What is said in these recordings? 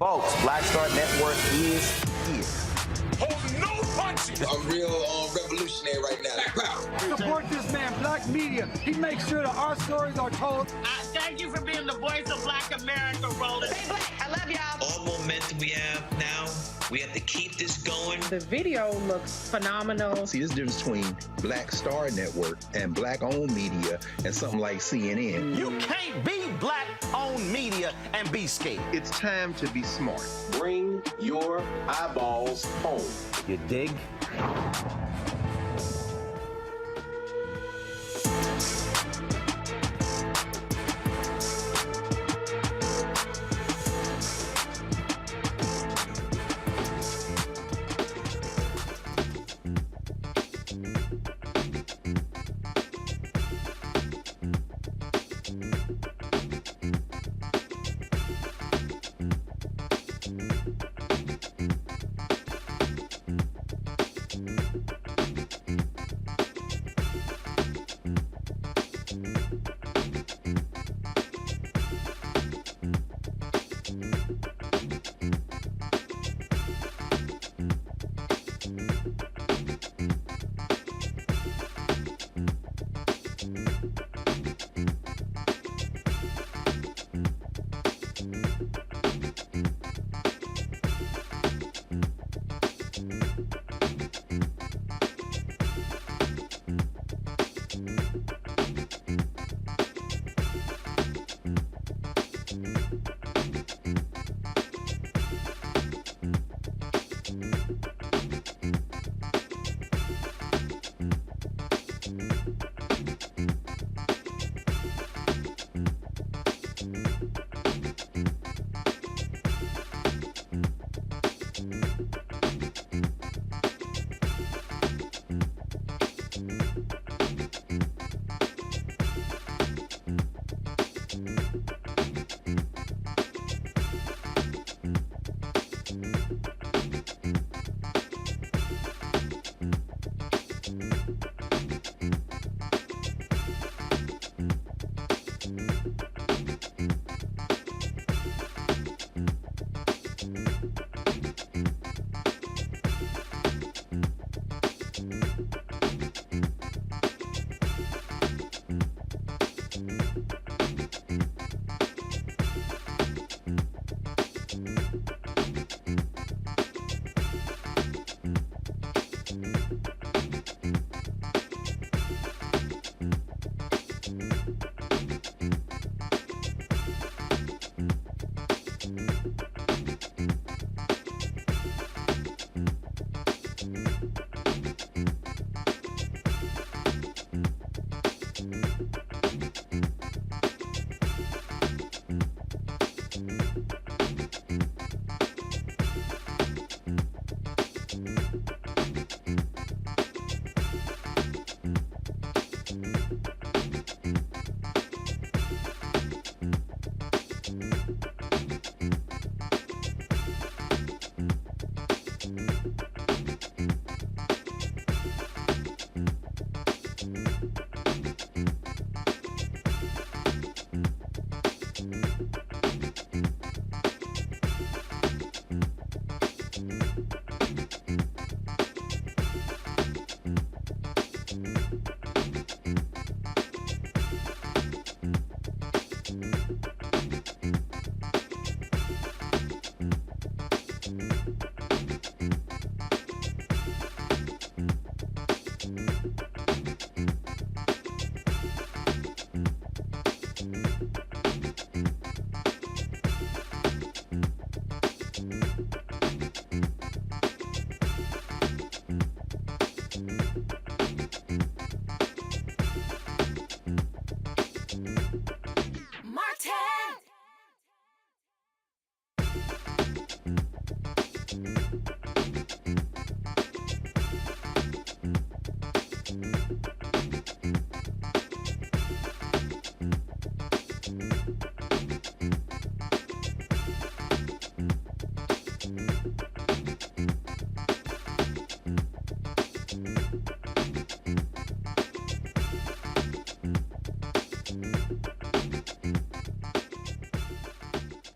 Folks, Black Star Network is here. Hold no punches! I'm real revolutionary right now. Support this man, Black Media. He makes sure that our stories are told. Thank you for being the voice of Black America, Roland. Stay black. I love y'all. All momentum we have now, we have to keep this going. The video looks phenomenal. See, there's a difference between Black Star Network and black-owned media and something like CNN. You can't be black-owned media and be scared. It's time to be smart. Bring your eyeballs home. You dig?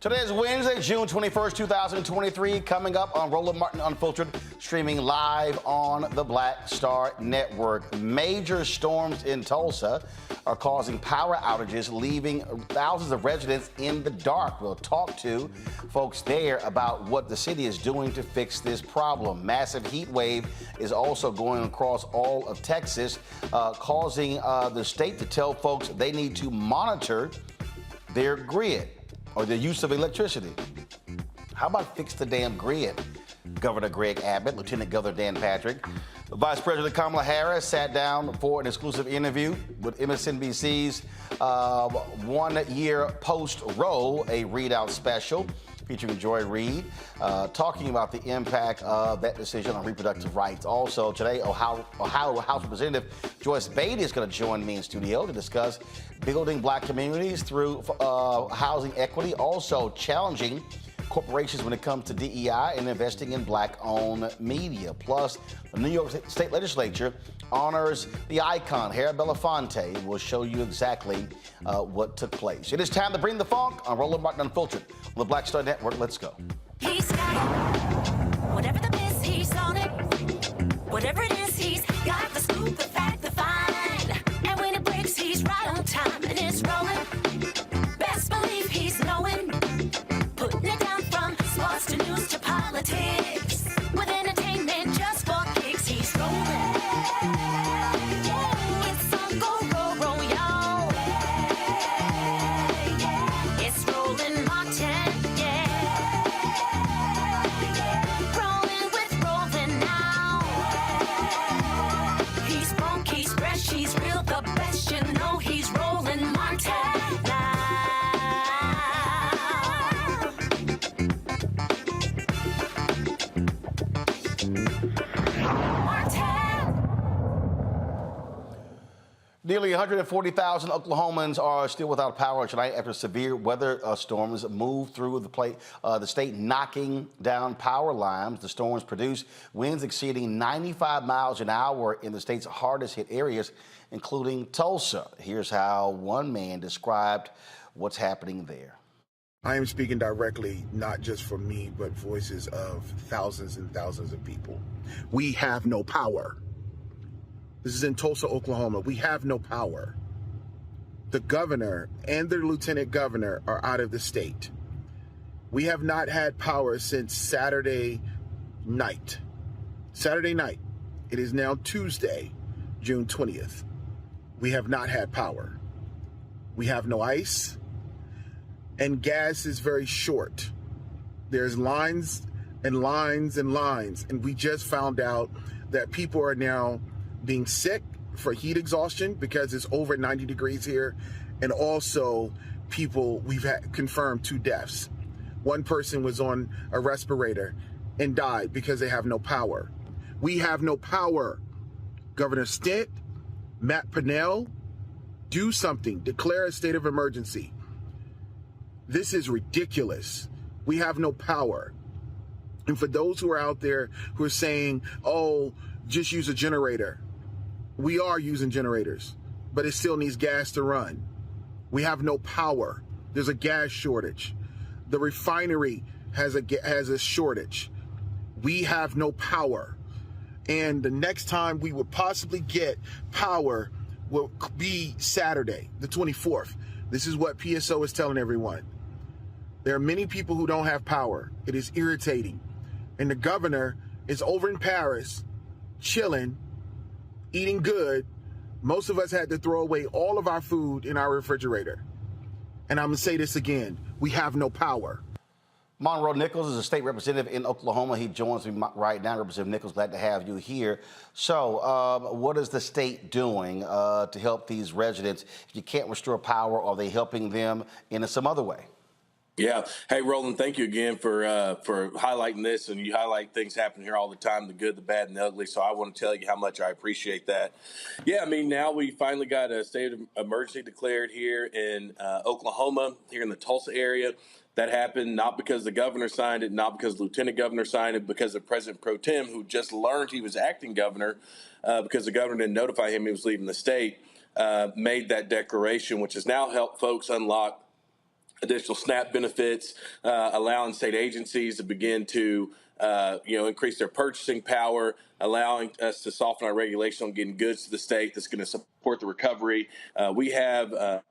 Today is Wednesday, June 21st, 2023. Coming up on Roland Martin Unfiltered, streaming live on the Black Star Network. Major storms in Tulsa are causing power outages, leaving thousands of residents in the dark. We'll talk to folks there about what the city is doing to fix this problem. Massive heat wave is also going across all of Texas, causing the state to tell folks they need to monitor their grid or the use of electricity. How about fix the damn grid? Governor Greg Abbott, Lieutenant Governor Dan Patrick, Vice President Kamala Harris sat down for an exclusive interview with MSNBC's Year Post-Roe, a ReidOut Special featuring Joy Reid, talking about the impact of that decision on reproductive rights. Also today, Ohio House Representative Joyce Beatty is going to join me in studio to discuss building black communities through housing equity, also challenging corporations when it comes to DEI and investing in black-owned media. Plus, the New York State Legislature honors the icon, Belafonte. We'll show you exactly what took place. It is time to bring the funk on Roland Martin Unfiltered on the Black Star Network. Let's go. He's got it. Whatever the best, he's on it. Whatever it is, he's got the scoop, the fact, the find. And when it breaks, he's right on time and it's rolling. Best believe he's knowing. Putting it down from sports to news to politics. With entertainment just for kicks, he's rolling. It's on Go, roll, y'all. It's Roland Martin, Rolling with Roland now. He's funk, he's fresh, he's real, the best, you know he's Roland Martin now. Nearly 140,000 Oklahomans are still without power tonight after severe weather storms moved through the state, knocking down power lines. The storms produced winds exceeding 95 miles an hour in the state's hardest hit areas, including Tulsa. Here's how one man described what's happening there. I am speaking directly, not just for me, but voices of thousands and thousands of people. We have no power. This is in Tulsa, Oklahoma. We have no power. The governor and the lieutenant governor are out of the state. We have not had power since Saturday night. Saturday night. It is now Tuesday, June 20th. We have not had power. We have no ice, and gas is very short. There's lines and lines and lines, and we just found out that people are now being sick for heat exhaustion because it's over 90 degrees here. And also we've had confirmed 2 deaths. One person was on a respirator and died because they have no power. We have no power. Governor Stitt, Matt Pinnell, do something, declare a state of emergency. This is ridiculous. We have no power. And for those who are out there who are saying, oh, just use a generator. We are using generators, but it still needs gas to run. We have no power. There's a gas shortage. The refinery has a shortage. We have no power. And the next time we would possibly get power will be Saturday, the 24th. This is what PSO is telling everyone. There are many people who don't have power. It is irritating. And the governor is over in Paris, chilling, eating good. Most of us had to throw away all of our food in our refrigerator. And I'm going to say this again. We have no power. Monroe Nichols is a state representative in Oklahoma. He joins me right now. Representative Nichols, glad to have you here. So what is the state doing to help these residents? If you can't restore power, are they helping them in some other way? Yeah. Hey, Roland, thank you again for highlighting this. And you highlight things happen here all the time, the good, the bad, and the ugly. So I want to tell you how much I appreciate that. Yeah, I mean, now we finally got a state of emergency declared here in Oklahoma, here in the Tulsa area. That happened not because the governor signed it, not because the lieutenant governor signed it, because of President Pro Tem, who just learned he was acting governor because the governor didn't notify him he was leaving the state, made that declaration, which has now helped folks unlock additional SNAP benefits, allowing state agencies to begin to increase their purchasing power, allowing us to soften our regulation on getting goods to the state that's going to support the recovery. We have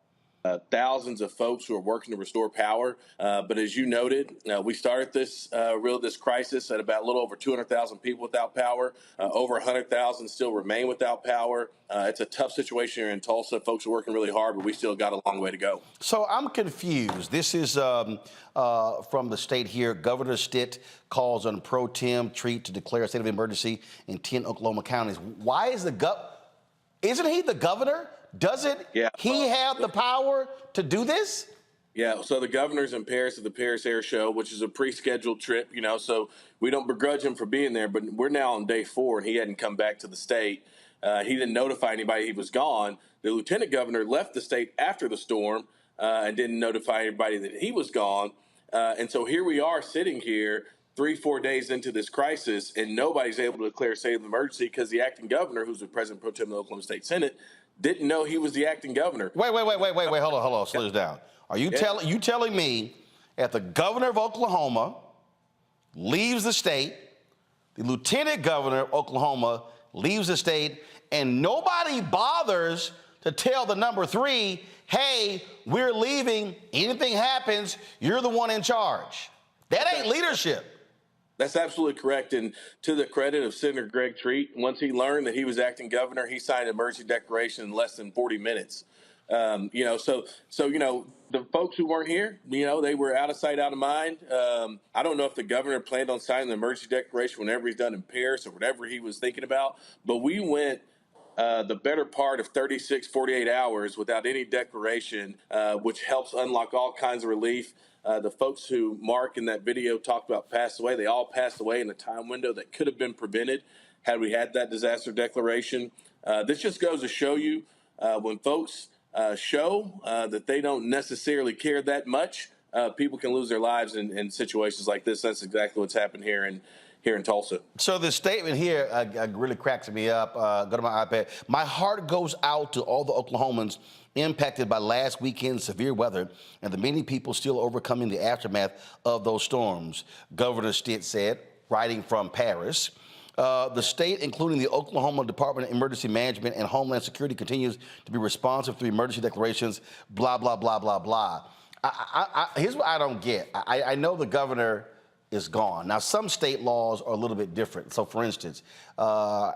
thousands of folks who are working to restore power. But as you noted, we started this crisis at about a little over 200,000 people without power. Over 100,000 still remain without power. It's a tough situation here in Tulsa. Folks are working really hard, but we still got a long way to go. So I'm confused. This is from the state here. Governor Stitt calls on Pro Tem Treat to declare a state of emergency in 10 Oklahoma counties. Why is isn't he the governor? Doesn't he have the power to do this? Yeah, so the governor's in Paris at the Paris Air Show, which is a pre-scheduled trip, so we don't begrudge him for being there, but we're now on day 4 and he hadn't come back to the state. He didn't notify anybody he was gone. The lieutenant governor left the state after the storm and didn't notify anybody that he was gone. And so here we are sitting here 3-4 days into this crisis, and nobody's able to declare a state of emergency because the acting governor, who's the president pro tem of the Oklahoma State Senate, didn't know he was the acting governor. Wait, hold on, slow this down. Are you telling me that the governor of Oklahoma leaves the state, the lieutenant governor of Oklahoma leaves the state, and nobody bothers to tell the number 3, hey, we're leaving, anything happens, you're the one in charge? That ain't leadership. That's absolutely correct. And to the credit of Senator Greg Treat, once he learned that he was acting governor, he signed an emergency declaration in less than 40 minutes. So the folks who weren't here, they were out of sight, out of mind. I don't know if the governor planned on signing the emergency declaration whenever he's done in Paris or whatever he was thinking about. But we went the better part of 36, 48 hours without any declaration, which helps unlock all kinds of relief. The folks who Mark in that video talked about passed away. They all passed away in a time window that could have been prevented had we had that disaster declaration. This just goes to show you when folks show that they don't necessarily care that much, people can lose their lives in situations like this. That's exactly what's happened here in Tulsa. So the statement here really cracks me up. Go to my iPad. My heart goes out to all the Oklahomans impacted by last weekend's severe weather and the many people still overcoming the aftermath of those storms, Governor Stitt said, writing from Paris. The state, including the Oklahoma Department of Emergency Management and Homeland Security, continues to be responsive to emergency declarations, blah, blah, blah, blah, blah. Here's what I don't get. I know the governor is gone. Now, some state laws are a little bit different. So, for instance,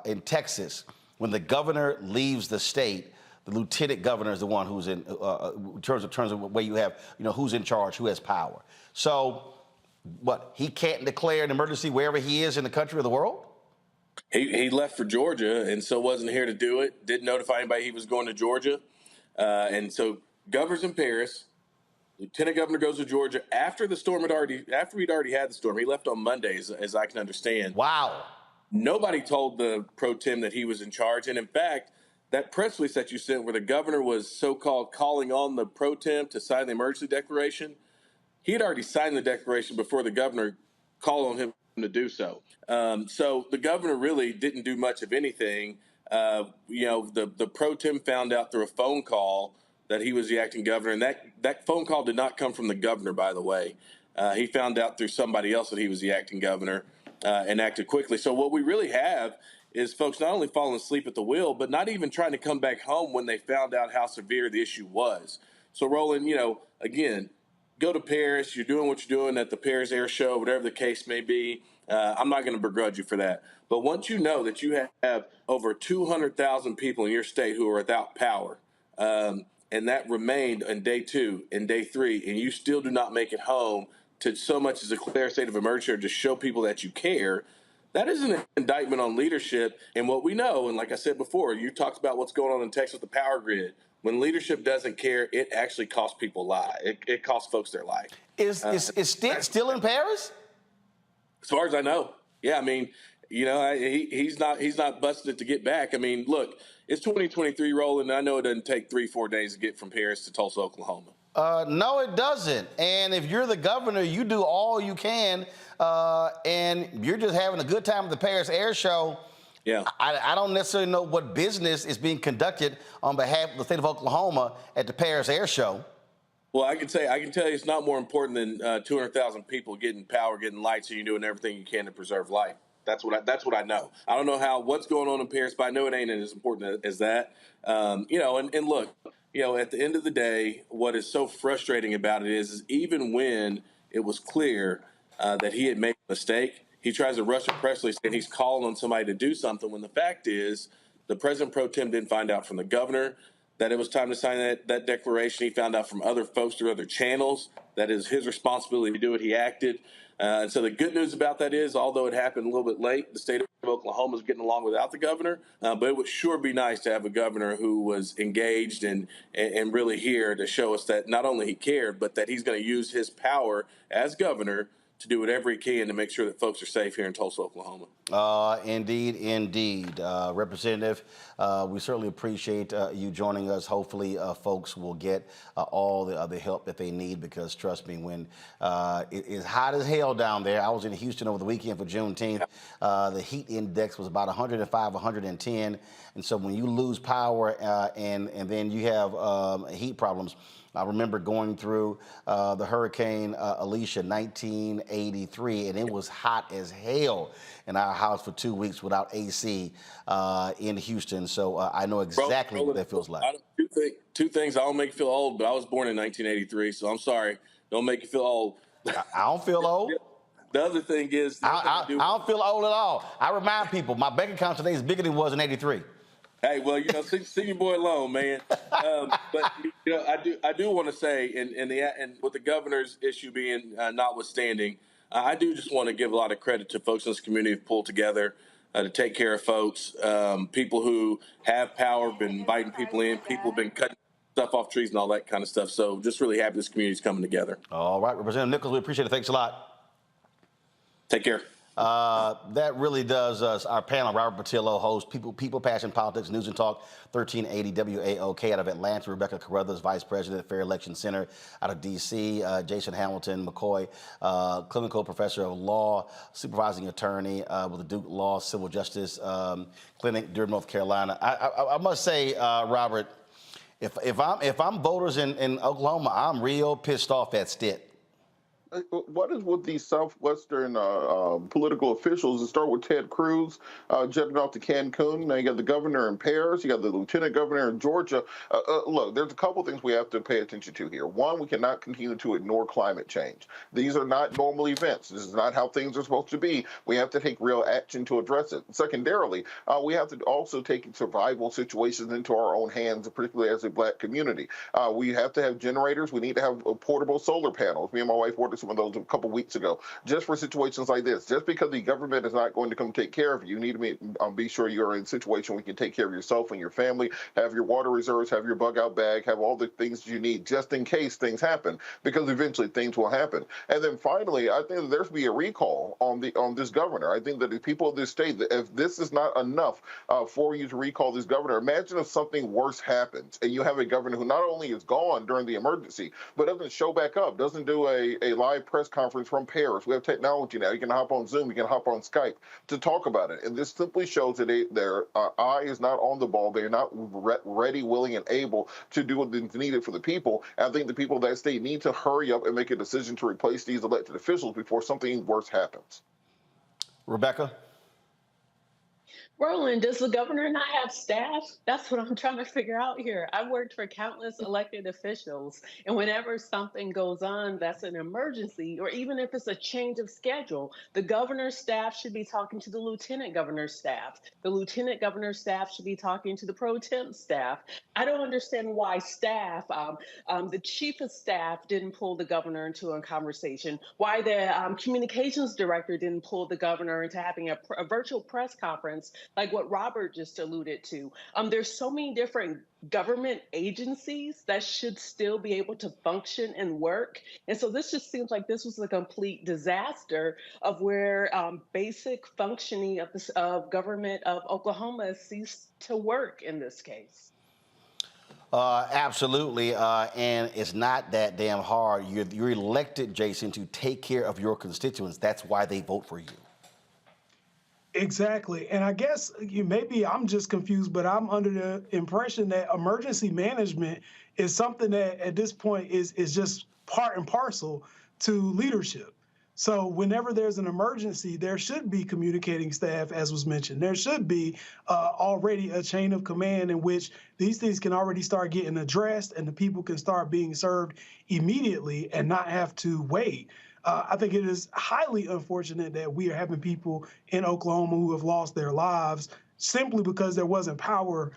in Texas, when the governor leaves the state, the lieutenant governor is the one who's in terms of where you have, who's in charge, who has power. So, what, he can't declare an emergency wherever he is in the country or the world? He left for Georgia, and so wasn't here to do it. Didn't notify anybody he was going to Georgia. And so governor's in Paris. Lieutenant governor goes to Georgia after the storm after we'd already had the storm. He left on Monday, as I can understand. Wow. Nobody told the pro tem that he was in charge. And in fact, that press release that you sent where the governor was so-called calling on the pro tem to sign the emergency declaration, he had already signed the declaration before the governor called on him to do so. So the governor really didn't do much of anything. The pro tem found out through a phone call that he was the acting governor, and that phone call did not come from the governor, by the way. He found out through somebody else that he was the acting governor and acted quickly. So what we really have is folks not only falling asleep at the wheel, but not even trying to come back home when they found out how severe the issue was. So, Roland, again, go to Paris. You're doing what you're doing at the Paris Air Show, whatever the case may be. I'm not going to begrudge you for that. But once you know that you have over 200,000 people in your state who are without power, and that remained in day 2, in day 3, and you still do not make it home, to so much as declare a state of emergency or to show people that you care, that is an indictment on leadership. And what we know, and like I said before, you talked about what's going on in Texas with the power grid. When leadership doesn't care, it actually costs people lives. It costs folks their life. Is Stitt still in Paris? As far as I know, yeah. I mean, he's not busting it to get back. I mean, look, it's 2023, Roland. I know it doesn't take 3-4 days to get from Paris to Tulsa, Oklahoma. No, it doesn't. And if you're the governor, you do all you can, and you're just having a good time at the Paris Air Show. Yeah. I don't necessarily know what business is being conducted on behalf of the state of Oklahoma at the Paris Air Show. Well, I can tell you it's not more important than 200,000 people getting power, getting lights, and you're doing everything you can to preserve life. That's what I know. I don't know what's going on in Paris, but I know it ain't as important as that. And look, at the end of the day, what is so frustrating about it is even when it was clear that he had made a mistake, he tries to rush a press release and he's calling on somebody to do something when the fact is the president pro tem didn't find out from the governor that it was time to sign that declaration. He found out from other folks through other channels that is his responsibility to do it. He acted. And so the good news about that is, although it happened a little bit late, the state of Oklahoma is getting along without the governor. But it would sure be nice to have a governor who was engaged and really here to show us that not only he cared, but that he's going to use his power as governor to do whatever he can to make sure that folks are safe here in Tulsa, Oklahoma. Indeed. Representative, we certainly appreciate you joining us. Hopefully, folks will get all the help that they need because, trust me, when it is hot as hell down there. I was in Houston over the weekend for Juneteenth. The heat index was about 105, 110. And so when you lose power and then you have heat problems, I remember going through the Hurricane Alicia 1983, and it was hot as hell in our house for 2 weeks without AC in Houston. So I know exactly what that feels like. Two things. I don't make you feel old, but I was born in 1983, so I'm sorry. Don't make you feel old. I don't feel old. The other thing is... I don't feel old at all. I remind people, my bank account today is bigger than it was in 83. Hey, well, see your boy alone, man. But I do want to say, and with the governor's issue being notwithstanding, I do just want to give a lot of credit to folks in this community who've pulled together to take care of folks. People who have power, been inviting people in. People have been cutting stuff off trees and all that kind of stuff. So just really happy this community's coming together. All right, Representative Nichols, we appreciate it. Thanks a lot. Take care. That really does us. Our panel, Robert Patillo, host, People, Passion, Politics, News and Talk, 1380 WAOK out of Atlanta. Rebecca Carruthers, Vice President at Fair Election Center out of D.C. Jason Hamilton McCoy, Clinical Professor of Law, Supervising Attorney with the Duke Law Civil Justice Clinic, Durham, North Carolina. I must say, Robert, if I'm voters in Oklahoma, I'm real pissed off at Stitt. What is with these Southwestern political officials? It start with Ted Cruz jetting off to Cancun. Now you got the governor in Paris. You got the lieutenant governor in Georgia. Look, there's a couple things we have to pay attention to here. One, we cannot continue to ignore climate change. These are not normal events. This is not how things are supposed to be. We have to take real action to address it. Secondarily, we have to also take survival situations into our own hands, particularly as a black community. We have to have generators. We need to have portable solar panels. Me and my wife ordered some of those a couple weeks ago, just for situations like this. Just because the government is not going to come take care of you, you need to be sure you're in a situation where you can take care of yourself and your family, have your water reserves, have your bug out bag, have all the things you need just in case things happen, because eventually things will happen. And then finally, I think that there should be a recall on this governor. I think that the people of this state, if this is not enough for you to recall this governor, imagine if something worse happens and you have a governor who not only is gone during the emergency, but doesn't show back up, doesn't do a live press conference from Paris. We have technology now. You can hop on Zoom. You can hop on Skype to talk about it. And this simply shows that their eye is not on the ball. They're not ready, willing, and able to do what is needed for the people. And I think the people of that state need to hurry up and make a decision to replace these elected officials before something worse happens. Rebecca? Roland, does the governor not have staff? That's what I'm trying to figure out here. I've worked for countless elected officials, and whenever something goes on that's an emergency, or even if it's a change of schedule, the governor's staff should be talking to the lieutenant governor's staff. The lieutenant governor's staff should be talking to the pro temp staff. I don't understand why staff, the chief of staff didn't pull the governor into a conversation, why the communications director didn't pull the governor into having a virtual press conference like what Robert just alluded to. There's so many different government agencies that should still be able to function and work. And so this just seems like this was a complete disaster of where basic functioning of government of Oklahoma ceased to work in this case. Absolutely, and it's not that damn hard. You're elected, Jason, to take care of your constituents. That's why they vote for you. Exactly. And I guess maybe I'm just confused, but I'm under the impression that emergency management is something that at this point is just part and parcel to leadership. So whenever there's an emergency, there should be communicating staff, as was mentioned. There should be already a chain of command in which these things can already start getting addressed and the people can start being served immediately and not have to wait. I think it is highly unfortunate that we are having people in Oklahoma who have lost their lives simply because there wasn't power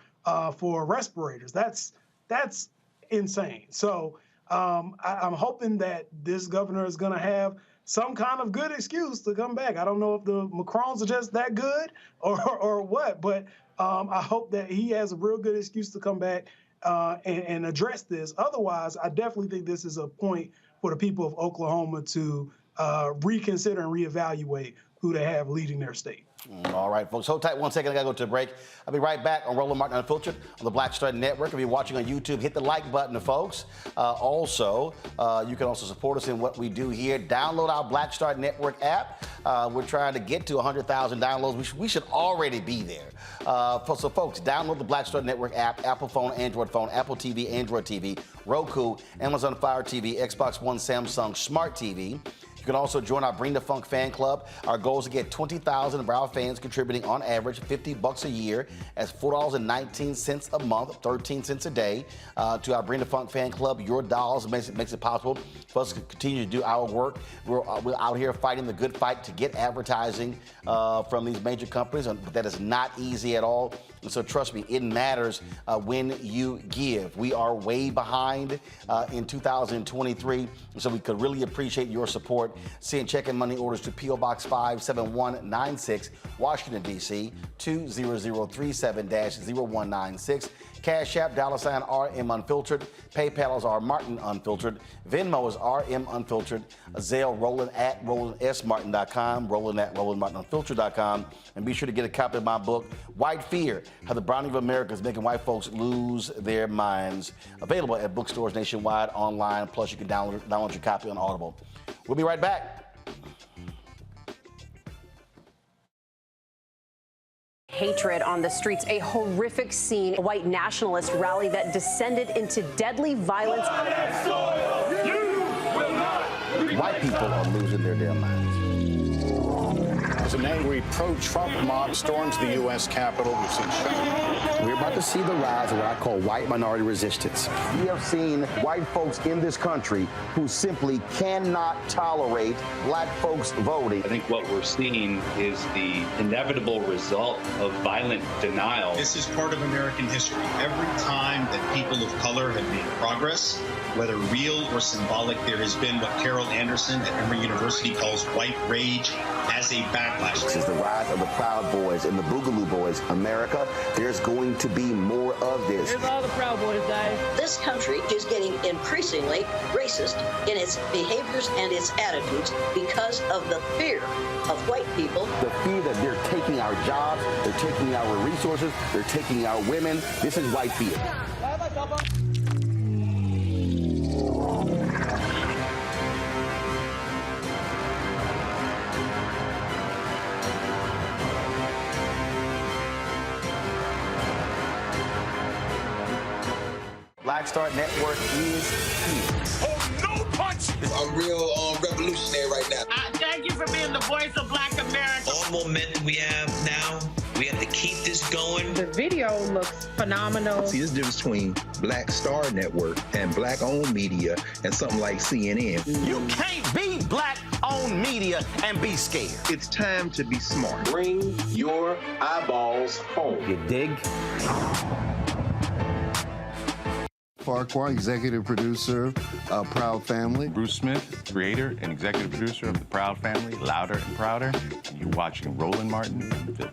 for respirators. That's insane. So I'm hoping that this governor is going to have some kind of good excuse to come back. I don't know if the Macrons are just that good or what, but I hope that he has a real good excuse to come back and address this. Otherwise, I definitely think this is a point for the people of Oklahoma to reconsider and reevaluate who they have leading their state. All right, folks. Hold tight 1 second. I got to go to a break. I'll be right back on Roland Martin Unfiltered on the Black Star Network. If you're watching on YouTube, hit the like button, folks. You can also support us in what we do here. Download our Black Star Network app. We're trying to get to 100,000 downloads. We should already be there. So, folks, download the Black Star Network app, Apple phone, Android phone, Apple TV, Android TV, Roku, Amazon Fire TV, Xbox One, Samsung Smart TV. You can also join our Bring the Funk fan club. Our goal is to get 20,000 of our fans contributing on average $50 a year. That's $4.19 a month, 13 cents a day to our Bring the Funk fan club. Your dollars makes it possible for us to continue to do our work. We're out here fighting the good fight to get advertising from these major companies, but that is not easy at all. And so trust me, it matters when you give. We are way behind in 2023, and so we could really appreciate your support. Send check and money orders to P.O. Box 57196, Washington, D.C., 20037-0196. Cash App, $RM Unfiltered. PayPal is R Martin Unfiltered. Venmo is RM Unfiltered. Zelle, Roland at RolandSMartin.com. Roland at RolandMartinUnfiltered.com. And be sure to get a copy of my book, White Fear, How the Browning of America is Making White Folks Lose Their Minds. Available at bookstores nationwide, online. Plus, you can download your copy on Audible. We'll be right back. Hatred on the streets, a horrific scene, a white nationalist rally that descended into deadly violence. White people are losing their damn minds. As an angry pro-Trump mob storms the U.S. Capitol, we've seen We're about to see the rise of what I call white minority resistance. We have seen white folks in this country who simply cannot tolerate black folks voting. I think what we're seeing is the inevitable result of violent denial. This is part of American history. Every time that people of color have made progress, whether real or symbolic, there has been what Carol Anderson at Emory University calls white rage as a backlash. This is the rise of the Proud Boys and the Boogaloo Boys. America, there's going to be more of this. Here's all the Proud Boys, Dave. This country is getting increasingly racist in its behaviors and its attitudes because of the fear of white people. The fear that they're taking our jobs, they're taking our resources, they're taking our women. This is white fear. Black Star Network is here. Oh, no punch! I'm real revolutionary right now. Thank you for being the voice of Black America. All momentum we have now We have to keep this going. The video looks phenomenal. See, there's a difference between Black Star Network and Black-owned media and something like CNN. You can't be Black-owned media and be scared. It's time to be smart. Bring your eyeballs home. You dig? Farquhar, executive producer of Proud Family. Bruce Smith, creator and executive producer of The Proud Family, Louder and Prouder. And you're watching Roland Martin Unfiltered.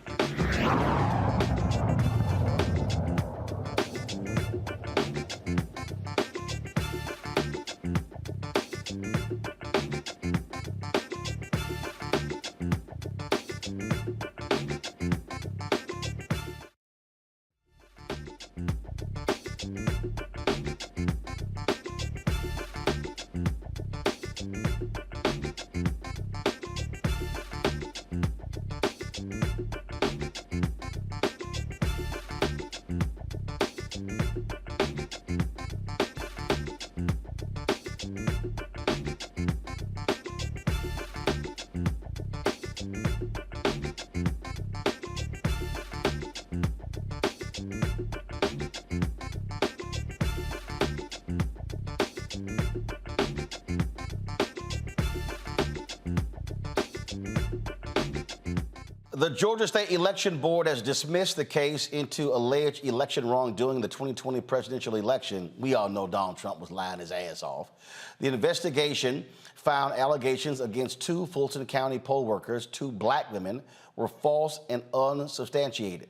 The Georgia State Election Board has dismissed the case into alleged election wrongdoing in the 2020 presidential election. We all know Donald Trump was lying his ass off. The investigation found allegations against two Fulton County poll workers, two black women, were false and unsubstantiated.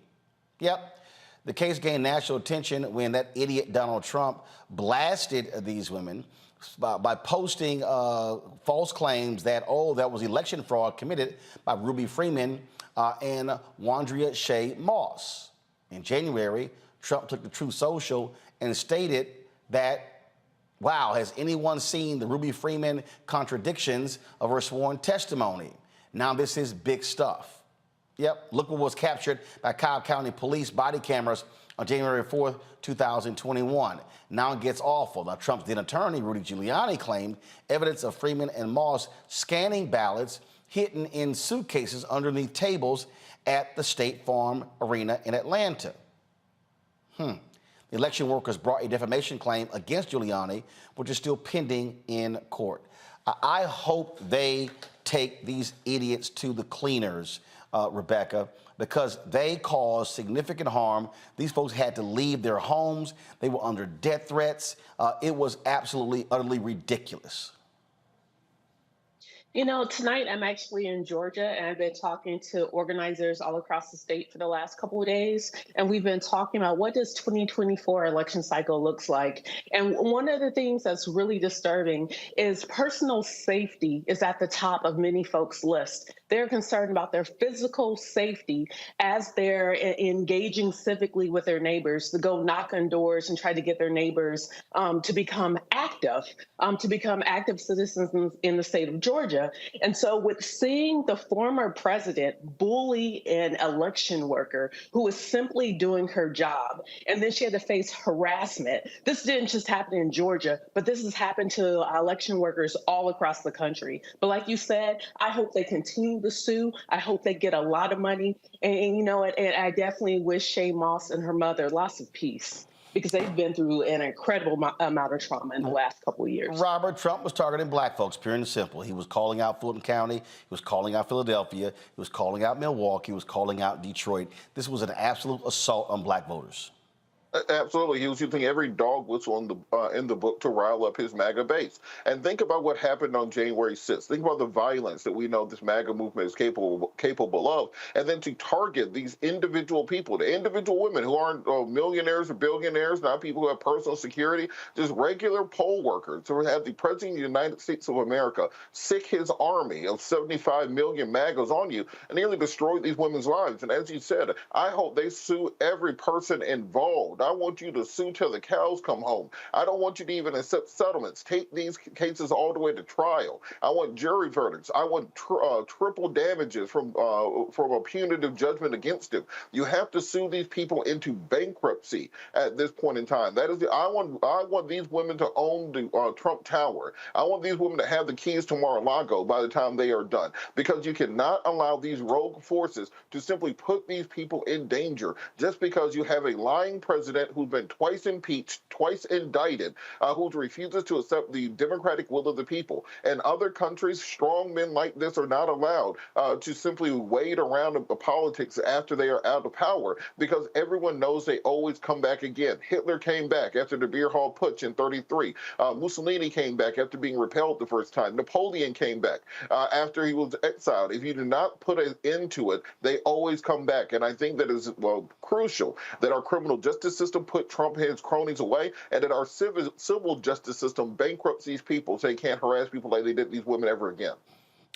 Yep. The case gained national attention when that idiot Donald Trump blasted these women by posting false claims that, that was election fraud committed by Ruby Freeman and Wandrea Shea Moss. In January, Trump took to Truth Social and stated that, wow, has anyone seen the Ruby Freeman contradictions of her sworn testimony? Now this is big stuff. Yep, look what was captured by Cobb County Police body cameras on January 4th, 2021. Now it gets awful. Now, Trump's then attorney, Rudy Giuliani, claimed evidence of Freeman and Moss scanning ballots hidden in suitcases underneath tables at the State Farm Arena in Atlanta. The election workers brought a defamation claim against Giuliani, which is still pending in court. I hope they take these idiots to the cleaners, Rebecca, because they caused significant harm. These folks had to leave their homes. They were under death threats. It was absolutely, utterly ridiculous. You know, tonight I'm actually in Georgia, and I've been talking to organizers all across the state for the last couple of days, and we've been talking about what does 2024 election cycle looks like. And one of the things that's really disturbing is personal safety is at the top of many folks' list. They're concerned about their physical safety as they're engaging civically with their neighbors, to go knock on doors and try to get their neighbors to become active citizens in the state of Georgia. And so with seeing the former president bully an election worker who was simply doing her job, and then she had to face harassment. This didn't just happen in Georgia, but this has happened to election workers all across the country. But like you said, I hope they continue to sue. I hope they get a lot of money. And you know, and I definitely wish Shea Moss and her mother lots of peace, because they've been through an incredible amount of trauma in the last couple of years. Robert, Trump was targeting black folks, pure and simple. He was calling out Fulton County. He was calling out Philadelphia. He was calling out Milwaukee. He was calling out Detroit. This was an absolute assault on black voters. Absolutely. He was using every dog whistle in the book to rile up his MAGA base. And think about what happened on January 6th. Think about the violence that we know this MAGA movement is capable of. And then to target these individual people, the individual women who aren't millionaires or billionaires, not people who have personal security, just regular poll workers who have the President of the United States of America sick his army of 75 million MAGAs on you and nearly destroy these women's lives. And as you said, I hope they sue every person involved. I want you to sue till the cows come home. I don't want you to even accept settlements. Take these cases all the way to trial. I want jury verdicts. I want triple damages from a punitive judgment against him. You have to sue these people into bankruptcy at this point in time. That is I want these women to own the Trump Tower. I want these women to have the keys to Mar-a-Lago by the time they are done, because you cannot allow these rogue forces to simply put these people in danger just because you have a lying president who's been twice impeached, twice indicted, who refuses to accept the democratic will of the people. And other countries, strong men like this are not allowed to simply wade around the politics after they are out of power, because everyone knows they always come back again. Hitler came back after the beer hall putsch in '33. Mussolini came back after being repelled the first time. Napoleon came back after he was exiled. If you do not put an end to it, they always come back. And I think that is crucial that our criminal justice system put Trump and his cronies away, and that our civil justice system bankrupts these people so they can't harass people like they did these women ever again.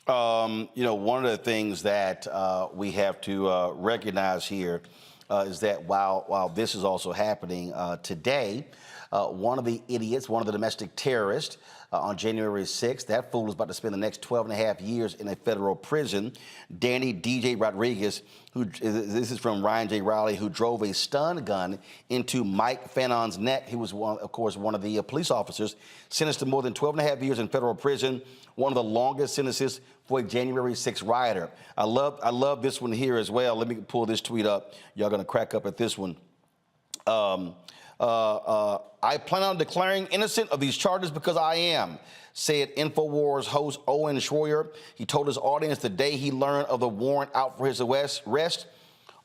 One of the things that we have to recognize here is that while this is also happening today, one of the idiots, one of the domestic terrorists on January 6th, that fool is about to spend the next 12 and a half years in a federal prison. Danny DJ Rodriguez, this is from Ryan J. Riley, who drove a stun gun into Mike Fanon's neck. He was, of course, one of the police officers, sentenced to more than 12 and a half years in federal prison, one of the longest sentences for a January 6th rioter. I love this one here as well. Let me pull this tweet up. Y'all gonna crack up at this one. I plan on declaring innocent of these charges because I am, said InfoWars host Owen Schroyer. He told his audience the day he learned of the warrant out for his arrest.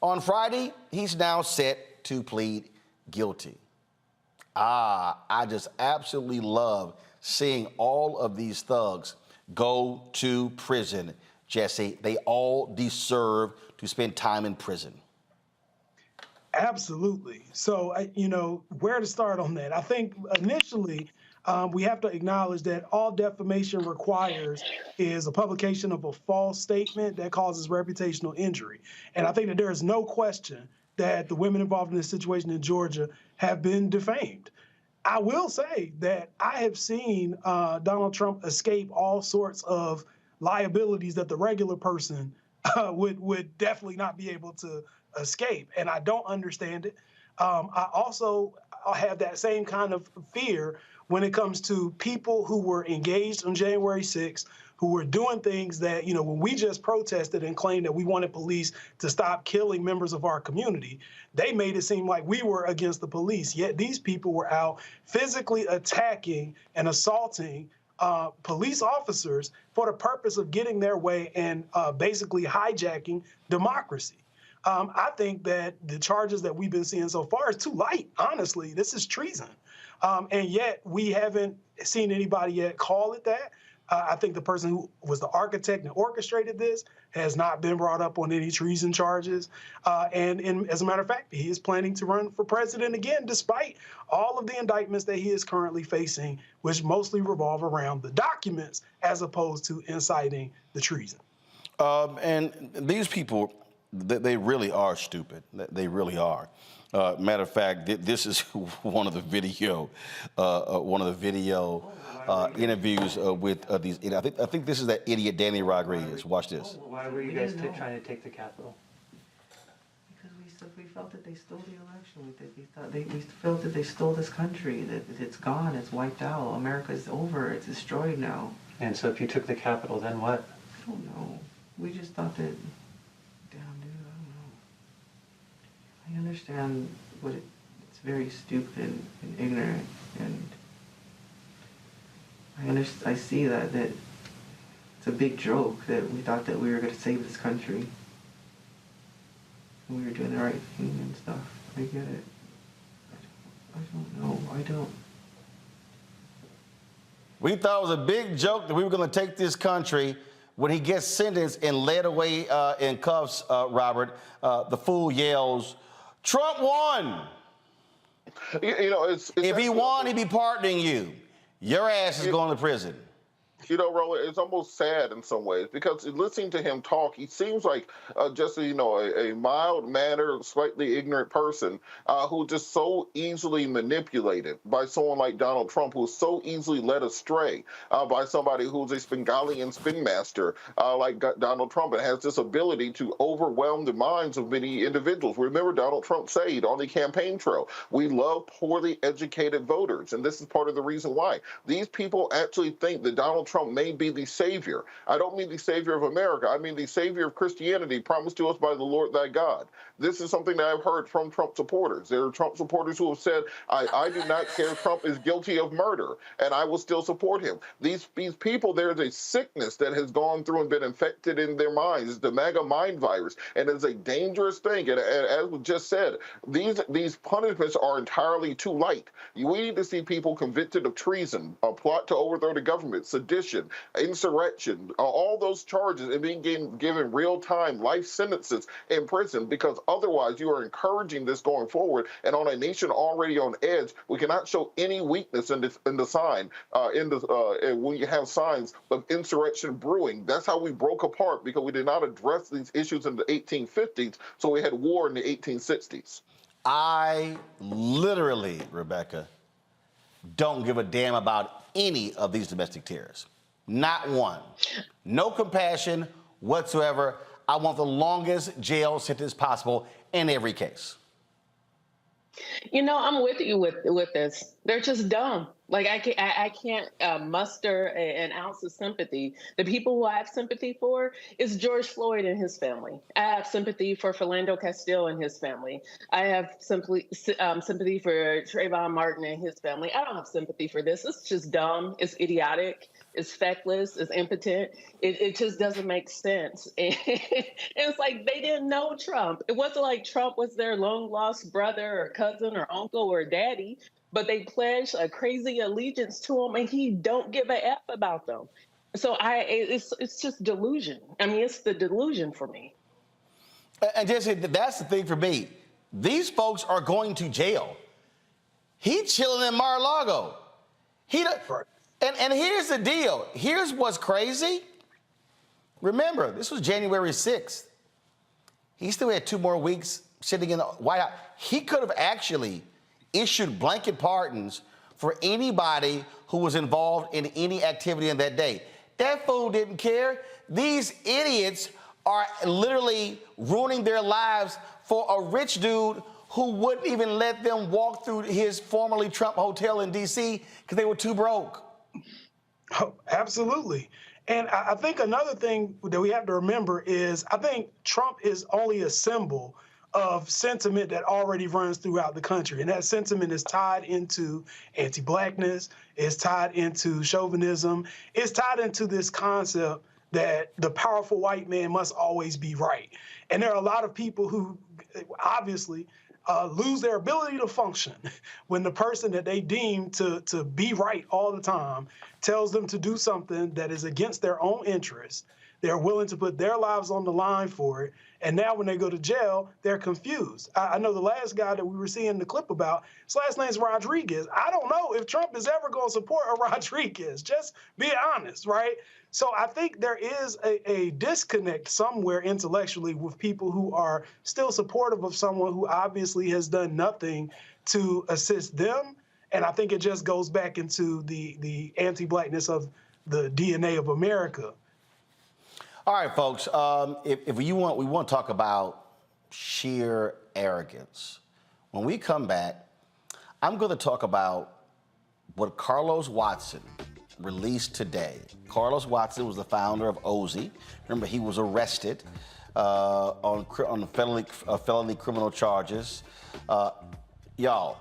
On Friday, he's now set to plead guilty. I just absolutely love seeing all of these thugs go to prison, Jesse. They all deserve to spend time in prison. Absolutely. So, where to start on that? I think initially we have to acknowledge that all defamation requires is a publication of a false statement that causes reputational injury. And I think that there is no question that the women involved in this situation in Georgia have been defamed. I will say that I have seen Donald Trump escape all sorts of liabilities that the regular person would definitely not be able to escape, and I don't understand it. I also have that same kind of fear when it comes to people who were engaged on January 6th, who were doing things that, when we just protested and claimed that we wanted police to stop killing members of our community, they made it seem like we were against the police. Yet these people were out physically attacking and assaulting police officers for the purpose of getting their way and basically hijacking democracy. I think that the charges that we've been seeing so far is too light, honestly. This is treason. And yet we haven't seen anybody yet call it that. I think the person who was the architect and orchestrated this has not been brought up on any treason charges. And as a matter of fact, he is planning to run for president again, despite all of the indictments that he is currently facing, which mostly revolve around the documents as opposed to inciting the treason. And these people, they really are stupid. They really are. Matter of fact, this is one of the video interviews with these. I think this is that idiot Danny Rodriguez. Watch this. Why were you guys trying to take the Capitol? Because we felt that they stole the election. We felt that they stole this country. That it's gone. It's wiped out. America's over. It's destroyed now. And so, if you took the Capitol, then what? I don't know. We just thought that. I understand it's very stupid and ignorant, and I see that it's a big joke that we thought that we were going to save this country. And we were doing the right thing and stuff. I get it. I don't know. I don't. We thought it was a big joke that we were going to take this country. When he gets sentenced and led away in cuffs, Robert, the fool yells, "Trump won!" It's if he won, he'd be pardoning you. Your ass is going to prison. You know, Roland, it's almost sad in some ways because listening to him talk, he seems like just, a mild-mannered, slightly ignorant person who just so easily manipulated by someone like Donald Trump, who's so easily led astray by somebody who's a Spingalian spin master like Donald Trump, and has this ability to overwhelm the minds of many individuals. Remember, Donald Trump said on the campaign trail, we love poorly educated voters, and this is part of the reason why. These people actually think that Donald Trump may be the savior. I don't mean the savior of America. I mean the savior of Christianity promised to us by the Lord thy God. This is something that I've heard from Trump supporters. There are Trump supporters who have said, I do not care if Trump is guilty of murder, and I will still support him. These people, there's a sickness that has gone through and been infected in their minds. It's the MAGA mind virus, and it's a dangerous thing. And as we just said, these punishments are entirely too light. We need to see people convicted of treason, a plot to overthrow the government, sedition, insurrection, all those charges, and being given real-time life sentences in prison, because otherwise you are encouraging this going forward. And on a nation already on edge, we cannot show any weakness in the sign, when you have signs of insurrection brewing. That's how we broke apart, because we did not address these issues in the 1850s, so we had war in the 1860s. I literally, Rebecca, don't give a damn about any of these domestic terrorists. Not one. No compassion whatsoever. I want the longest jail sentence possible in every case. You know, I'm with you with this. They're just dumb. Like I can't muster an ounce of sympathy. The people who I have sympathy for is George Floyd and his family. I have sympathy for Philando Castile and his family. I have sympathy for Trayvon Martin and his family. I don't have sympathy for this. It's just dumb. It's idiotic. It's feckless. It's impotent. It just doesn't make sense. And it's like they didn't know Trump. It wasn't like Trump was their long-lost brother or cousin or uncle or daddy, but they pledged a crazy allegiance to him, and he don't give a F about them. So it's just delusion. I mean, it's the delusion for me. And Jesse, that's the thing for me. These folks are going to jail. He's chilling in Mar-a-Lago. And here's the deal. Here's what's crazy. Remember, this was January 6th. He still had 2 more weeks sitting in the White House. He could have actually issued blanket pardons for anybody who was involved in any activity in that day. That fool didn't care. These idiots are literally ruining their lives for a rich dude who wouldn't even let them walk through his formerly Trump hotel in D.C. because they were too broke. Oh, absolutely. And I think another thing that we have to remember is I think Trump is only a symbol of sentiment that already runs throughout the country. And that sentiment is tied into anti-blackness, it's tied into chauvinism, it's tied into this concept that the powerful white man must always be right. And there are a lot of people who obviously lose their ability to function when the person that they deem to be right all the time tells them to do something that is against their own interests. They're willing to put their lives on the line for it. And now when they go to jail, they're confused. I know the last guy that we were seeing the clip about, his last name's Rodriguez. I don't know if Trump is ever going to support a Rodriguez. Just be honest, right? So I think there is a disconnect somewhere intellectually with people who are still supportive of someone who obviously has done nothing to assist them. And I think it just goes back into the anti-blackness of the DNA of America. All right, folks, if we want to talk about sheer arrogance. When we come back, I'm going to talk about what Carlos Watson released today. Carlos Watson was the founder of OZY. Remember, he was arrested on felony criminal charges. Y'all,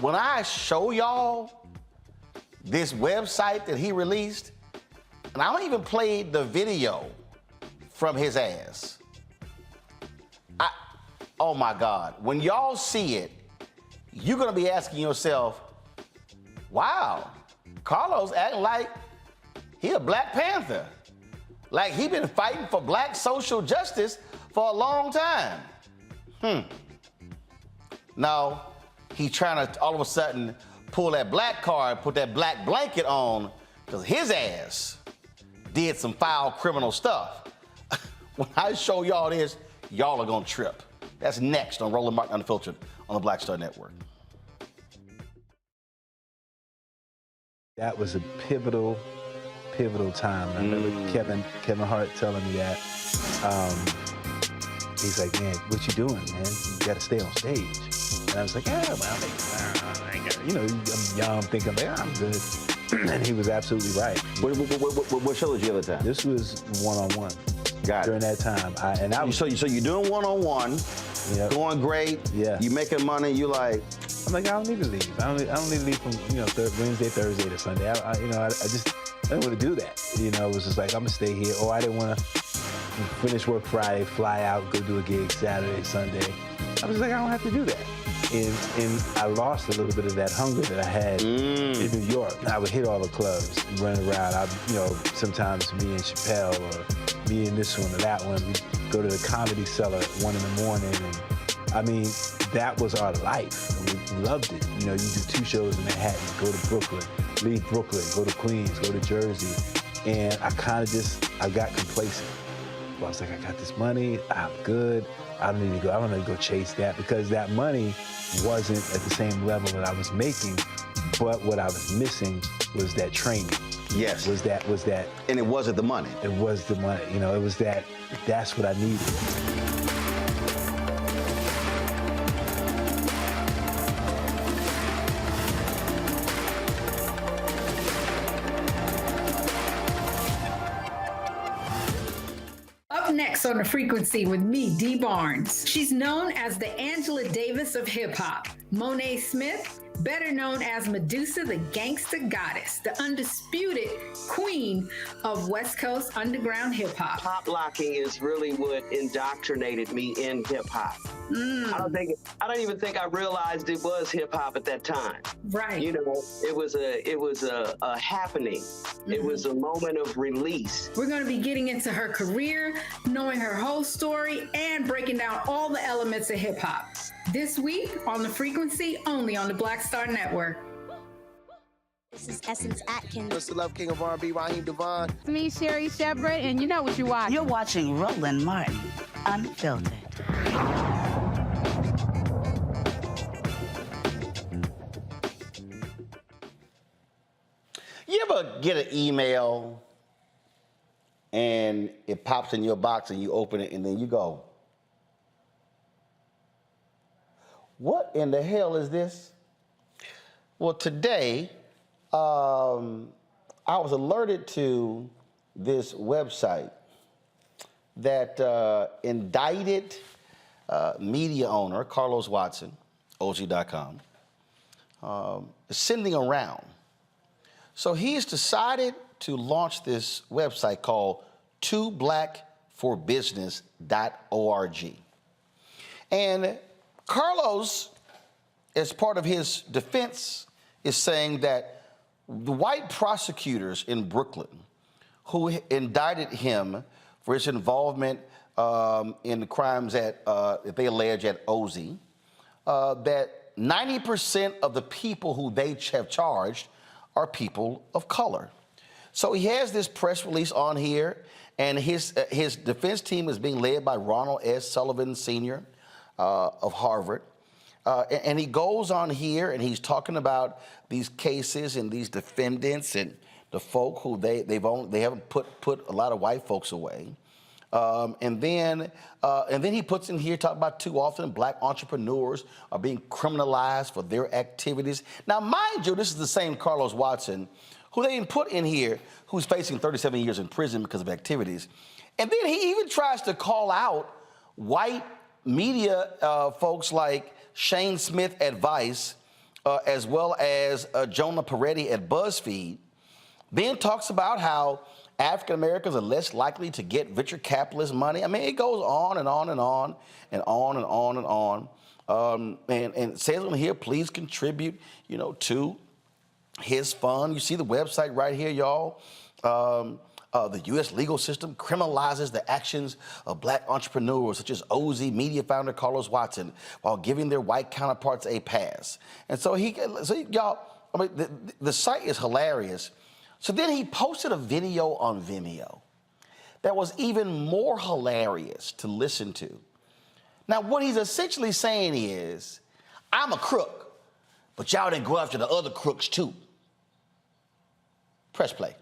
when I show y'all this website that he released, and I don't even play the video from his ass. Oh my God. When y'all see it, you're gonna be asking yourself, wow, Carlos acting like he a Black Panther. Like he been fighting for black social justice for a long time. No, he's trying to all of a sudden pull that black card, put that black blanket on, because his ass did some foul criminal stuff. When I show y'all this, y'all are gonna trip. That's next on Roland Martin Unfiltered on the Black Star Network. That was a pivotal time. I remember Kevin Hart telling me that. He's like, man, what you doing, man? You got to stay on stage. And I was like, yeah, well, I ain't got, you know, I'm young, thinking, like, I'm good. And he was absolutely right. What show did you have at the time? This was one-on-one. Got it. During that time. So you're doing one-on-one, going great. Yeah. You making money. You like. I'm like, I don't need to leave. I don't need to leave from Wednesday, Thursday to Sunday. I didn't want to do that. It was just like I'm gonna stay here. Or I didn't want to finish work Friday, fly out, go do a gig Saturday, Sunday. I was like, I don't have to do that. And I lost a little bit of that hunger that I had in New York. I would hit all the clubs, run around. Sometimes me and Chappelle or me and this one or that one, we'd go to the Comedy Cellar at 1 in the morning. And I mean, that was our life. We loved it. You do 2 shows in Manhattan, go to Brooklyn, leave Brooklyn, go to Queens, go to Jersey. And I got complacent. I was like, I got this money, I'm good. I don't need to go chase that, because that money wasn't at the same level that I was making, but what I was missing was that training. Yes. Was that. And it wasn't the money. It was the money. It was that's what I needed. Next on The Frequency with me, Dee Barnes. She's known as the Angela Davis of hip-hop. Monet Smith, better known as Medusa, the gangsta goddess, the undisputed queen of West Coast underground hip-hop. Pop locking is really what indoctrinated me in hip-hop. I don't even think I realized it was hip-hop at that time. Right. It was a happening. It was a moment of release. We're going to be getting into her career, knowing her whole story, and breaking down all the elements of hip-hop. This week on The Frequency, only on the Black Star Network. This is Essence Atkins. It's the Love King of R&B, Raheem Devon. It's me, Sherry Shepherd, and you know what you're watching. You're watching Roland Martin, Unfiltered. You ever get an email and it pops in your box and you open it and then you go, what in the hell is this? Well, today, I was alerted to this website that indicted media owner Carlos Watson, OG.com, is sending around. So he's decided to launch this website called twoblackforbusiness.org. And Carlos, as part of his defense, is saying that the white prosecutors in Brooklyn who indicted him for his involvement in the crimes that they allege at OZ, that 90% of the people who they have charged are people of color. So he has this press release on here, and his defense team is being led by Ronald S. Sullivan, Sr. Of Harvard. And he goes on here and he's talking about these cases and these defendants and the folk who they haven't put a lot of white folks away. And then he puts in here, talking about too often black entrepreneurs are being criminalized for their activities. Now, mind you, this is the same Carlos Watson who they put in here, who's facing 37 years in prison because of activities. And then he even tries to call out white media folks like Shane Smith at Vice, as well as Jonah Peretti at BuzzFeed. Then talks about how African Americans are less likely to get venture capitalist money. I mean, it goes on and on and on and on and on and on. And says on here, please contribute, to his fund. You see the website right here, y'all. The U.S. legal system criminalizes the actions of black entrepreneurs such as OZ Media founder Carlos Watson while giving their white counterparts a pass. And so y'all, I mean, the site is hilarious. So then he posted a video on Vimeo that was even more hilarious to listen to. Now, what he's essentially saying is, I'm a crook, but y'all didn't go after the other crooks too. Press play.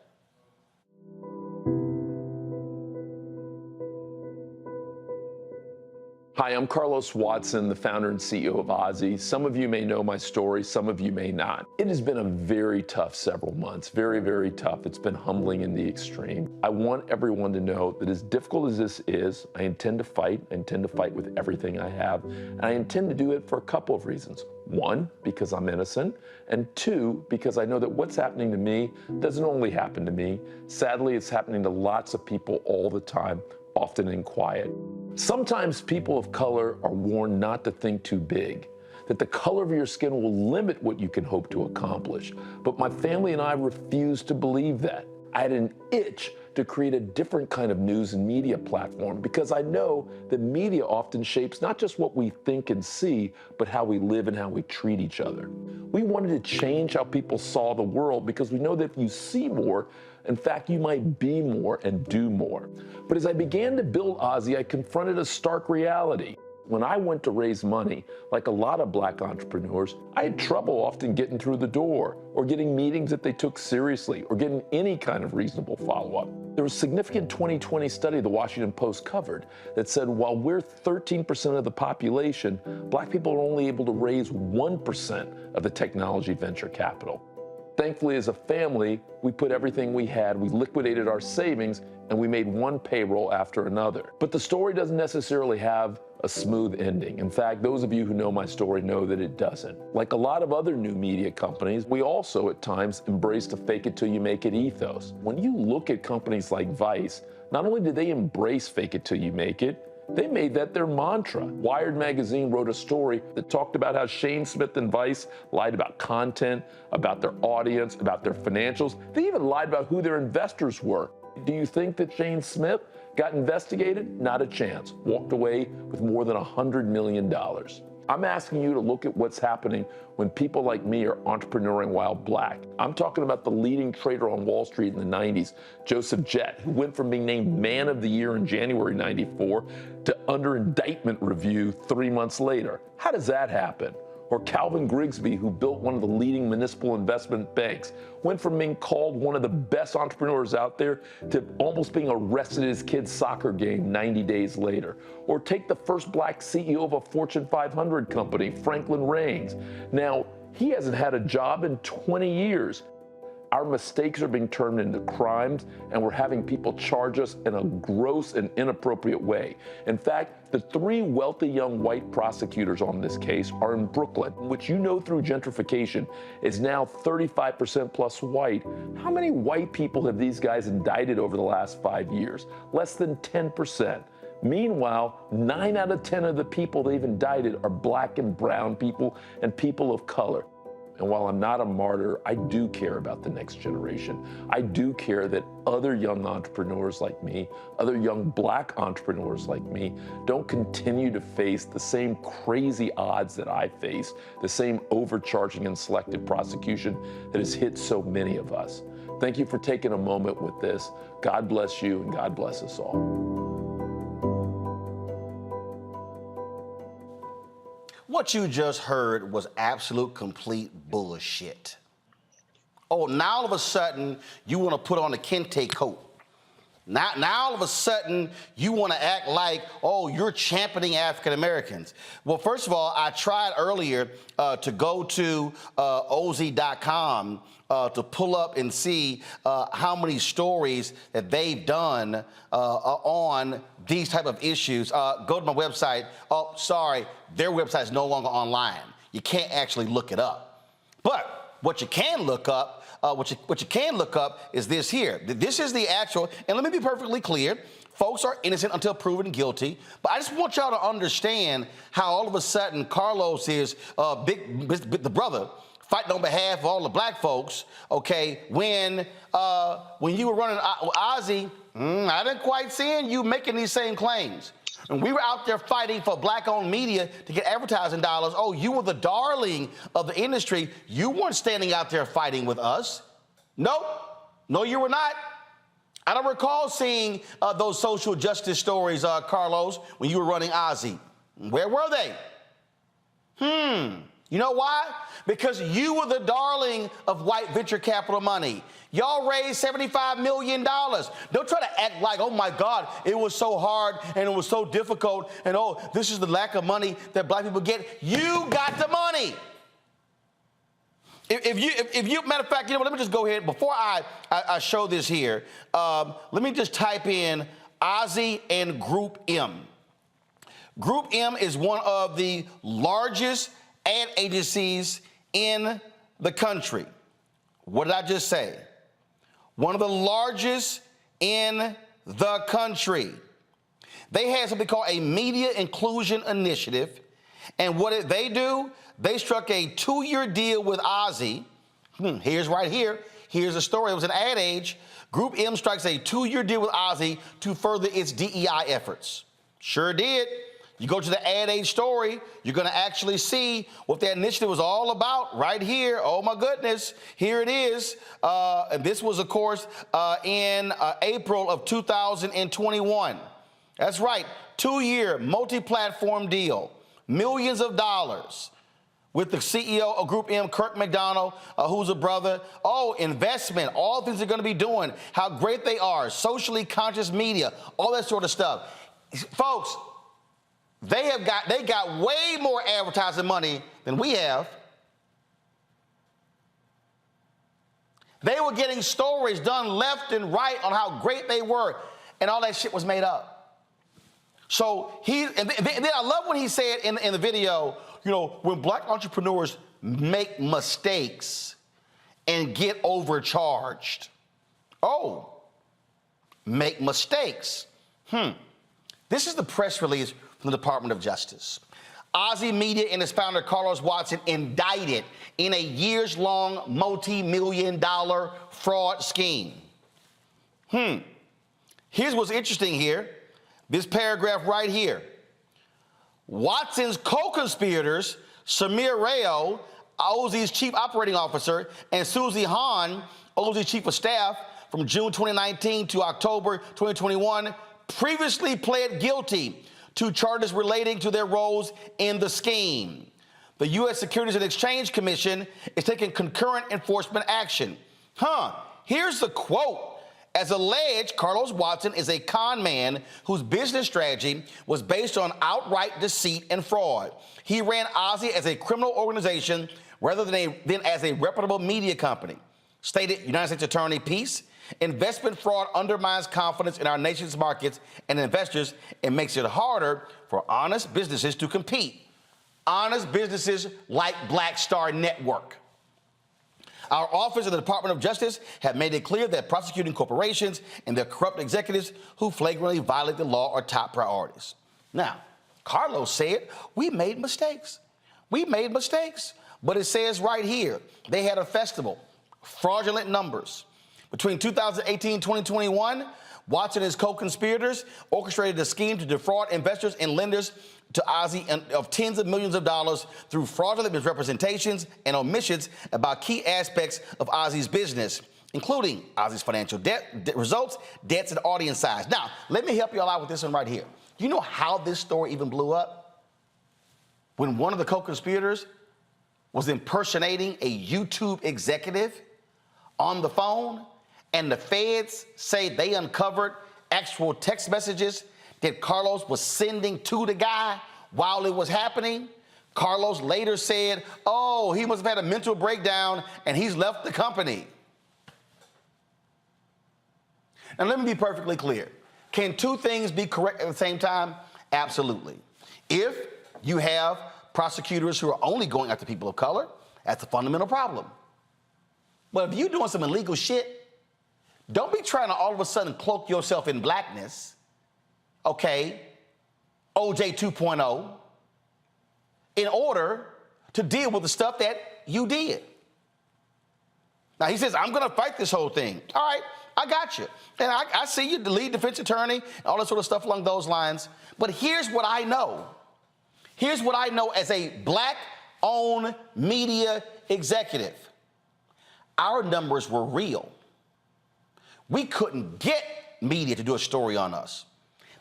Hi, I'm Carlos Watson, the founder and CEO of Ozzy. Some of you may know my story, some of you may not. It has been a very tough several months, very, very tough. It's been humbling in the extreme. I want everyone to know that as difficult as this is, I intend to fight. I intend to fight with everything I have. And I intend to do it for a couple of reasons. One, because I'm innocent, and two, because I know that what's happening to me doesn't only happen to me. Sadly, it's happening to lots of people all the time, often in quiet. Sometimes people of color are warned not to think too big, that the color of your skin will limit what you can hope to accomplish. But my family and I refuse to believe that. I had an itch to create a different kind of news and media platform because I know that media often shapes not just what we think and see, but how we live and how we treat each other. We wanted to change how people saw the world because we know that if you see more, in fact, you might be more and do more. But as I began to build Ozzy, I confronted a stark reality. When I went to raise money, like a lot of black entrepreneurs, I had trouble often getting through the door or getting meetings that they took seriously or getting any kind of reasonable follow-up. There was a significant 2020 study the Washington Post covered that said while we're 13% of the population, black people are only able to raise 1% of the technology venture capital. Thankfully, as a family, we put everything we had, we liquidated our savings, and we made one payroll after another. But the story doesn't necessarily have a smooth ending. In fact, those of you who know my story know that it doesn't. Like a lot of other new media companies, we also at times embrace the fake it till you make it ethos. When you look at companies like Vice, not only did they embrace fake it till you make it, they made that their mantra. Wired magazine wrote a story that talked about how Shane Smith and Vice lied about content, about their audience, about their financials. They even lied about who their investors were. Do you think that Shane Smith got investigated? Not a chance. Walked away with more than $100 million. I'm asking you to look at what's happening when people like me are entrepreneuring while black. I'm talking about the leading trader on Wall Street in the 90s, Joseph Jett, who went from being named Man of the Year in January '94 to under indictment review 3 months later. How does that happen? Or Calvin Grigsby, who built one of the leading municipal investment banks, went from being called one of the best entrepreneurs out there to almost being arrested at his kid's soccer game 90 days later. Or take the first black CEO of a Fortune 500 company, Franklin Raines. Now, he hasn't had a job in 20 years. Our mistakes are being turned into crimes, and we're having people charge us in a gross and inappropriate way. In fact, the 3 wealthy young white prosecutors on this case are in Brooklyn, which you know through gentrification is now 35% plus white. How many white people have these guys indicted over the last 5 years? Less than 10%. Meanwhile, 9 out of 10 of the people they've indicted are black and brown people and people of color. And while I'm not a martyr, I do care about the next generation. I do care that other young entrepreneurs like me, other young black entrepreneurs like me, don't continue to face the same crazy odds that I face, the same overcharging and selective prosecution that has hit so many of us. Thank you for taking a moment with this. God bless you and God bless us all. What you just heard was absolute complete bullshit. Oh, now all of a sudden you want to put on a kente coat. Now all of a sudden you want to act like, oh, you're championing African Americans. Well, first of all, I tried earlier to go to OZ.com to pull up and see how many stories that they've done on these type of issues. Go to my website. Oh, sorry, their website is no longer online. You can't actually look it up. But what you can look up, what you can look up is this here. This is the actual, and let me be perfectly clear, folks are innocent until proven guilty, but I just want y'all to understand how all of a sudden Carlos is the brother fighting on behalf of all the black folks, okay, when you were running Ozzy, I didn't quite see you making these same claims. And we were out there fighting for black-owned media to get advertising dollars. Oh, you were the darling of the industry. You weren't standing out there fighting with us. Nope. No, you were not. I don't recall seeing those social justice stories, Carlos, when you were running Ozzy. Where were they? You know why? Because you were the darling of white venture capital money. Y'all raised $75 million. Don't try to act like, oh my God, it was so hard and it was so difficult and oh, this is the lack of money that black people get. You got the money. If you, matter of fact, you know what, let me just go ahead, before I show this here, let me just type in Ozzy and Group M. Group M is one of the largest ad agencies in the country. What did I just say? One of the largest in the country. They had something called a media inclusion initiative. And what did they do? They struck a 2-year deal with Ozzy. Here's right here. Here's the story. It was an ad age. Group M strikes a 2-year deal with Ozzy to further its DEI efforts. Sure did. You go to the ad age story, you're going to actually see what that initiative was all about right here. Oh, my goodness. Here it is. And this was, of course, in April of 2021. That's right. 2-year multi-platform deal. Millions of dollars with the CEO of Group M, Kirk McDonald, who's a brother. Oh, investment, all things they're going to be doing, how great they are, socially conscious media, all that sort of stuff. Folks, they got way more advertising money than we have. They were getting stories done left and right on how great they were, and all that shit was made up. So then I love when he said in the video, you know, when black entrepreneurs make mistakes and get overcharged. Oh, make mistakes. This is the press release from the Department of Justice. Ozzy Media and its founder, Carlos Watson, indicted in a years-long multi-million-dollar fraud scheme. Here's what's interesting here. This paragraph right here. Watson's co-conspirators, Samir Rao, Ozzy's chief operating officer, and Susie Hahn, Ozzy's chief of staff, from June 2019 to October 2021, previously pled guilty to charges relating to their roles in the scheme. The U.S. Securities and Exchange Commission is taking concurrent enforcement action. Here's the quote. As alleged, Carlos Watson is a con man whose business strategy was based on outright deceit and fraud. He ran Ozzy as a criminal organization rather than as a reputable media company. Stated United States Attorney Peace, investment fraud undermines confidence in our nation's markets and investors and makes it harder for honest businesses to compete. Honest businesses like Black Star Network. Our office of the Department of Justice have made it clear that prosecuting corporations and their corrupt executives who flagrantly violate the law are top priorities. Now, Carlos said, we made mistakes. We made mistakes. But it says right here, they had a festival, fraudulent numbers. Between 2018 and 2021, Watson and his co-conspirators orchestrated a scheme to defraud investors and lenders to Ozzy of tens of millions of dollars through fraudulent misrepresentations and omissions about key aspects of Ozzy's business, including Ozzy's financial results, debts, and audience size. Now, let me help you all out with this one right here. You know how this story even blew up? When one of the co-conspirators was impersonating a YouTube executive on the phone, and the feds say they uncovered actual text messages that Carlos was sending to the guy while it was happening. Carlos later said, oh, he must have had a mental breakdown and he's left the company. Now, let me be perfectly clear. Can two things be correct at the same time? Absolutely. If you have prosecutors who are only going after people of color, that's a fundamental problem. But if you're doing some illegal shit, don't be trying to all of a sudden cloak yourself in blackness, okay, OJ 2.0, in order to deal with the stuff that you did. Now, he says, I'm going to fight this whole thing. All right, I got you. And I see you, the lead defense attorney, all that sort of stuff along those lines. But here's what I know. Here's what I know as a black-owned media executive. Our numbers were real. We couldn't get media to do a story on us.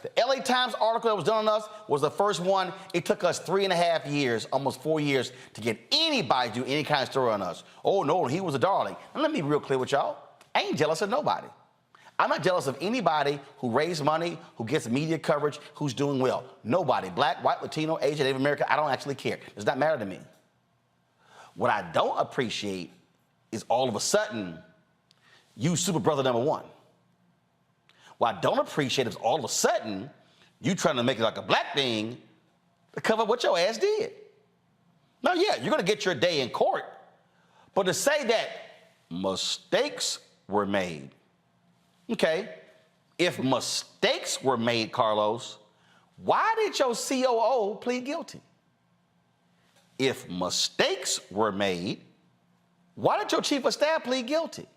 The LA Times article that was done on us was the first one. It took us 3.5 years, almost 4 years, to get anybody to do any kind of story on us. Oh, no, he was a darling. And let me be real clear with y'all. I ain't jealous of nobody. I'm not jealous of anybody who raised money, who gets media coverage, who's doing well. Nobody. Black, white, Latino, Asian, Native American, I don't actually care. It does not matter to me. What I don't appreciate is all of a sudden, you super brother number one. What I don't appreciate is all of a sudden, you trying to make it like a black thing to cover what your ass did. Now, yeah, you're gonna get your day in court, but to say that mistakes were made, okay, if mistakes were made, Carlos, why did your COO plead guilty? If mistakes were made, why did your chief of staff plead guilty?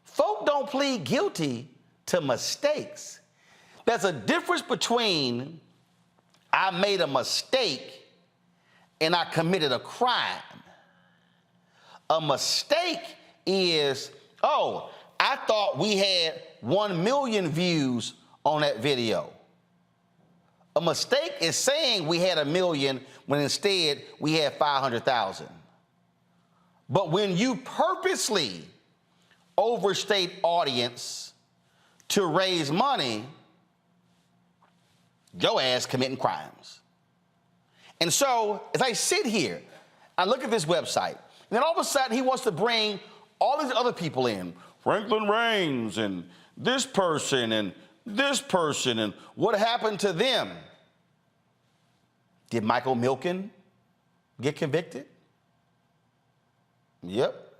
Folk don't plead guilty to mistakes. There's a difference between I made a mistake and I committed a crime. A mistake is, oh, I thought we had 1 million views on that video. A mistake is saying we had 1 million when instead we had 500,000. But when you purposely overstate audience to raise money, your ass committing crimes. And so, as I sit here, I look at this website, and then all of a sudden he wants to bring all these other people in, Franklin Raines and this person and what happened to them? Did Michael Milken get convicted? Yep.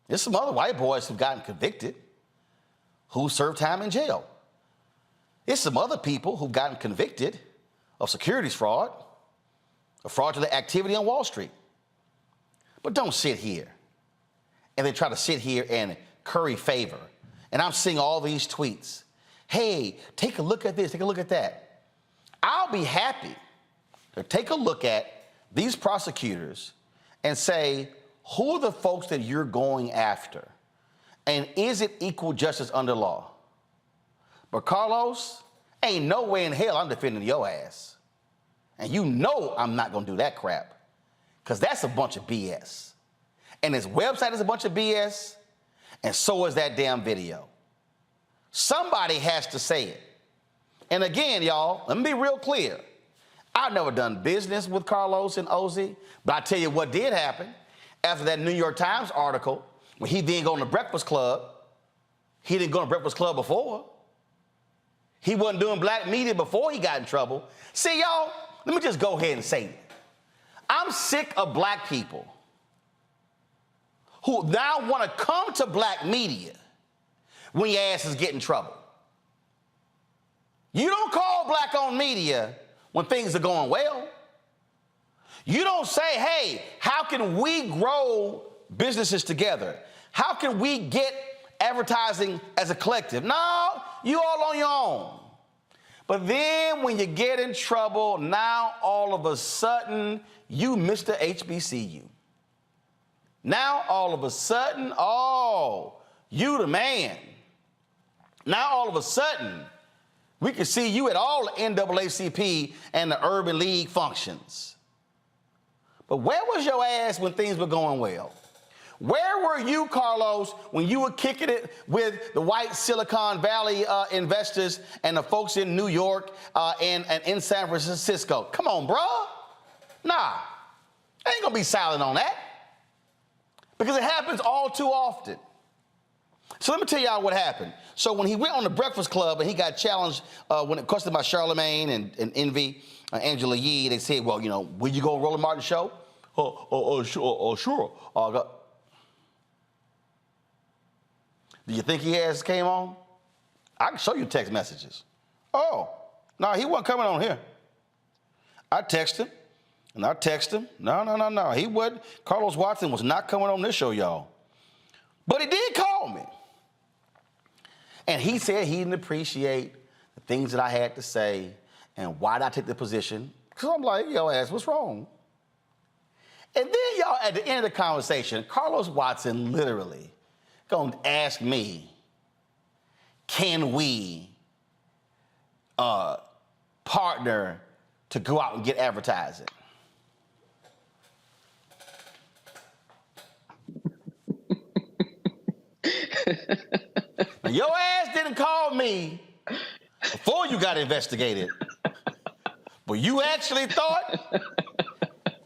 There's some other white boys who've gotten convicted, who served time in jail. There's some other people who've gotten convicted of securities fraud, of fraudulent activity on Wall Street. But don't sit here and then try to sit here and curry favor. And I'm seeing all these tweets. Hey, take a look at this, take a look at that. I'll be happy to take a look at these prosecutors and say, who are the folks that you're going after? And is it equal justice under law? But Carlos, ain't no way in hell I'm defending your ass. And you know I'm not gonna do that crap, because that's a bunch of BS. And his website is a bunch of BS, and so is that damn video. Somebody has to say it. And again, y'all, let me be real clear. I've never done business with Carlos and Ozzy, but I tell you what did happen. After that New York Times article, when he didn't go on the Breakfast Club, he didn't go on the Breakfast Club before. He wasn't doing black media before he got in trouble. See, y'all, let me just go ahead and say it. I'm sick of black people who now want to come to black media when your ass is getting in trouble. You don't call black-owned media when things are going well. You don't say, hey, how can we grow businesses together? How can we get advertising as a collective? No, you all on your own. But then when you get in trouble, now all of a sudden, you Mr. HBCU. Now all of a sudden, oh, you the man. Now all of a sudden, we can see you at all the NAACP and the Urban League functions. But where was your ass when things were going well? Where were you, Carlos, when you were kicking it with the white Silicon Valley investors and the folks in New York and in San Francisco? Come on, bro. Nah, I ain't gonna be silent on that, because it happens all too often. So let me tell y'all what happened. So when he went on the Breakfast Club and he got challenged when it questioned by Charlemagne and Envy, Angela Yee, they said, well, you know, will you go on Roland Martin's show? Sure. Do you think he has came on? I can show you text messages. Oh, no, he wasn't coming on here. I text him, and I text him. No. He wasn't. Carlos Watson was not coming on this show, y'all. But he did call me. And he said he didn't appreciate the things that I had to say and why did I take the position. Because I'm like, yo, ass, what's wrong? And then, y'all, at the end of the conversation, Carlos Watson literally gonna ask me, can we partner to go out and get advertising? Now, your ass didn't call me before you got investigated, but you actually thought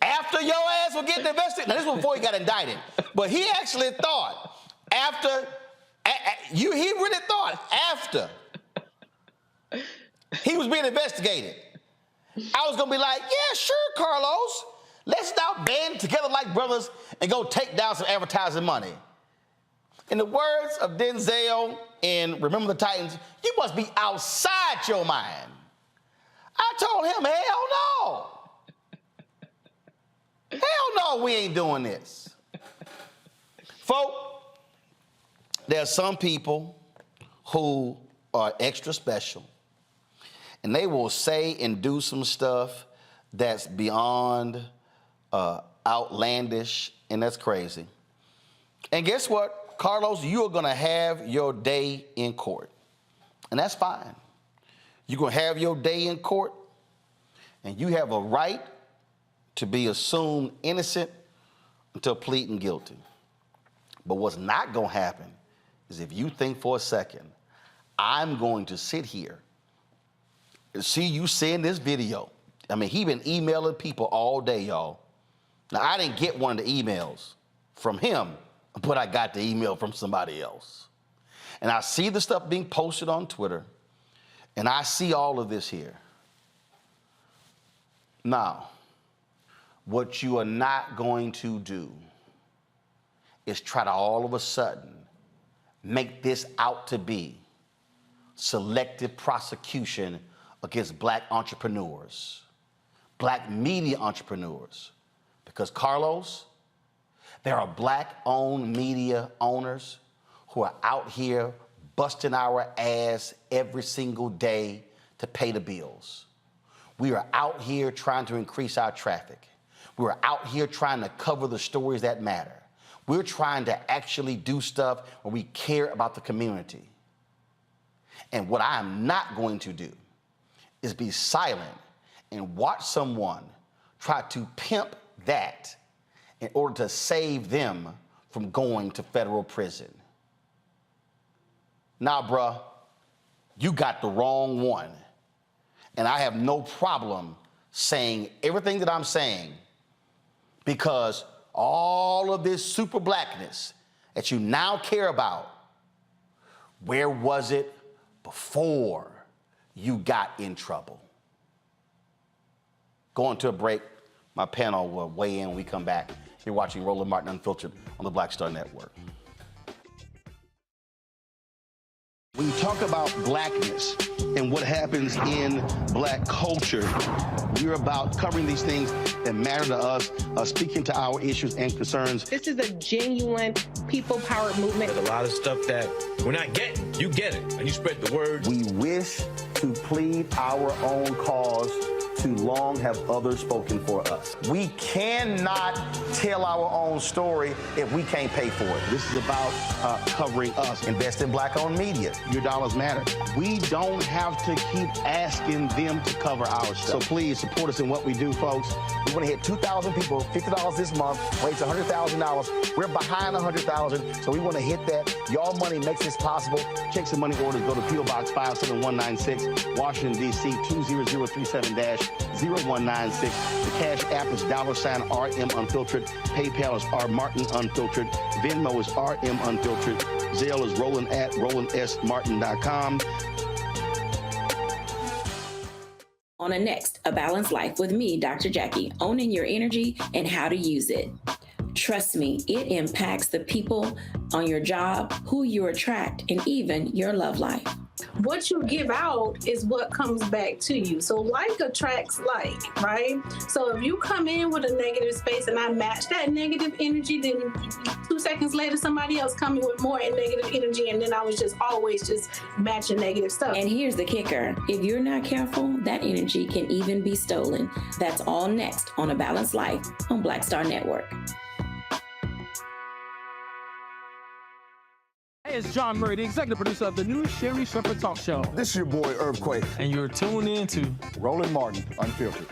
after your ass was getting investigated. Now, this was before he got indicted, but he actually thought after he really thought after he was being investigated, I was gonna be like, yeah, sure, Carlos, let's now band together like brothers and go take down some advertising money. In the words of Denzel in Remember the Titans, you must be outside your mind. I told him, hell no. Hell no, we ain't doing this. Folk, there are some people who are extra special, and they will say and do some stuff that's beyond outlandish, and that's crazy. And guess what? Carlos, you are going to have your day in court, and that's fine. You're going to have your day in court, and you have a right to be assumed innocent until pleading guilty. But what's not going to happen is if you think for a second, I'm going to sit here and see you send this video. I mean, he been emailing people all day, y'all. Now, I didn't get one of the emails from him, but I got the email from somebody else. And I see the stuff being posted on Twitter, and I see all of this here. Now, what you are not going to do is try to all of a sudden make this out to be selective prosecution against black entrepreneurs, black media entrepreneurs. Because, Carlos, there are black-owned media owners who are out here busting our ass every single day to pay the bills. We are out here trying to increase our traffic. We're out here trying to cover the stories that matter. We're trying to actually do stuff where we care about the community. And what I am not going to do is be silent and watch someone try to pimp that in order to save them from going to federal prison. Nah, bruh, you got the wrong one. And I have no problem saying everything that I'm saying because all of this super blackness that you now care about, where was it before you got in trouble? Going to a break. My panel will weigh in when we come back. You're watching Roland Martin Unfiltered on the Black Star Network. When you talk about blackness and what happens in black culture, we're about covering these things that matter to us, speaking to our issues and concerns. This is a genuine people-powered movement. There's a lot of stuff that we're not getting. You get it, and you spread the word. We wish to plead our own cause. Too long have others spoken for us. We cannot tell our own story if we can't pay for it. This is about covering us. Invest in black-owned media. Your dollars matter. We don't have to keep asking them to cover our stuff. So please support us in what we do, folks. We want to hit 2,000 people, $50 this month, raise $100,000. We're behind 100,000, so we want to hit that. Y'all money makes this possible. Check some money orders. Go to P.O. Box 57196, Washington, D.C. 20037-0196. The Cash App is $RM Unfiltered. PayPal is R Martin Unfiltered. Venmo is RM Unfiltered. Zelle is Roland at RolandSMartin.com. On the next, A Balanced Life with me, Dr. Jackie, owning your energy and how to use it. Trust me, it impacts the people on your job, who you attract, and even your love life. What you give out is what comes back to you. So like attracts like, right? So if you come in with a negative space and I match that negative energy, then 2 seconds later, somebody else coming with more negative energy, and then I was just always just matching negative stuff. And here's the kicker. If you're not careful, that energy can even be stolen. That's all next on A Balanced Life on Black Star Network. Hey, it's John Murray, the executive producer of the new Sherry Shepherd Talk Show. This is your boy, Earthquake. And you're tuned in to Roland Martin, Unfiltered.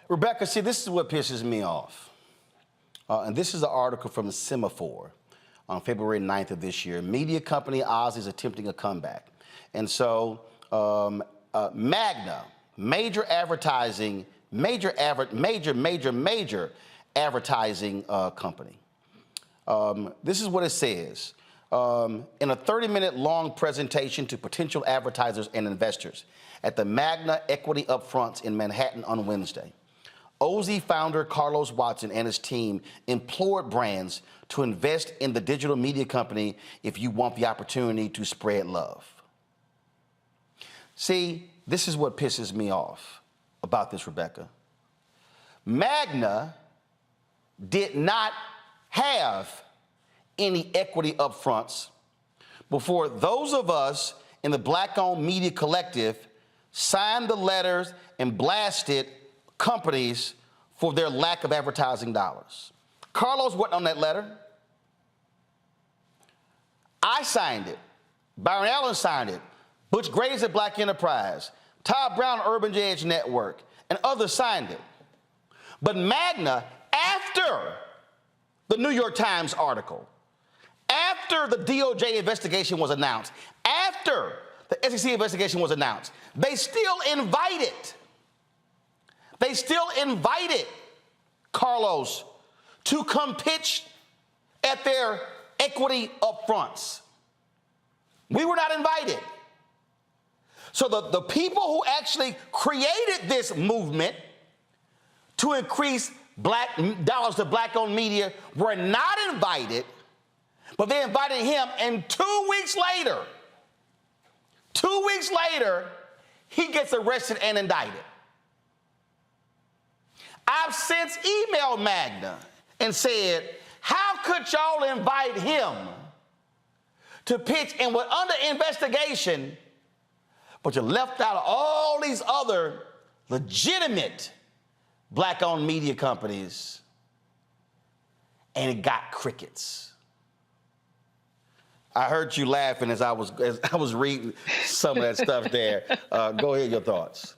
Rebecca, see, this is what pisses me off. And this is an article from Semaphore on February 9th of this year. Media company Oz is attempting a comeback. And so Magna, major advertising company. This is what it says. In a 30-minute long presentation to potential advertisers and investors at the Magna Equity Upfronts in Manhattan on Wednesday, OZ founder Carlos Watson and his team implored brands to invest in the digital media company if you want the opportunity to spread love. See, this is what pisses me off about this, Rebecca. Magna did not have any equity upfronts before those of us in the Black-owned media collective signed the letters and blasted companies for their lack of advertising dollars. Carlos wasn't on that letter. I signed it. Byron Allen signed it. Butch Graves at Black Enterprise, Todd Brown, Urban Edge Network, and others signed it. But Magna, after the New York Times article, after the DOJ investigation was announced, after the SEC investigation was announced, they still invited Carlos to come pitch at their equity upfronts. We were not invited. So the people who actually created this movement to increase dollars to Black-owned media were not invited, but they invited him, and 2 weeks later, he gets arrested and indicted. I've since emailed Magna and said, how could y'all invite him to pitch and we're under investigation, but you left out all these other legitimate Black-owned media companies, and it got crickets. I heard you laughing as I was reading some of that stuff there. Go ahead, your thoughts.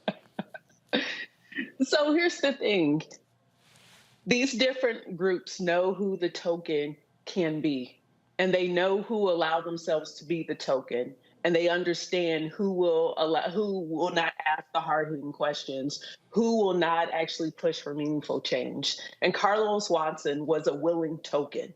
So here's the thing. These different groups know who the token can be, and they know who allow themselves to be the token, and they understand who will not ask the hard-hitting questions, who will not actually push for meaningful change. And Carlos Watson was a willing token.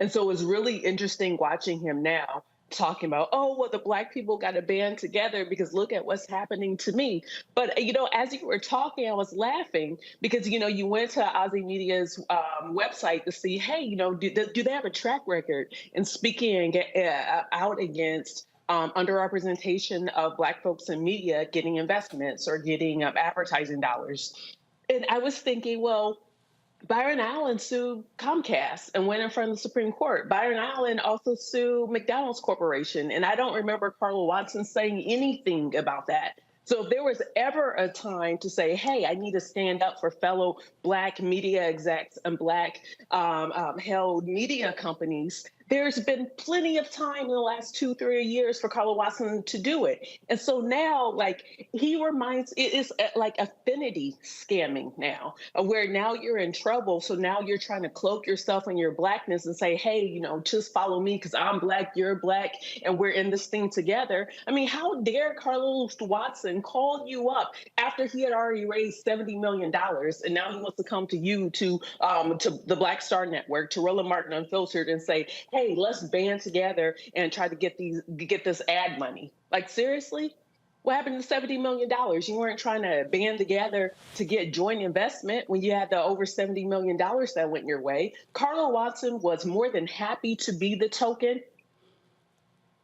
And so it was really interesting watching him now talking about, oh, well, the Black people got to band together because look at what's happening to me. But, as you were talking, I was laughing because, you went to Aussie Media's website to see, hey, do they have a track record in speaking out against underrepresentation of Black folks in media getting investments or getting advertising dollars? And I was thinking, well, Byron Allen sued Comcast and went in front of the Supreme Court. Byron Allen also sued McDonald's Corporation, and I don't remember Carlos Watson saying anything about that. So if there was ever a time to say, hey, I need to stand up for fellow Black media execs and Black held media companies, there's been plenty of time in the last 2-3 years for Carlos Watson to do it. And so now, he reminds, it is like affinity scamming now, where now you're in trouble. So now you're trying to cloak yourself in your Blackness and say, hey, just follow me because I'm Black, you're Black, and we're in this thing together. I mean, how dare Carlos Watson call you up after he had already raised $70 million, and now he wants to come to you, to the Black Star Network, to Roland Martin Unfiltered, and say, hey, let's band together and try to get this ad money. Seriously? What happened to $70 million? You weren't trying to band together to get joint investment when you had the over $70 million that went your way. Carlo Watson was more than happy to be the token,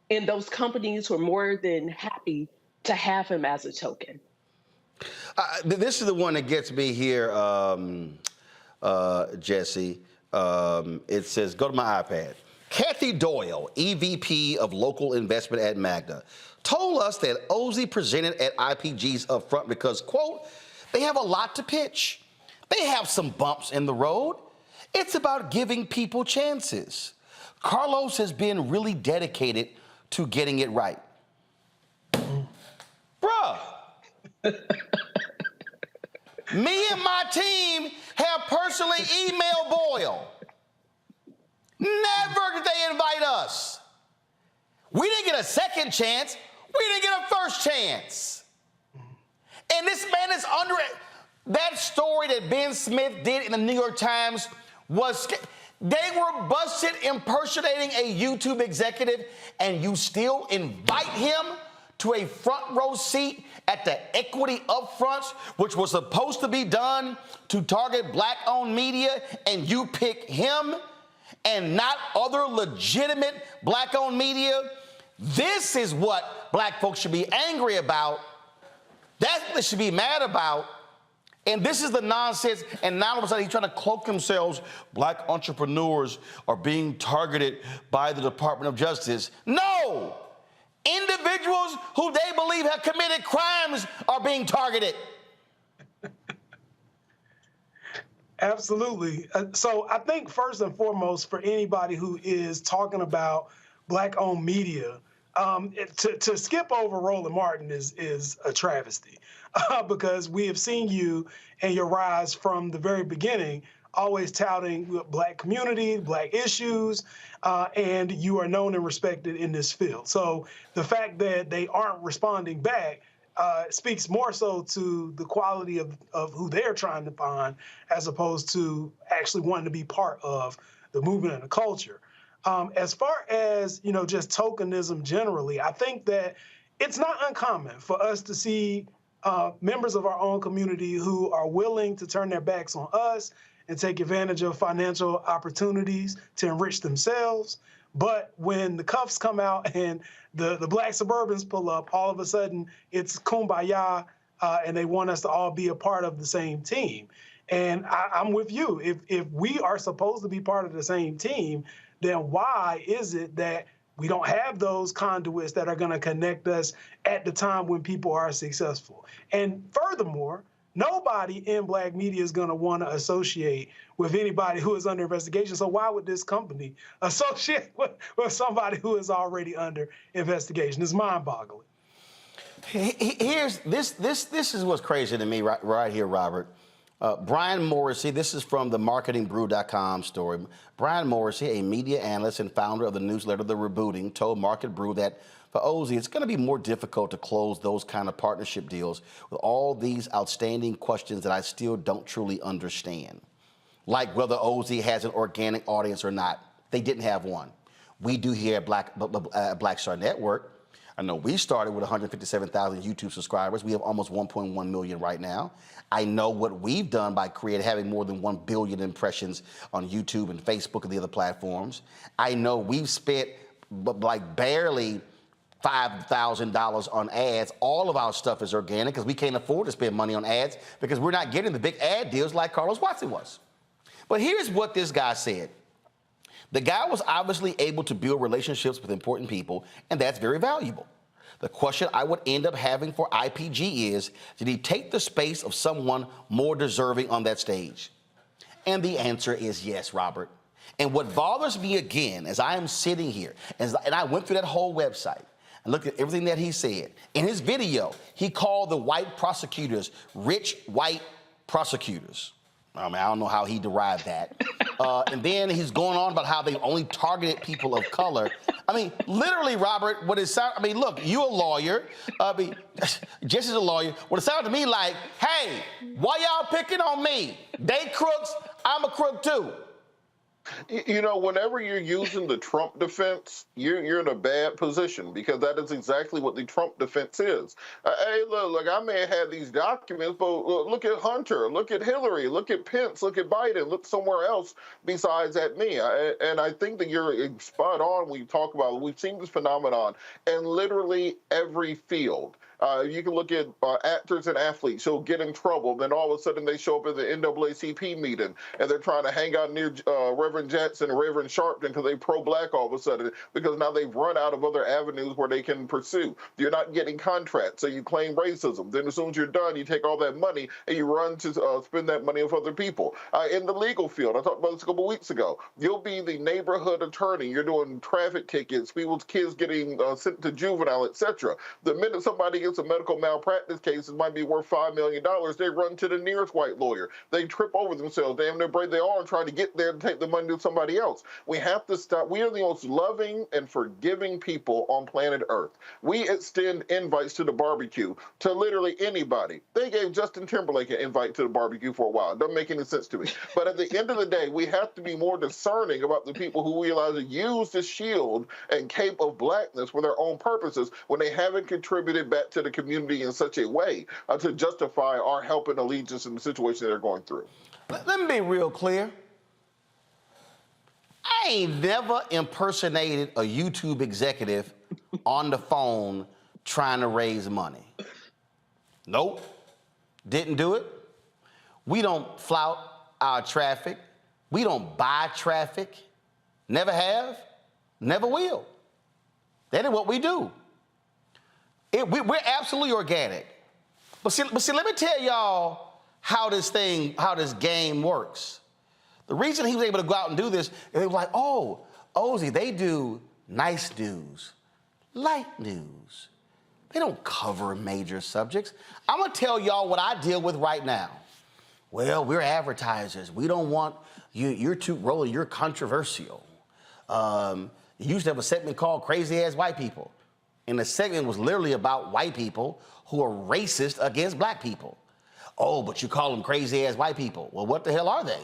and those companies were more than happy to have him as a token. This is the one that gets me here, Jesse. It says, go to my iPad. Kathy Doyle, EVP of Local Investment at Magna, told us that Ozzie presented at IPG's upfront because, quote, they have a lot to pitch. They have some bumps in the road. It's about giving people chances. Carlos has been really dedicated to getting it right. Bruh. Me and my team have personally emailed Boyle. Never did they invite us. We didn't get a second chance. We didn't get a first chance. And this man is under it. That story that Ben Smith did in the New York Times was, they were busted impersonating a YouTube executive, and you still invite him to a front row seat at the equity upfronts, which was supposed to be done to target black-owned media, and you pick him and not other legitimate black-owned media. This is what black folks should be angry about. That's what they should be mad about. And this is the nonsense, and now all of a sudden he's trying to cloak themselves. Black entrepreneurs are being targeted by the Department of Justice. No! Individuals who they believe have committed crimes are being targeted. Absolutely. So I think first and foremost, for anybody who is talking about black-owned media, to skip over Roland Martin is a travesty because we have seen you and your rise from the very beginning, always touting black community, black issues, and you are known and respected in this field. So the fact that they aren't responding back speaks more so to the quality of who they're trying to find as opposed to actually wanting to be part of the movement and the culture. As far as, just tokenism generally, I think that it's not uncommon for us to see members of our own community who are willing to turn their backs on us and take advantage of financial opportunities to enrich themselves. But when the cuffs come out and the black Suburbans pull up, all of a sudden it's kumbaya, and they want us to all be a part of the same team. And I'm with you. If we are supposed to be part of the same team, then why is it that we don't have those conduits that are going to connect us at the time when people are successful? And furthermore, nobody in black media is going to want to associate with anybody who is under investigation. So why would this company associate with somebody who is already under investigation? It's mind-boggling. Here's this is what's crazy to me right here, Robert. Brian Morrissey, this is from the marketingbrew.com story. Brian Morrissey, a media analyst and founder of the newsletter The Rebooting, told Market Brew that for Ozzie, it's going to be more difficult to close those kind of partnership deals with all these outstanding questions that I still don't truly understand. Like whether Ozzie has an organic audience or not. They didn't have one. We do here at Black Star Network. I know we started with 157,000 YouTube subscribers. We have almost 1.1 million right now. I know what we've done by having more than 1 billion impressions on YouTube and Facebook and the other platforms. I know we've spent like barely $5,000 on ads. All of our stuff is organic because we can't afford to spend money on ads because we're not getting the big ad deals like Carlos Watson was. But here's what this guy said. The guy was obviously able to build relationships with important people, and that's very valuable. The question I would end up having for IPG is, did he take the space of someone more deserving on that stage? And the answer is yes, Robert. And what bothers me again, as I am sitting here, and I went through that whole website and looked at everything that he said. In his video, he called the white prosecutors rich white prosecutors. I mean, I don't know how he derived that. And then he's going on about how they only targeted people of color. I mean, literally, Robert, what it sounds, I mean, look, you're a lawyer. Jesse's a lawyer. What it sounded to me like, hey, why y'all picking on me? They crooks, I'm a crook too. You know, whenever you're using the Trump defense, you're in a bad position because that is exactly what the Trump defense is. Hey, look, I may have had these documents, but look at Hunter, look at Hillary, look at Pence, look at Biden, look somewhere else besides at me. And I think that you're spot on when you talk about it. We've seen this phenomenon in literally every field. You can look at actors and athletes who'll get in trouble, then all of a sudden they show up at the NAACP meeting and they're trying to hang out near Reverend Jackson and Reverend Sharpton because they're pro-black all of a sudden because now they've run out of other avenues where they can pursue. You're not getting contracts, so you claim racism. Then as soon as you're done, you take all that money and you run to spend that money with other people. In the legal field, I talked about this a couple weeks ago, you'll be the neighborhood attorney. You're doing traffic tickets, people's kids getting sent to juvenile, etc. The minute somebody gets a medical malpractice case that might be worth $5 million, they run to the nearest white lawyer. They trip over themselves, damn near break their arm trying to get there to take the money to somebody else. We have to stop. We are the most loving and forgiving people on planet Earth. We extend invites to the barbecue to literally anybody. They gave Justin Timberlake an invite to the barbecue for a while. Doesn't make any sense to me. But at the end of the day, we have to be more discerning about the people who realize to use the shield and cape of blackness for their own purposes when they haven't contributed back to the community in such a way to justify our help and allegiance in the situation they're going through. Let me be real clear. I ain't never impersonated a YouTube executive on the phone trying to raise money. Nope. Didn't do it. We don't flout our traffic. We don't buy traffic. Never have, never will. That is what we do. We're absolutely organic. But see, let me tell y'all how this game works. The reason he was able to go out and do this, they were like, oh, Ozzy, they do nice news, light news. They don't cover major subjects. I'm gonna tell y'all what I deal with right now. Well, we're advertisers. We don't want you're too Roland, you're controversial. You used to have a segment called Crazy Ass White People. And the segment was literally about white people who are racist against black people. Oh, but you call them crazy ass white people. Well, what the hell are they?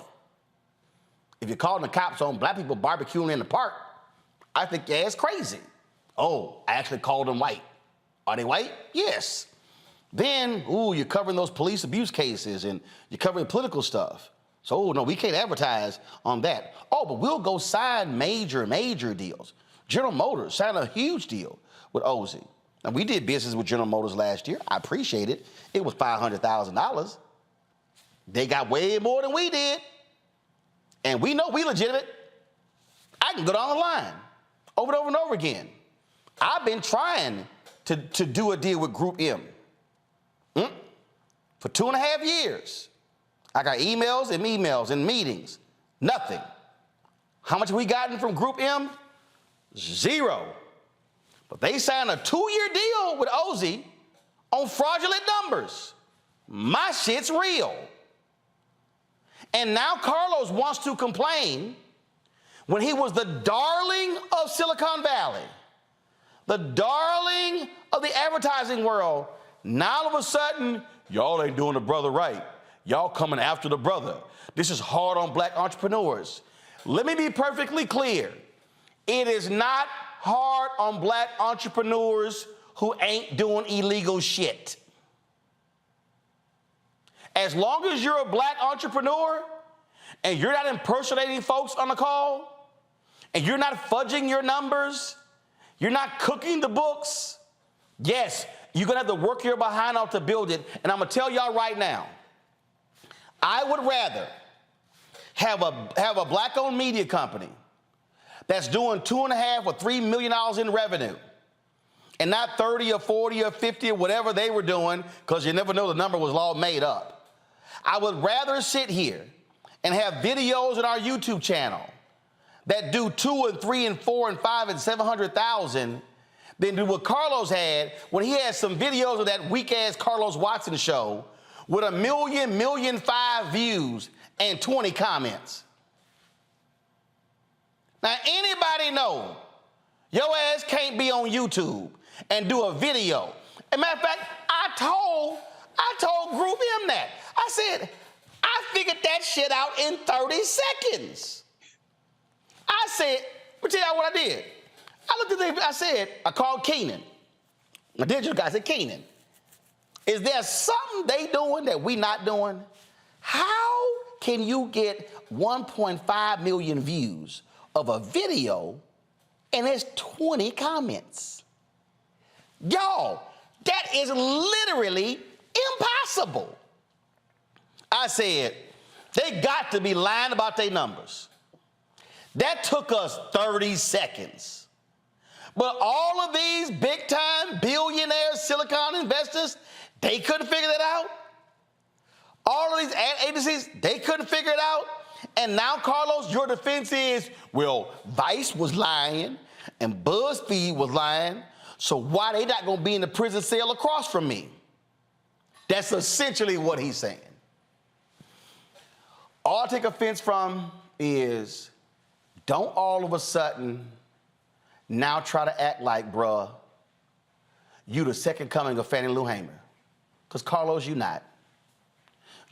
If you're calling the cops on black people barbecuing in the park, I think your ass crazy. Oh, I actually called them white. Are they white? Yes. Then, ooh, you're covering those police abuse cases and you're covering political stuff. So, no, we can't advertise on that. Oh, but we'll go sign major deals. General Motors signed a huge deal with Ozzy. And we did business with General Motors last year. I appreciate it. It was $500,000. They got way more than we did. And we know we legitimate. I can go down the line over and over again. I've been trying to do a deal with Group M for 2.5 years. I got emails and meetings. Nothing. How much have we gotten from Group M? Zero. But they signed a 2-year deal with Ozzy on fraudulent numbers. My shit's real. And now Carlos wants to complain when he was the darling of Silicon Valley, the darling of the advertising world. Now all of a sudden, y'all ain't doing the brother right. Y'all coming after the brother. This is hard on black entrepreneurs. Let me be perfectly clear. It is not hard on black entrepreneurs who ain't doing illegal shit. As long as you're a black entrepreneur and you're not impersonating folks on the call and you're not fudging your numbers, you're not cooking the books, yes, you're gonna have to work your behind out to build it. And I'm gonna tell y'all right now, I would rather have a black-owned media company that's doing $2.5 or $3 million in revenue, and not 30 or 40 or 50 or whatever they were doing, because you never know, the number was all made up. I would rather sit here and have videos on our YouTube channel that do 2 and 3 and 4 and 5 and 700,000 than do what Carlos had when he had some videos of that weak-ass Carlos Watson show with 1 million, 1.5 million views and 20 comments. Now, anybody know your ass can't be on YouTube and do a video. As a matter of fact, I told Group M that. I said, I figured that shit out in 30 seconds. said, let me tell y'all what I did. I looked at I said, I called Keenan. My digital guy said, Keenan, is there something they doing that we not doing? How can you get 1.5 million views of a video and there's 20 comments? Y'all, that is literally impossible. I said, they got to be lying about their numbers. That took us 30 seconds. But all of these big-time billionaire Silicon investors, they couldn't figure that out. All of these ad agencies, they couldn't figure it out. And now, Carlos, your defense is, well, Vice was lying and BuzzFeed was lying, so why they not going to be in the prison cell across from me? That's essentially what he's saying. All I take offense from is don't all of a sudden now try to act like, bruh, you the second coming of Fannie Lou Hamer. Because, Carlos, you not.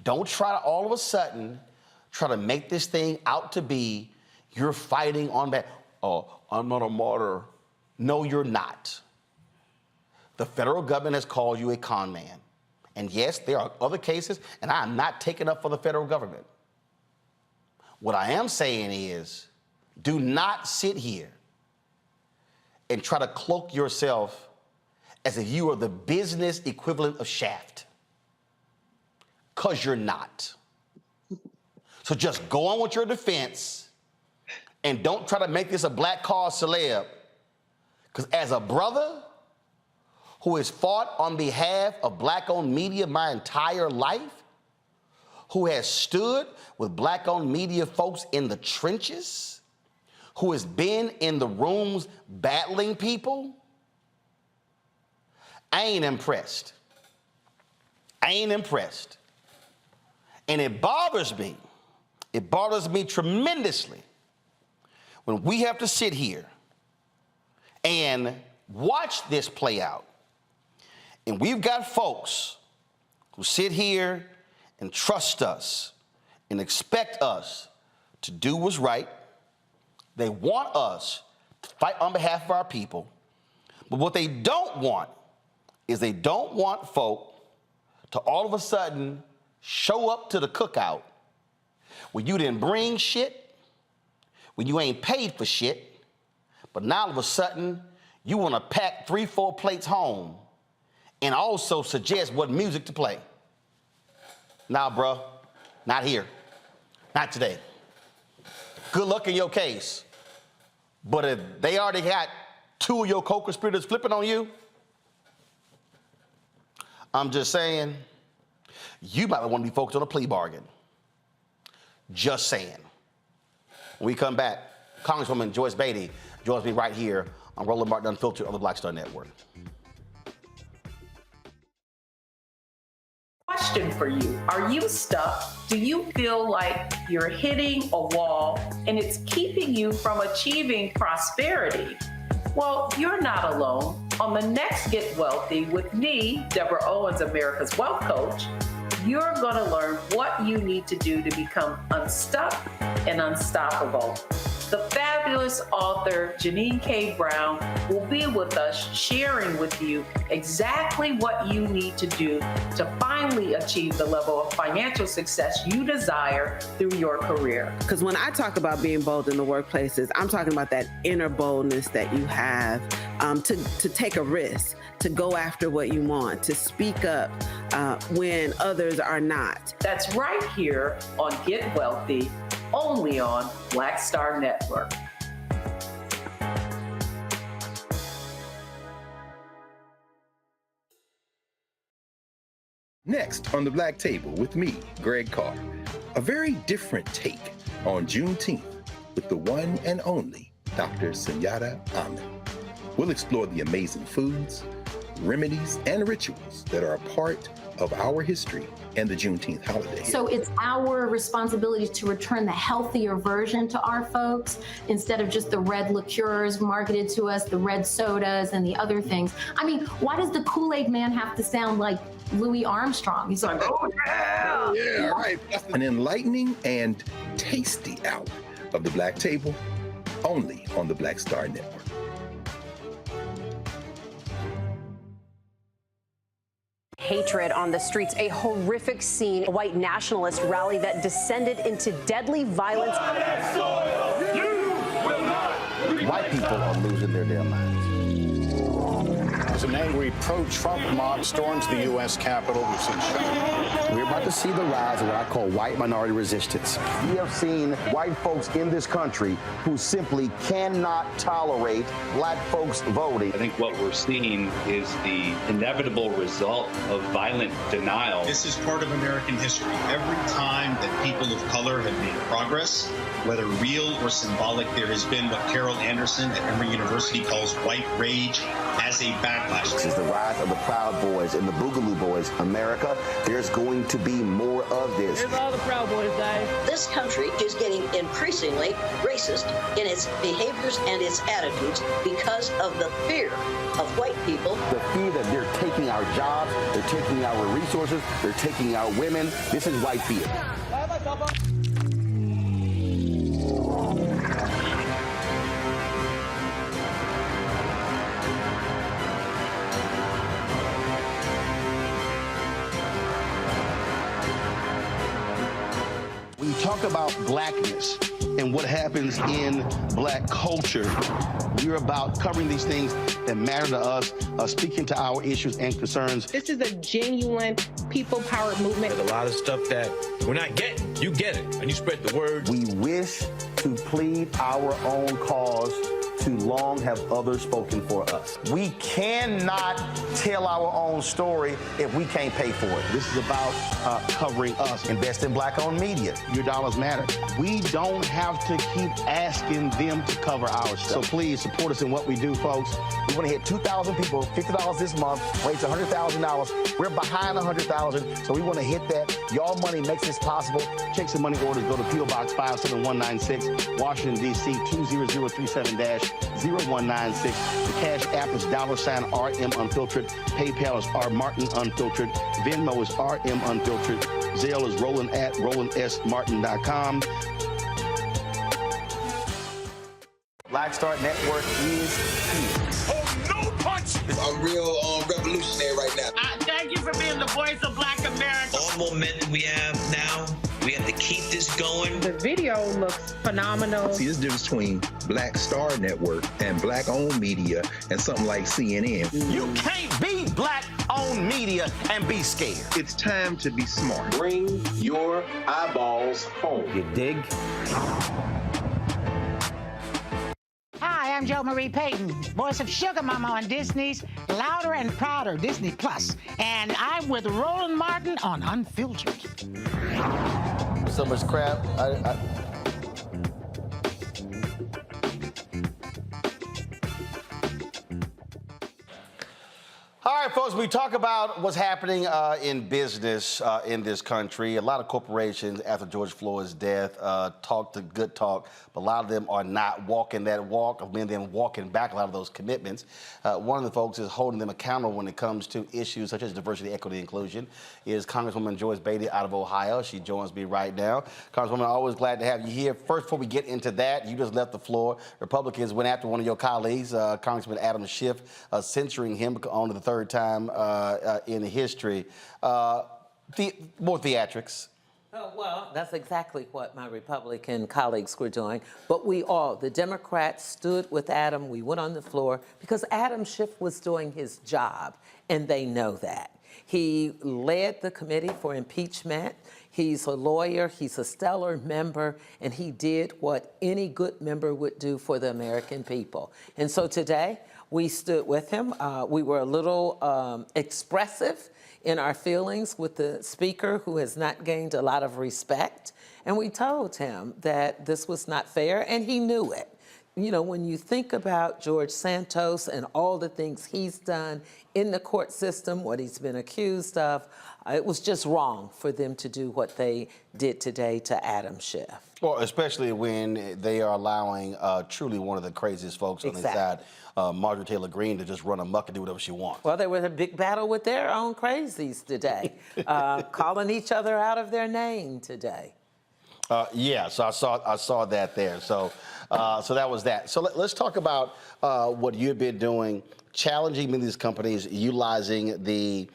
Don't try to all of a sudden try to make this thing out to be you're fighting on that. Oh, I'm not a martyr. No, you're not. The federal government has called you a con man. And yes, there are other cases, and I am not taking up for the federal government. What I am saying is, do not sit here and try to cloak yourself as if you are the business equivalent of Shaft. Because you're not. So just go on with your defense and don't try to make this a black cause celeb. Because as a brother who has fought on behalf of black-owned media my entire life, who has stood with black-owned media folks in the trenches, who has been in the rooms battling people, I ain't impressed. I ain't impressed. And it bothers me. It bothers me tremendously when we have to sit here and watch this play out. And we've got folks who sit here and trust us and expect us to do what's right. They want us to fight on behalf of our people. But what they don't want is they don't want folk to all of a sudden show up to the cookout when you didn't bring shit, when you ain't paid for shit, but now all of a sudden you want to pack 3-4 plates home and also suggest what music to play. Nah, bruh, not here, not today. Good luck in your case, but if they already got 2 of your co-conspirators flipping on you, I'm just saying, you might want to be focused on a plea bargain. Just saying. When we come back, Congresswoman Joyce Beatty joins me right here on Roland Martin Unfiltered on the Black Star Network. Question for you. Are you stuck? Do you feel like you're hitting a wall and it's keeping you from achieving prosperity? Well, you're not alone. On the next Get Wealthy with me, Deborah Owens, America's Wealth Coach, you're going to learn what you need to do to become unstuck and unstoppable. The fabulous author Janine K. Brown will be with us sharing with you exactly what you need to do to finally achieve the level of financial success you desire through your career. Because when I talk about being bold in the workplaces, I'm talking about that inner boldness that you have to take a risk, to go after what you want, to speak up when others are not. That's right here on Get Wealthy, only on Black Star Network. Next on the Black Table with me, Greg Carr, a very different take on Juneteenth with the one and only Dr. Sunyata Ahmed. We'll explore the amazing foods, remedies, and rituals that are a part of our history and the Juneteenth holiday. So it's our responsibility to return the healthier version to our folks instead of just the red liqueurs marketed to us, the red sodas and the other things. I mean, why does the Kool-Aid man have to sound like Louis Armstrong? He's like, oh yeah! Yeah, right. An enlightening and tasty hour of the Black Table, only on the Black Star Network. Hatred on the streets, a horrific scene, a white nationalist rally that descended into deadly violence. White people are losing their damn minds. As an angry pro-Trump mob storms the U.S. Capitol, we've seen shooting. We're about to see the rise of what I call white minority resistance. We have seen white folks in this country who simply cannot tolerate black folks voting. I think what we're seeing is the inevitable result of violent denial. This is part of American history. Every time that people of color have made progress, whether real or symbolic, there has been what Carol Anderson at Emory University calls white rage as a backlash. This is the rise of the Proud Boys and the Boogaloo Boys. America, there's going to be more of this. Here's all the Proud Boys, Dave. This country is getting increasingly racist in its behaviors and its attitudes because of the fear of white people. The fear that they're taking our jobs, they're taking our resources, they're taking our women. This is white fear. When you talk about blackness and what happens in black culture, we're about covering these things that matter to us, speaking to our issues and concerns. This is a genuine people-powered movement. There's a lot of stuff that we're not getting. You get it, and you spread the word. We wish to plead our own cause. Too long have others spoken for us. We cannot tell our own story if we can't pay for it. This is about covering us. Invest in black-owned media. Your dollars matter. We don't have to keep asking them to cover our stuff. So please support us in what we do, folks. We want to hit 2,000 people, $50 this month, raise $100,000. We're behind 100,000, so we want to hit that. Y'all money makes this possible. Checks and money orders go to P.O. Box 57196, Washington, D.C. 20037-0196. The Cash App is $RM Unfiltered. PayPal is R Martin Unfiltered. Venmo is RM Unfiltered. Zelle is Roland at RolandSMartin.com. Black Star Network is here. Oh, no punch! I'm real revolutionary right now. Thank you for being the voice of Black America. All momentum we have now, we have to keep this going. The video looks phenomenal. See, there's a difference between Black Star Network and black-owned media and something like CNN. You can't be black-owned media and be scared. It's time to be smart. Bring your eyeballs home. You dig? Hi, I'm Jo Marie Payton, voice of Sugar Mama on Disney's Louder and Prouder Disney Plus, and I'm with Roland Martin on Unfiltered. So much crap. All right, folks, we talk about what's happening in business in this country. A lot of corporations, after George Floyd's death, talk the good talk, but a lot of them are not walking that walk, or many of them walking back a lot of those commitments. One of the folks is holding them accountable when it comes to issues such as diversity, equity, inclusion, is Congresswoman Joyce Beatty out of Ohio. She joins me right now. Congresswoman, always glad to have you here. First, before we get into that, you just left the floor. Republicans went after one of your colleagues, Congressman Adam Schiff, censoring him on the third time in history. More theatrics. Oh, well, that's exactly what my Republican colleagues were doing. But we all, the Democrats, stood with Adam. We went on the floor because Adam Schiff was doing his job, and they know that. He led the committee for impeachment. He's a lawyer, he's a stellar member, and he did what any good member would do for the American people. And so today, we stood with him. We were a little expressive in our feelings with the speaker, who has not gained a lot of respect. And we told him that this was not fair, and he knew it. You know, when you think about George Santos and all the things he's done in the court system, what he's been accused of, it was just wrong for them to do what they did today to Adam Schiff. Well, especially when they are allowing truly one of the craziest folks on the side, Marjorie Taylor Greene, to just run amok and do whatever she wants. Well, there was a big battle with their own crazies today, calling each other out of their name today. Yeah, so I saw that there. So that was that. So let's talk about what you've been doing, challenging many of these companies, utilizing the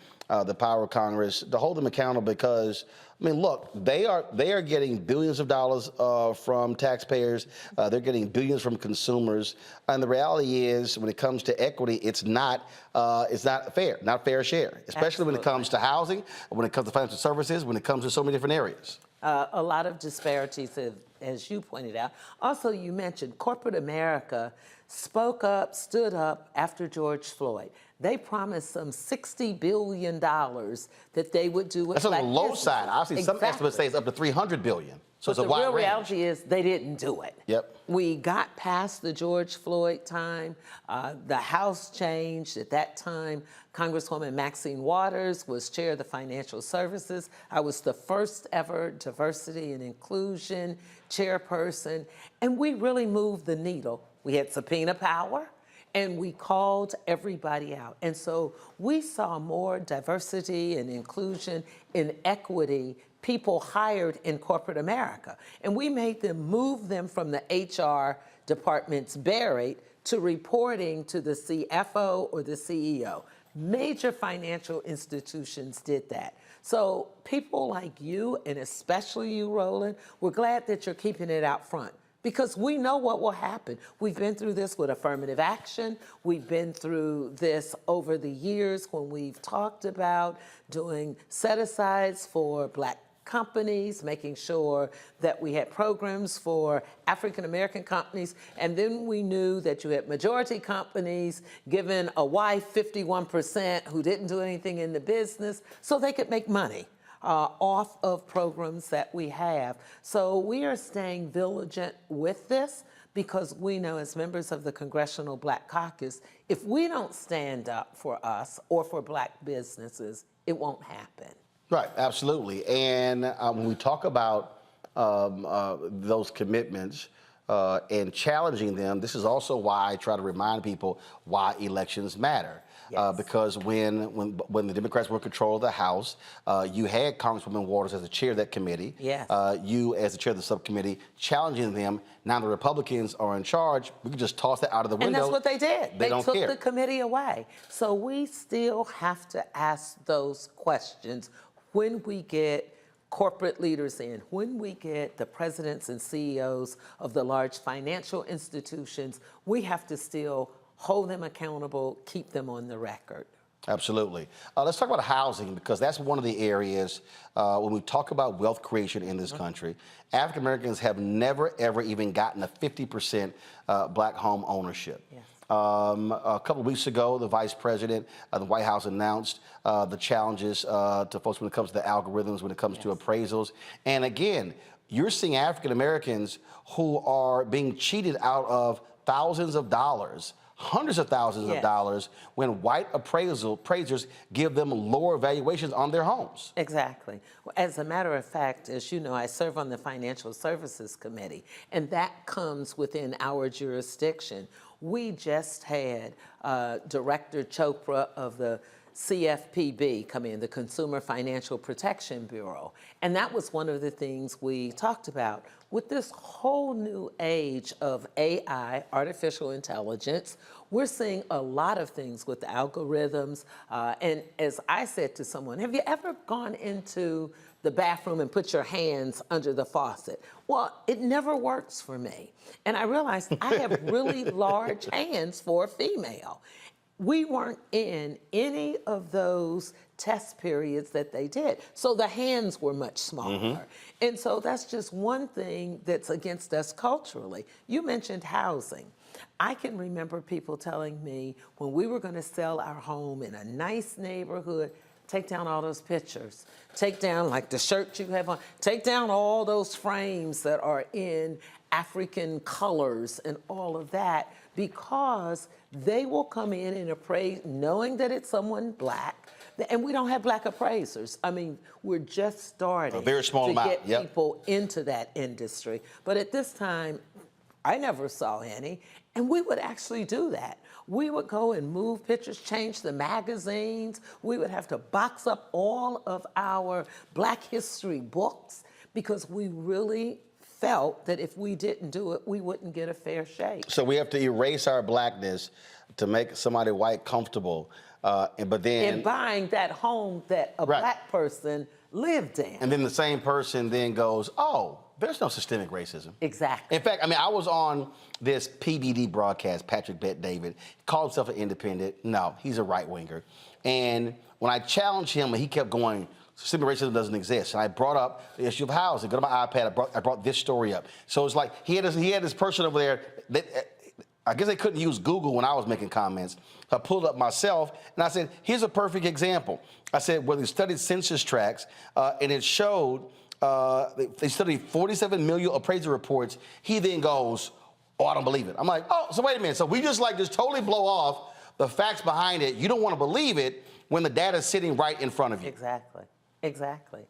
power of Congress to hold them accountable. Because I mean, look, they are getting billions of dollars from taxpayers. They're getting billions from consumers. And the reality is, when it comes to equity, it's not fair share, especially when it comes to housing, when it comes to financial services, when it comes to so many different areas. A lot of disparities, as you pointed out. Also, you mentioned corporate America spoke up, stood up after George Floyd. They promised some $60 billion that they would do with That's on the black low business. side. I've seen some estimates say it's up to $300 billion. So But it's a the wide real range. reality is they didn't do it. Yep. We got past the George Floyd time. The House changed. At that time, Congresswoman Maxine Waters was chair of the Financial Services. I was the first ever diversity and inclusion chairperson, and we really moved the needle. We had subpoena power, and we called everybody out. And so we saw more diversity and inclusion and equity people hired in corporate America. And we made them move them from the HR departments buried to reporting to the CFO or the CEO. Major financial institutions did that. So people like you, and especially you, Roland, we're glad that you're keeping it out front, because we know what will happen. We've been through this with affirmative action. We've been through this over the years when we've talked about doing set-asides for black companies, making sure that we had programs for African-American companies, and then we knew that you had majority companies giving a wife 51% who didn't do anything in the business so they could make money off of programs that we have. So we are staying vigilant with this, because we know, as members of the Congressional Black Caucus, if we don't stand up for us or for black businesses, it won't happen. Right, absolutely. And when we talk about those commitments and challenging them, this is also why I try to remind people why elections matter. Yes. Because when the Democrats were in control of the House, you had Congresswoman Waters as the chair of that committee. Yes. You as the chair of the subcommittee challenging them. Now the Republicans are in charge. We can just toss that out of the window. And that's what they did. They don't took care. the committee away. So we still have to ask those questions when we get corporate leaders in, when we get the presidents and CEOs of the large financial institutions. We have to still hold them accountable, keep them on the record. Absolutely. Let's talk about housing, because that's one of the areas when we talk about wealth creation in this country. African Americans have never, ever even gotten a 50% black home ownership. Yes. A couple of weeks ago, the vice president of the White House announced the challenges to folks when it comes to the algorithms, when it comes to appraisals. And again, you're seeing African Americans who are being cheated out of thousands of dollars, hundreds of thousands of dollars, when white appraisers give them lower valuations on their homes. Exactly. As a matter of fact, as you know, I serve on the Financial Services Committee, and that comes within our jurisdiction. We just had Director Chopra of the CFPB come in, the Consumer Financial Protection Bureau. And that was one of the things we talked about. With this whole new age of AI, artificial intelligence, we're seeing a lot of things with the algorithms. And as I said to someone, have you ever gone into the bathroom and put your hands under the faucet? Well, it never works for me. And I realized I have really large hands for a female. We weren't in any of those test periods that they did. So the hands were much smaller. And so that's just one thing that's against us culturally. You mentioned housing. I can remember people telling me when we were going to sell our home in a nice neighborhood, take down all those pictures. Take down, like, the shirt you have on. Take down all those frames that are in African colors and all of that, because they will come in and appraise knowing that it's someone black. And we don't have black appraisers. I mean, we're just starting a very small to amount. get people into that industry. But at this time, I never saw any. And we would actually do that. We would go and move pictures, change the magazines. We would have to box up all of our Black history books, because we really felt that if we didn't do it, we wouldn't get a fair shake. So we have to erase our blackness to make somebody white comfortable, but then... in buying that home that a black person lived in. And then the same person then goes, oh, there's no systemic racism. Exactly. In fact, I mean, I was on this PBD broadcast, Patrick Bet-David, called himself an independent. No, he's a right-winger. And when I challenged him, he kept going, systemic racism doesn't exist. And I brought up the issue of housing. Go to my iPad, I brought this story up. So it's like, he had this person over there that, I guess they couldn't use Google when I was making comments. I pulled up myself, and I said, here's a perfect example. I said, well, they studied census tracts, and it showed, they studied 47 million appraisal reports. He then goes, oh, I don't believe it. I'm like, oh, so wait a minute. So we just totally blow off the facts behind it. You don't want to believe it when the data's sitting right in front of you. Exactly, exactly.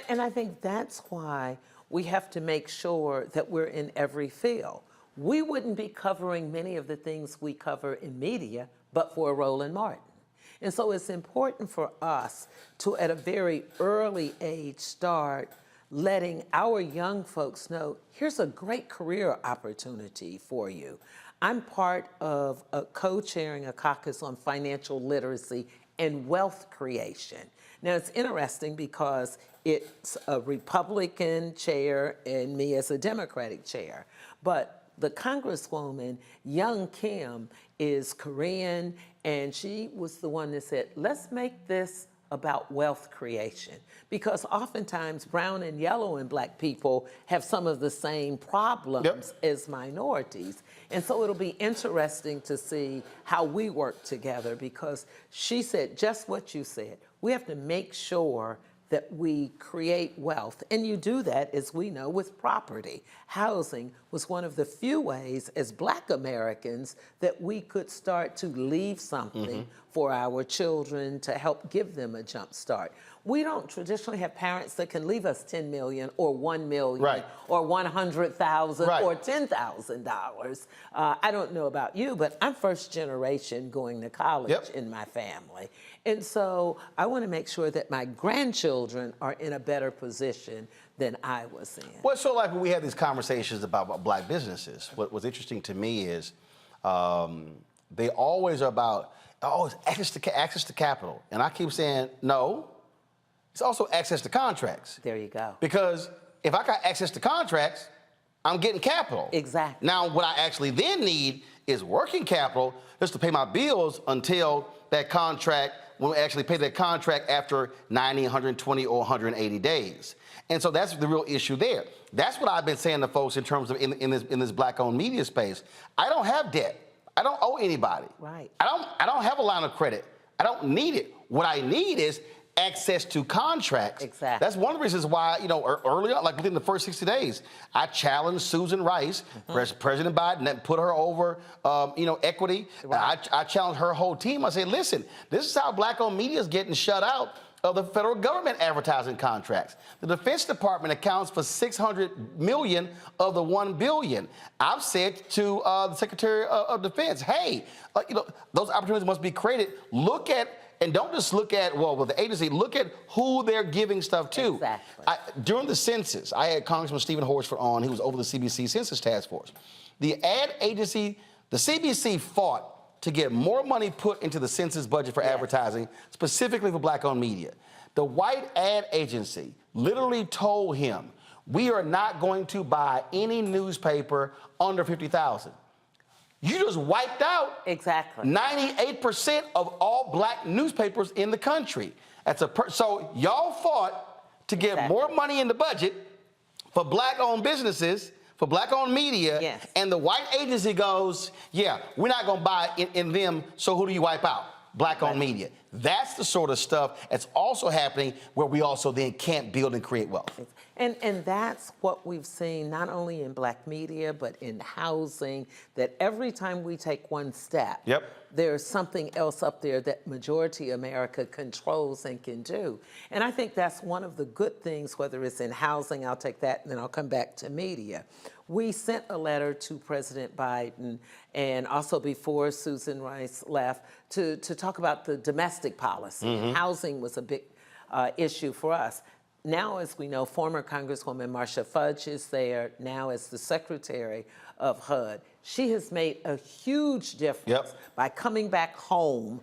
And I think that's why we have to make sure that we're in every field. We wouldn't be covering many of the things we cover in media, but for Roland Martin. And so it's important for us to, at a very early age, start letting our young folks know, here's a great career opportunity for you. I'm part of co-chairing a caucus on financial literacy and wealth creation. Now, it's interesting because it's a Republican chair and me as a Democratic chair, but the Congresswoman, Young Kim, is Korean, and she was the one that said, let's make this about wealth creation, because oftentimes brown and yellow and black people have some of the same problems as minorities. And so it'll be interesting to see how we work together, because she said just what you said. We have to make sure that we create wealth. And you do that, as we know, with property. Housing was one of the few ways as Black Americans that we could start to leave something for our children to help give them a jump start. We don't traditionally have parents that can leave us $10 million or $1 million or $100,000 or $10,000. I don't know about you, but I'm first generation going to college in my family. And so I want to make sure that my grandchildren are in a better position than I was in. Well, so like when we have these conversations about black businesses, what's interesting to me is they always are about access to capital. And I keep saying, no, it's also access to contracts. There you go. Because if I got access to contracts, I'm getting capital. Exactly. Now, what I actually then need is working capital just to pay my bills until that contract, when we actually pay that contract after 90, 120, or 180 days. And so that's the real issue there. That's what I've been saying to folks in terms of in this black-owned media space. I don't have debt. I don't owe anybody. Right. I don't have a line of credit. I don't need it. What I need is access to contracts. Exactly. That's one of the reasons why, early on, like within the first 60 days, I challenged Susan Rice, President Biden, that put her over, equity. Right. I challenged her whole team. I said, listen, this is how black-owned media is getting shut out of the federal government advertising contracts. The Defense Department accounts for $600 million of the $1 billion. I've said to the Secretary of Defense, hey, those opportunities must be created. Look at, and don't just look at, with the agency, look at who they're giving stuff to. Exactly. During the census, I had Congressman Stephen Horsford on, who was over the CBC Census Task Force. The ad agency, the CBC fought to get more money put into the census budget for advertising, specifically for black-owned media. The white ad agency literally told him, we are not going to buy any newspaper under 50,000. You just wiped out 98% of all black newspapers in the country. So y'all fought to get more money in the budget for black-owned businesses, for black-owned media, and the white agency goes, yeah, we're not going to buy in them, so who do you wipe out? Black-owned media. That's the sort of stuff that's also happening where we also then can't build and create wealth. And that's what we've seen not only in black media, but in housing, that every time we take one step, there's something else up there that majority America controls and can do. And I think that's one of the good things, whether it's in housing, I'll take that, and then I'll come back to media. We sent a letter to President Biden, and also before Susan Rice left, to talk about the domestic policy. Housing was a big issue for us. now, as we know, former Congresswoman Marcia Fudge is there now as the Secretary of HUD. She has made a huge difference by coming back home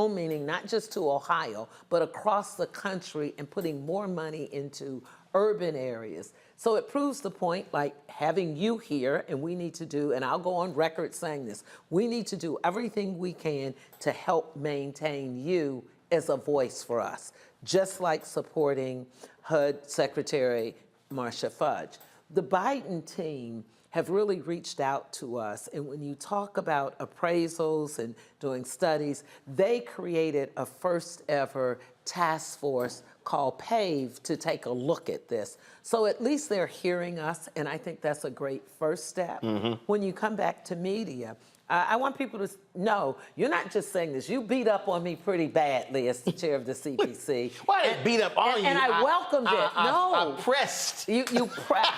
meaning not just to Ohio, but across the country, and putting more money into urban areas. So it proves the point, like having you here, and we need to do, and I'll go on record saying this, we need to do everything we can to help maintain you as a voice for us, just like supporting HUD Secretary Marcia Fudge. The Biden team have really reached out to us, and when you talk about appraisals and doing studies, they created a first ever task force called PAVE to take a look at this. So at least they're hearing us, and I think that's a great first step. When you come back to media, I want people to know, you're not just saying this. You beat up on me pretty badly as the chair of the CPC. Why did I beat up on you? And I welcomed it. I pressed. You pressed.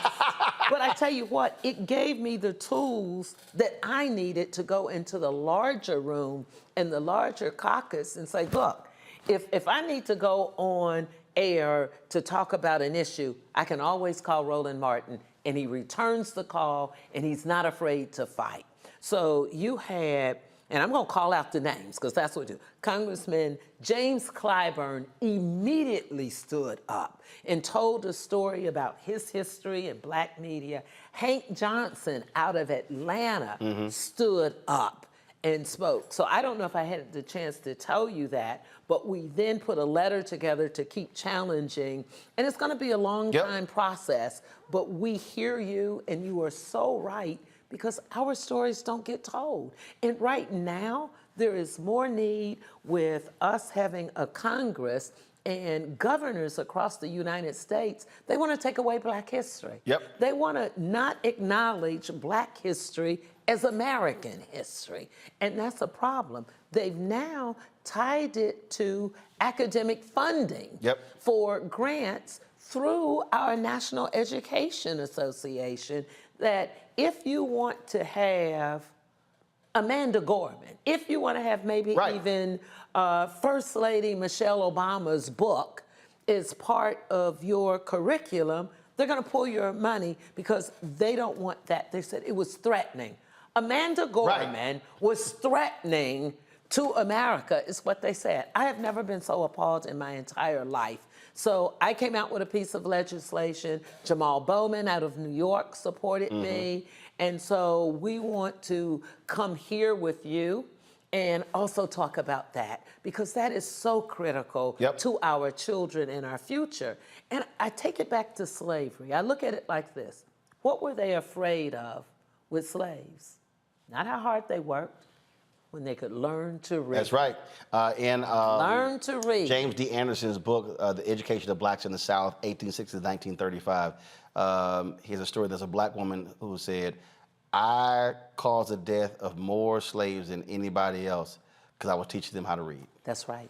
But I tell you what, it gave me the tools that I needed to go into the larger room and the larger caucus and say, look, if I need to go on air to talk about an issue, I can always call Roland Martin, and he returns the call, and he's not afraid to fight. So you had, and I'm going to call out the names because that's what we do. Congressman James Clyburn immediately stood up and told a story about his history in black media. Hank Johnson out of Atlanta stood up and spoke. So I don't know if I had the chance to tell you that, but we then put a letter together to keep challenging, and it's going to be a long time process, but we hear you, and you are so right, because our stories don't get told. And right now, there is more need with us having a Congress and governors across the United States. They want to take away Black history. They want to not acknowledge Black history as American history. And that's a problem. They've now tied it to academic funding for grants through our National Education Association, that if you want to have Amanda Gorman, if you want to have maybe even First Lady Michelle Obama's book as part of your curriculum, they're going to pull your money because they don't want that. They said it was threatening. Amanda Gorman was threatening to America, is what they said. I have never been so appalled in my entire life. So I came out with a piece of legislation. Jamal Bowman out of New York supported me. And so we want to come here with you and also talk about that, because that is so critical to our children and our future. And I take it back to slavery. I look at it like this. What were they afraid of with slaves? Not how hard they worked, when they could learn to read. That's right. Learn to read. James D. Anderson's book, The Education of Blacks in the South, 1860 to 1935. Here's a story. There's a black woman who said, I caused the death of more slaves than anybody else because I was teaching them how to read. That's right.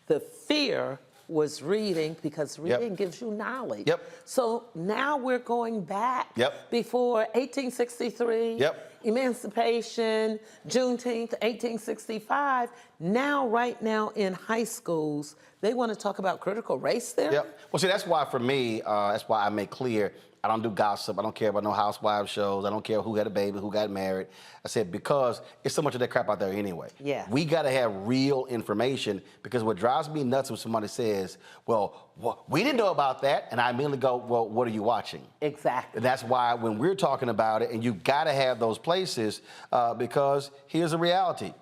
The fear was reading, because reading gives you knowledge. So now we're going back before 1863, Emancipation, Juneteenth, 1865. Now, right now in high schools, they want to talk about critical race theory. Well, see, that's why for me, that's why I make clear, I don't do gossip. I don't care about no housewives shows. I don't care who had a baby, who got married. I said, because it's so much of that crap out there anyway. We got to have real information, because what drives me nuts when somebody says, well, we didn't know about that. And I immediately go, well, what are you watching? Exactly. And that's why when we're talking about it, and you got to have those places, because here's the reality.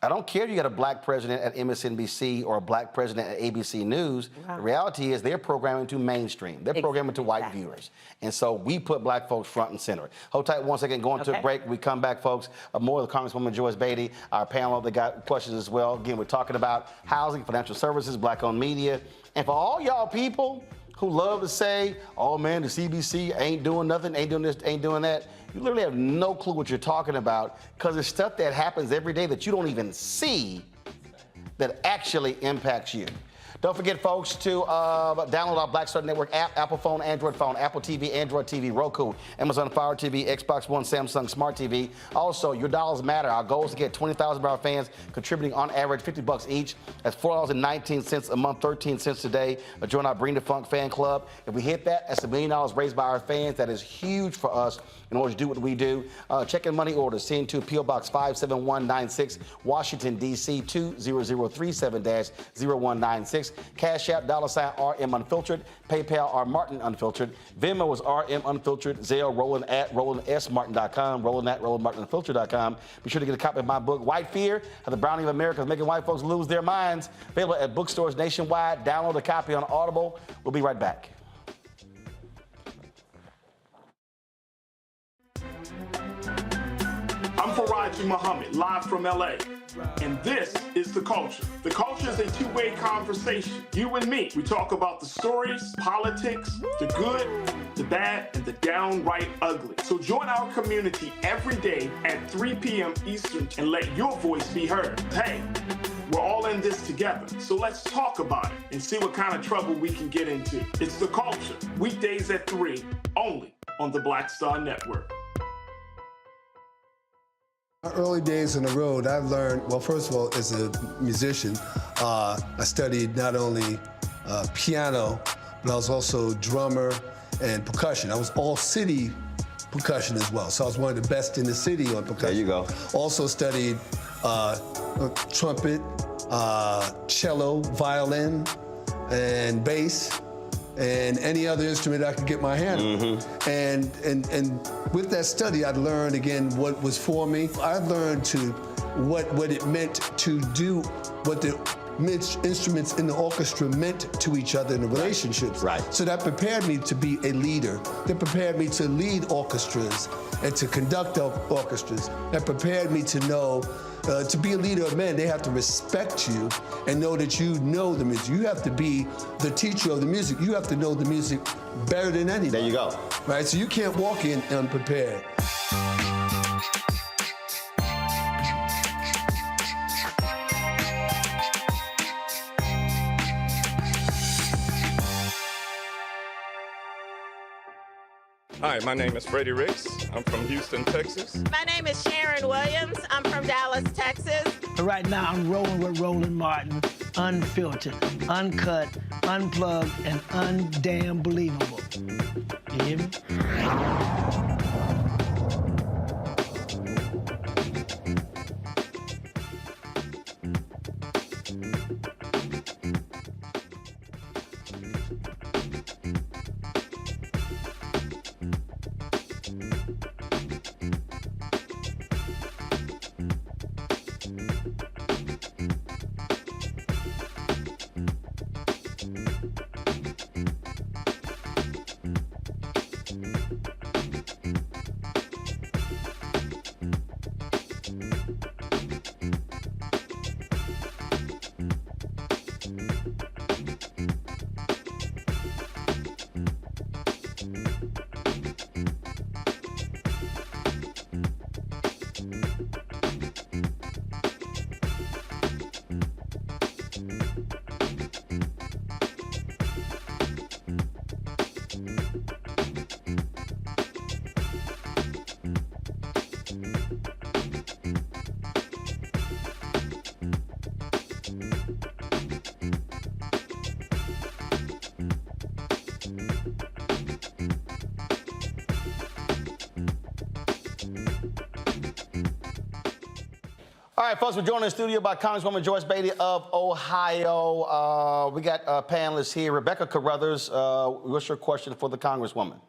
I don't care if you got a black president at MSNBC or a black president at ABC News. The reality is they're programming to mainstream. They're programming to white viewers. And so we put black folks front and center. Hold tight 1 second, going to a break. We come back, folks. More of the Congresswoman Joyce Beatty, our panel, they got questions as well. Again, we're talking about housing, financial services, black-owned media. And for all y'all people who love to say, oh man, the CBC ain't doing nothing, ain't doing this, ain't doing that, you literally have no clue what you're talking about, because it's stuff that happens every day that you don't even see that actually impacts you. Don't forget, folks, to download our Black Star Network app, Apple phone, Android phone, Apple TV, Android TV, Roku, Amazon Fire TV, Xbox One, Samsung Smart TV. Also, your dollars matter. Our goal is to get 20,000 of our fans contributing on average $50 each. That's $4.19 a month, 13 cents today. Join our Bring the Funk fan club. If we hit that, that's $1 million raised by our fans. That is huge for us in order to do what we do. Check in money orders. Send to P.O. Box 57196, Washington, D.C. 20037-0196. Cash App, $RM Unfiltered. PayPal, R Martin Unfiltered. Venmo is RM Unfiltered. Zelle, Roland at RolandSMartin.com. Roland at RolandMartinUnfiltered.com. Be sure to get a copy of my book, White Fear, How the Browning of America is Making White Folks Lose Their Minds. Available at bookstores nationwide. Download a copy on Audible. We'll be right back. I'm Faraji Muhammad, live from LA. And this is The Culture. The Culture is a two-way conversation. You and me. We talk about the stories, politics, the good, the bad, and the downright ugly. So join our community every day at 3 p.m. Eastern and let your voice be heard. Hey, we're all in this together. So let's talk about it and see what kind of trouble we can get into. It's The Culture. Weekdays at 3, only on the Black Star Network. My early days on the road, I've learned, well, first of all, as a musician, I studied not only piano, but I was also drummer and percussion. I was all city percussion as well. So I was one of the best in the city on percussion. There you go. Also studied trumpet, cello, violin, and bass, and any other instrument I could get my hand on. And with that study, I learned again what was for me. I learned what it meant to do, what the instruments in the orchestra meant to each other in the relationships. Right. So that prepared me to be a leader. That prepared me to lead orchestras and to conduct orchestras. That prepared me to know to be a leader of men, they have to respect you and know that you know the music. You have to be the teacher of the music. You have to know the music better than anybody. There you go. Right, so you can't walk in unprepared. Hi, my name is Freddie Ricks. I'm from Houston, Texas. My name is Sharon Williams. I'm from Dallas, Texas. Right now, I'm rolling with Roland Martin, unfiltered, uncut, unplugged, and undamn believable. You hear me? All right, folks, we're joined in the studio by Congresswoman Joyce Beatty of Ohio. We got panelists here. Rebecca Carruthers, what's your question for the Congresswoman?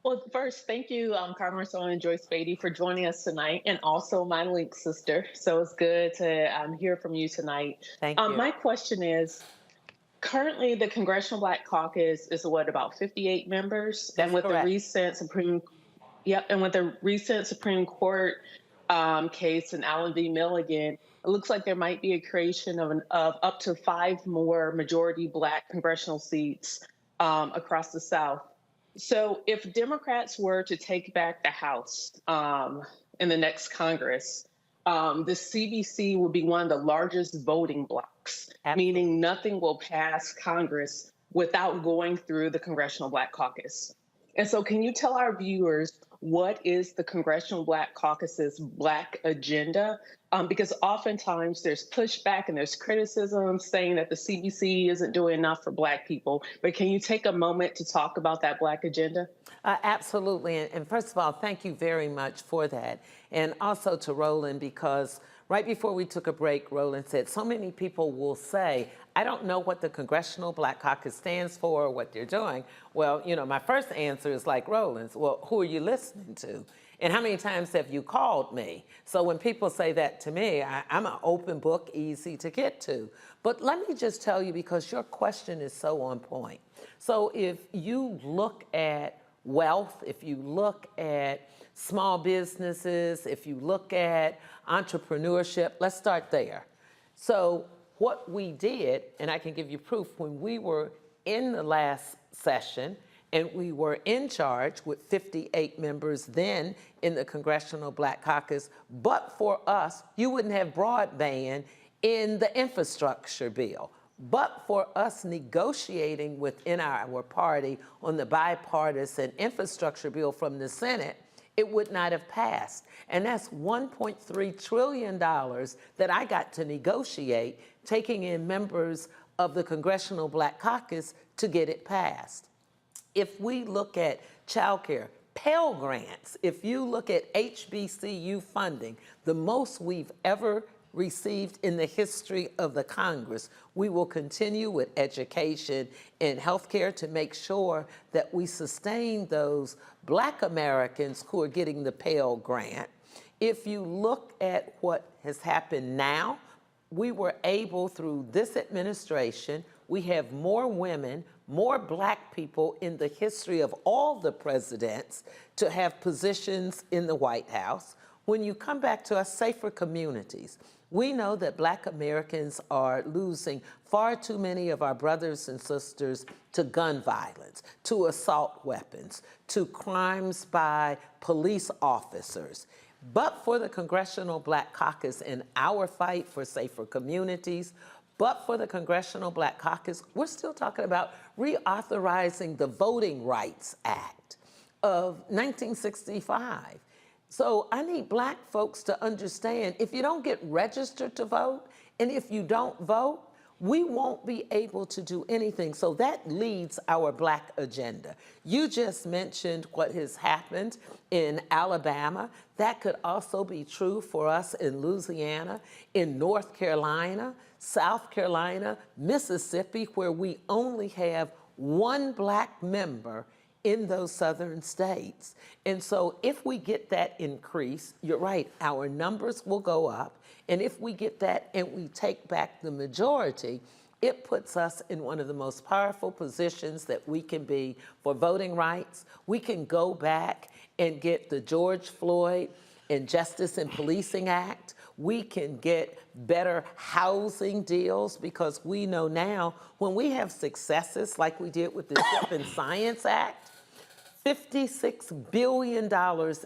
Well, first, thank you, Congresswoman Joyce Beatty, for joining us tonight, and also my Link sister. So it's good to hear from you tonight. Thank you. My question is, currently the Congressional Black Caucus is about 58 members, That's and with correct. the recent Supreme Court case in Allen v. Milligan, it looks like there might be a creation of up to 5 more majority Black congressional seats across the South. So if Democrats were to take back the House in the next Congress, the CBC will be one of the largest voting blocks, meaning nothing will pass Congress without going through the Congressional Black Caucus. And so can you tell our viewers what is the Congressional Black Caucus's Black agenda? Because oftentimes there's pushback and there's criticism saying that the CBC isn't doing enough for Black people. But can you take a moment to talk about that Black agenda? Absolutely. And first of all, thank you very much for that. And also to Roland, because right before we took a break, Roland said, so many people will say, I don't know what the Congressional Black Caucus stands for or what they're doing. Well, you know, my first answer is like Roland's. Well, who are you listening to? And how many times have you called me? So when people say that to me, I'm an open book, easy to get to. But let me just tell you, because your question is so on point. So if you look at wealth, if you look at small businesses, if you look at entrepreneurship, let's start there. So what we did, and I can give you proof, when we were in the last session and we were in charge with 58 members then in the Congressional Black Caucus, but for us, you wouldn't have broadband in the infrastructure bill. But for us negotiating within our party on the bipartisan infrastructure bill from the Senate, it would not have passed. And that's $1.3 trillion that I got to negotiate, taking in members of the Congressional Black Caucus to get it passed. If we look at childcare, Pell Grants, if you look at HBCU funding, the most we've ever received in the history of the Congress. We will continue with education and healthcare to make sure that we sustain those Black Americans who are getting the Pell Grant. If you look at what has happened now, we were able, through this administration, we have more women, more Black people in the history of all the presidents to have positions in the White House. When you come back to us, safer communities, we know that Black Americans are losing far too many of our brothers and sisters to gun violence, to assault weapons, to crimes by police officers. But for the Congressional Black Caucus and our fight for safer communities, but for the Congressional Black Caucus, we're still talking about reauthorizing the Voting Rights Act of 1965. So I need Black folks to understand, if you don't get registered to vote, and if you don't vote, we won't be able to do anything. So that leads our Black agenda. You just mentioned what has happened in Alabama. That could also be true for us in Louisiana, in North Carolina, South Carolina, Mississippi, where we only have one Black member in those southern states. And so if we get that increase, you're right, our numbers will go up. And if we get that and we take back the majority, it puts us in one of the most powerful positions that we can be for voting rights. We can go back and get the George Floyd and Justice in Policing Act. We can get better housing deals, because we know now when we have successes like we did with the Chip and Science Act, $56 billion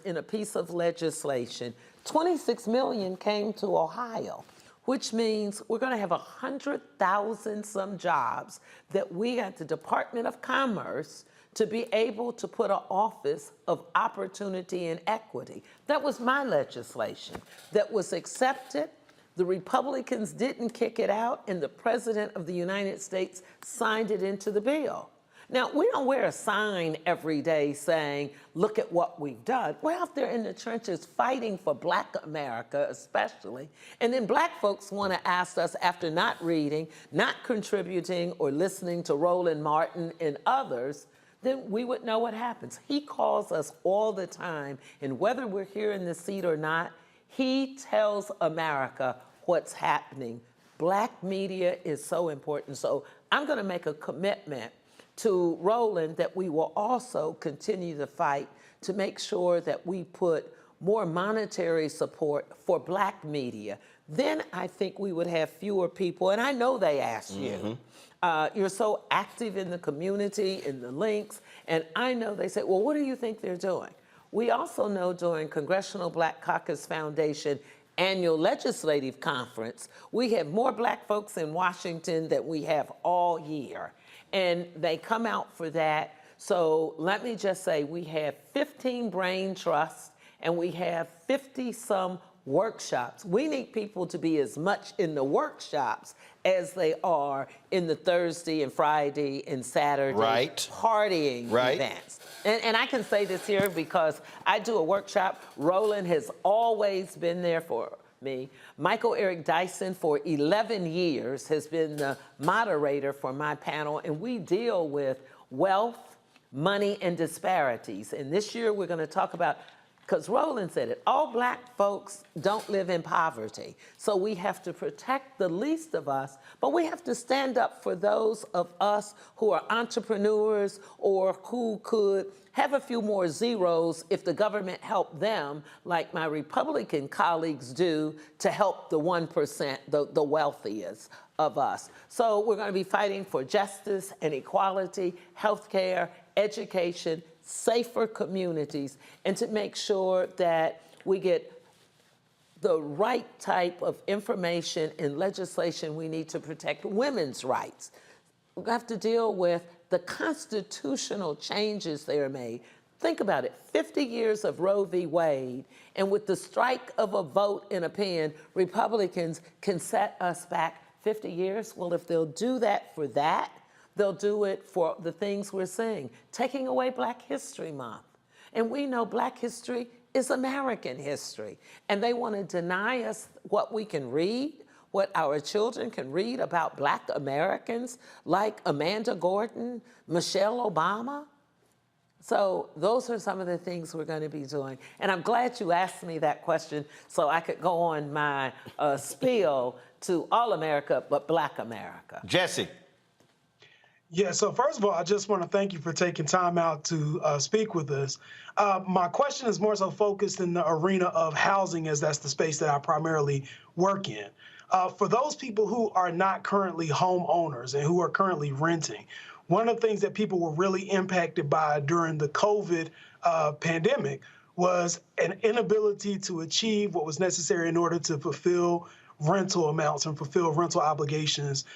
in a piece of legislation, 26 million came to Ohio, which means we're going to have 100,000 some jobs that we at the Department of Commerce to be able to put an office of opportunity and equity. That was my legislation that was accepted. The Republicans didn't kick it out, and the President of the United States signed it into the bill. Now, we don't wear a sign every day saying, look at what we've done. We're out there in the trenches fighting for Black America, especially. And then Black folks want to ask us, after not reading, not contributing, or listening to Roland Martin and others, then we would know what happens. He calls us all the time, and whether we're here in the seat or not, he tells America what's happening. Black media is so important. So I'm going to make a commitment to Roland that we will also continue to fight to make sure that we put more monetary support for Black media. Then I think we would have fewer people, and I know they ask you. You're so active in the community, in the links, and I know they say, well, what do you think they're doing? We also know during Congressional Black Caucus Foundation annual legislative conference, we have more black folks in Washington than we have all year. And they come out for that. So let me just say, we have 15 brain trusts and we have 50-some workshops. We need people to be as much in the workshops as they are in the Thursday and Friday and Saturday partying events. And I can say this here because I do a workshop. Roland has always been there for me. Michael Eric Dyson for 11 years has been the moderator for my panel, and we deal with wealth, money, and disparities. And this year we're going to talk about, because Roland said it, all black folks don't live in poverty. So we have to protect the least of us, but we have to stand up for those of us who are entrepreneurs or who could have a few more zeros if the government helped them, like my Republican colleagues do, to help the 1%, the wealthiest of us. So we're going to be fighting for justice and equality, healthcare, education, safer communities, and to make sure that we get the right type of information and legislation we need to protect women's rights. We have to deal with the constitutional changes that are made. Think about it, 50 years of Roe v. Wade, and with the strike of a vote in a pen, Republicans can set us back 50 years. Well, if they'll do that for that, they'll do it for the things we're saying, taking away Black History Month. And we know Black history is American history. And they want to deny us what we can read, what our children can read about Black Americans, like Amanda Gorton, Michelle Obama. So those are some of the things we're going to be doing. And I'm glad you asked me that question so I could go on my spiel to all America, but Black America. Jesse. Yeah, so first of all, I just want to thank you for taking time out to speak with us. My question is more so focused in the arena of housing, as that's the space that I primarily work in. For those people who are not currently homeowners and who are currently renting, one of the things that people were really impacted by during the COVID pandemic was an inability to achieve what was necessary in order to fulfill rental amounts and fulfill rental obligations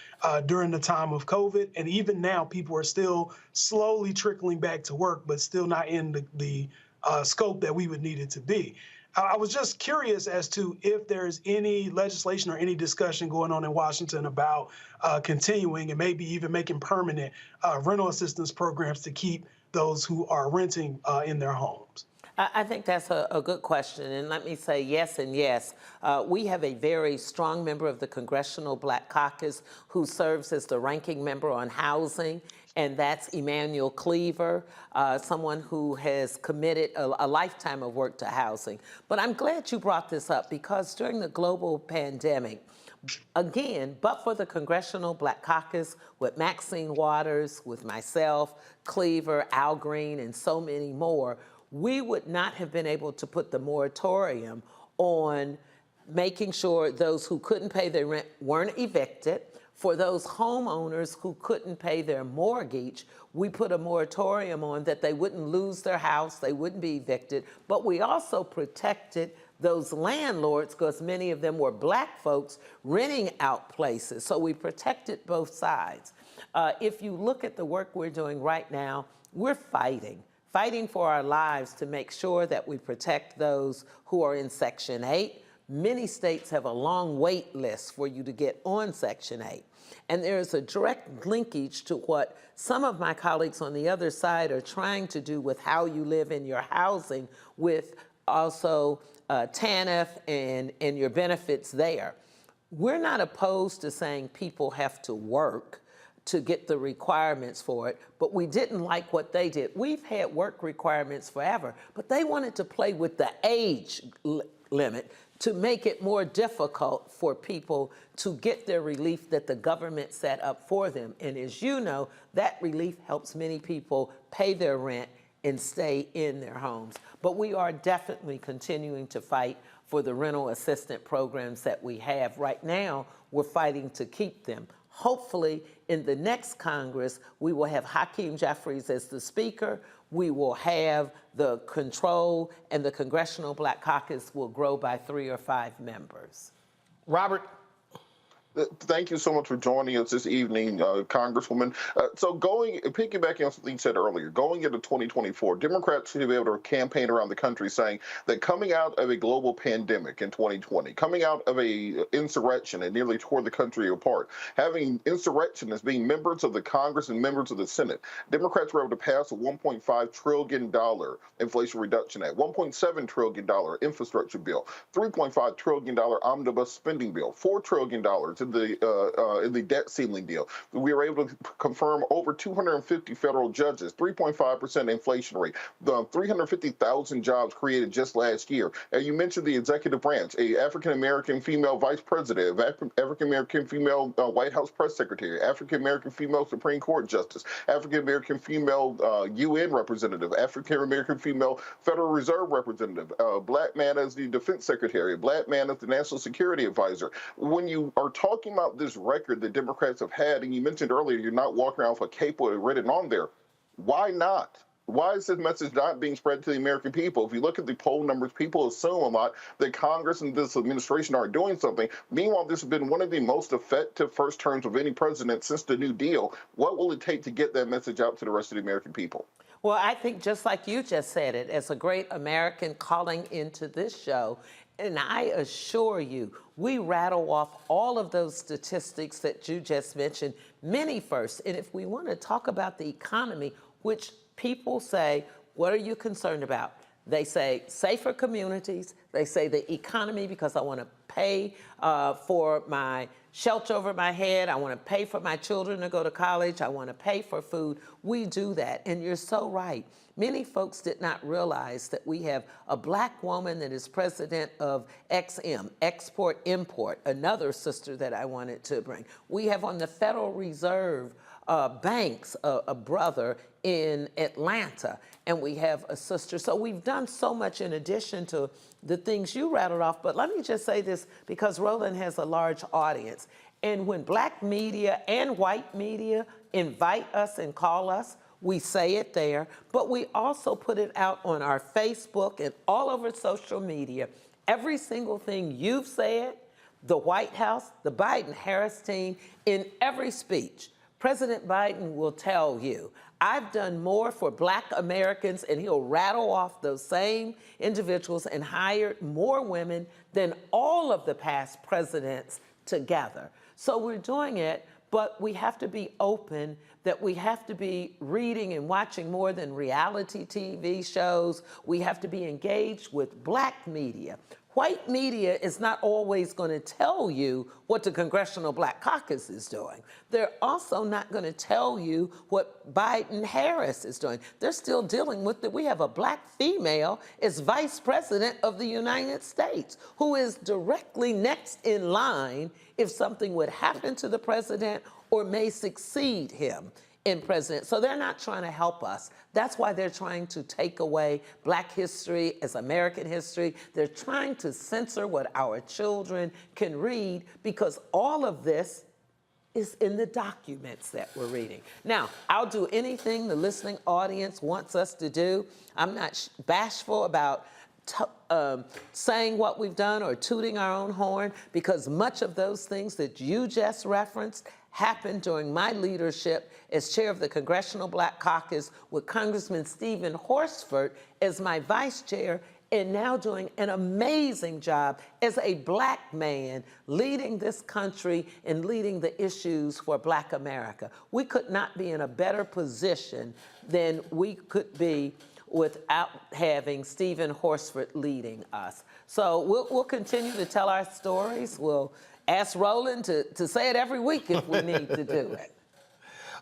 during the time of COVID. And even now, people are still slowly trickling back to work, but still not in the scope that we would need it to be. I was just curious as to if there's any legislation or any discussion going on in Washington about continuing and maybe even making permanent rental assistance programs to keep those who are renting in their homes. I think that's a good question, and let me say yes and yes. We have a very strong member of the Congressional Black Caucus who serves as the ranking member on housing, and that's Emanuel Cleaver, someone who has committed a lifetime of work to housing. But I'm glad you brought this up because during the global pandemic, again, but for the Congressional Black Caucus with Maxine Waters, with myself, Cleaver, Al Green, and so many more, we would not have been able to put the moratorium on making sure those who couldn't pay their rent weren't evicted. For those homeowners who couldn't pay their mortgage, we put a moratorium on that they wouldn't lose their house, they wouldn't be evicted, but we also protected those landlords because many of them were Black folks renting out places. So we protected both sides. If you look at the work we're doing right now, we're fighting for our lives to make sure that we protect those who are in Section 8. Many states have a long wait list for you to get on Section 8. And there is a direct linkage to what some of my colleagues on the other side are trying to do with how you live in your housing with also TANF and your benefits there. We're not opposed to saying people have to work to get the requirements for it, but we didn't like what they did. We've had work requirements forever, but they wanted to play with the age limit to make it more difficult for people to get their relief that the government set up for them. And as you know, that relief helps many people pay their rent and stay in their homes. But we are definitely continuing to fight for the rental assistance programs that we have. Right now, we're fighting to keep them. Hopefully, in the next Congress, we will have Hakeem Jeffries as the Speaker. We will have the control, and the Congressional Black Caucus will grow by 3 or 5 members. Robert? Thank you so much for joining us this evening, Congresswoman. So piggybacking on something you said earlier, going into 2024, Democrats should be able to campaign around the country saying that coming out of a global pandemic in 2020, coming out of a insurrection that nearly tore the country apart, having insurrectionists being members of the Congress and members of the Senate, Democrats were able to pass a $1.5 trillion Inflation Reduction Act, $1.7 trillion infrastructure bill, $3.5 trillion omnibus spending bill, $4 trillion in the debt ceiling deal. We were able to confirm over 250 federal judges, 3.5% inflation rate, the 350,000 jobs created just last year. And you mentioned the executive branch, a African-American female vice president, African-American female White House press secretary, African-American female Supreme Court justice, African-American female UN representative, African-American female Federal Reserve representative, black man as the defense secretary, black man as the national security advisor. When you are talking about this record that Democrats have had, and you mentioned earlier you're not walking around with a cape with it written on there, why not? Why is this message not being spread to the American people? If you look at the poll numbers, people assume a lot that Congress and this administration aren't doing something. Meanwhile, this has been one of the most effective first terms of any president since the New Deal. What will it take to get that message out to the rest of the American people? Well, I think just like you just said it, as a great American calling into this show, and I assure you, we rattle off all of those statistics that you just mentioned, many first. And if we want to talk about the economy, which people say, what are you concerned about? They say safer communities. They say the economy because I want to pay for my shelter over my head. I want to pay for my children to go to college. I want to pay for food. We do that. And you're so right. Many folks did not realize that we have a black woman that is president of XM, Export Import, another sister that I wanted to bring. We have on the Federal Reserve banks, a brother in Atlanta, and we have a sister. So we've done so much in addition to the things you rattled off. But let me just say this, because Roland has a large audience. And when black media and white media invite us and call us, we say it there, but we also put it out on our Facebook and all over social media. Every single thing you've said, the White House, the Biden-Harris team, in every speech, President Biden will tell you, I've done more for black Americans, and he'll rattle off those same individuals and hired more women than all of the past presidents together. So we're doing it, but we have to be open, that we have to be reading and watching more than reality TV shows. We have to be engaged with black media. White media is not always going to tell you what the Congressional Black Caucus is doing. They're also not going to tell you what Biden-Harris is doing. They're still dealing with it. We have a black female as vice president of the United States, who is directly next in line if something would happen to the president or may succeed him in president. So they're not trying to help us. That's why they're trying to take away black history as American history. They're trying to censor what our children can read, because all of this is in the documents that we're reading. Now, I'll do anything the listening audience wants us to do. I'm not bashful about saying what we've done or tooting our own horn, because much of those things that you just referenced happened during my leadership as chair of the Congressional Black Caucus, with Congressman Stephen Horsford as my vice chair, and now doing an amazing job as a black man leading this country and leading the issues for black America. We could not be in a better position than we could be without having Stephen Horsford leading us. So we'll continue to tell our stories. We'll ask Roland to say it every week if we need to do it.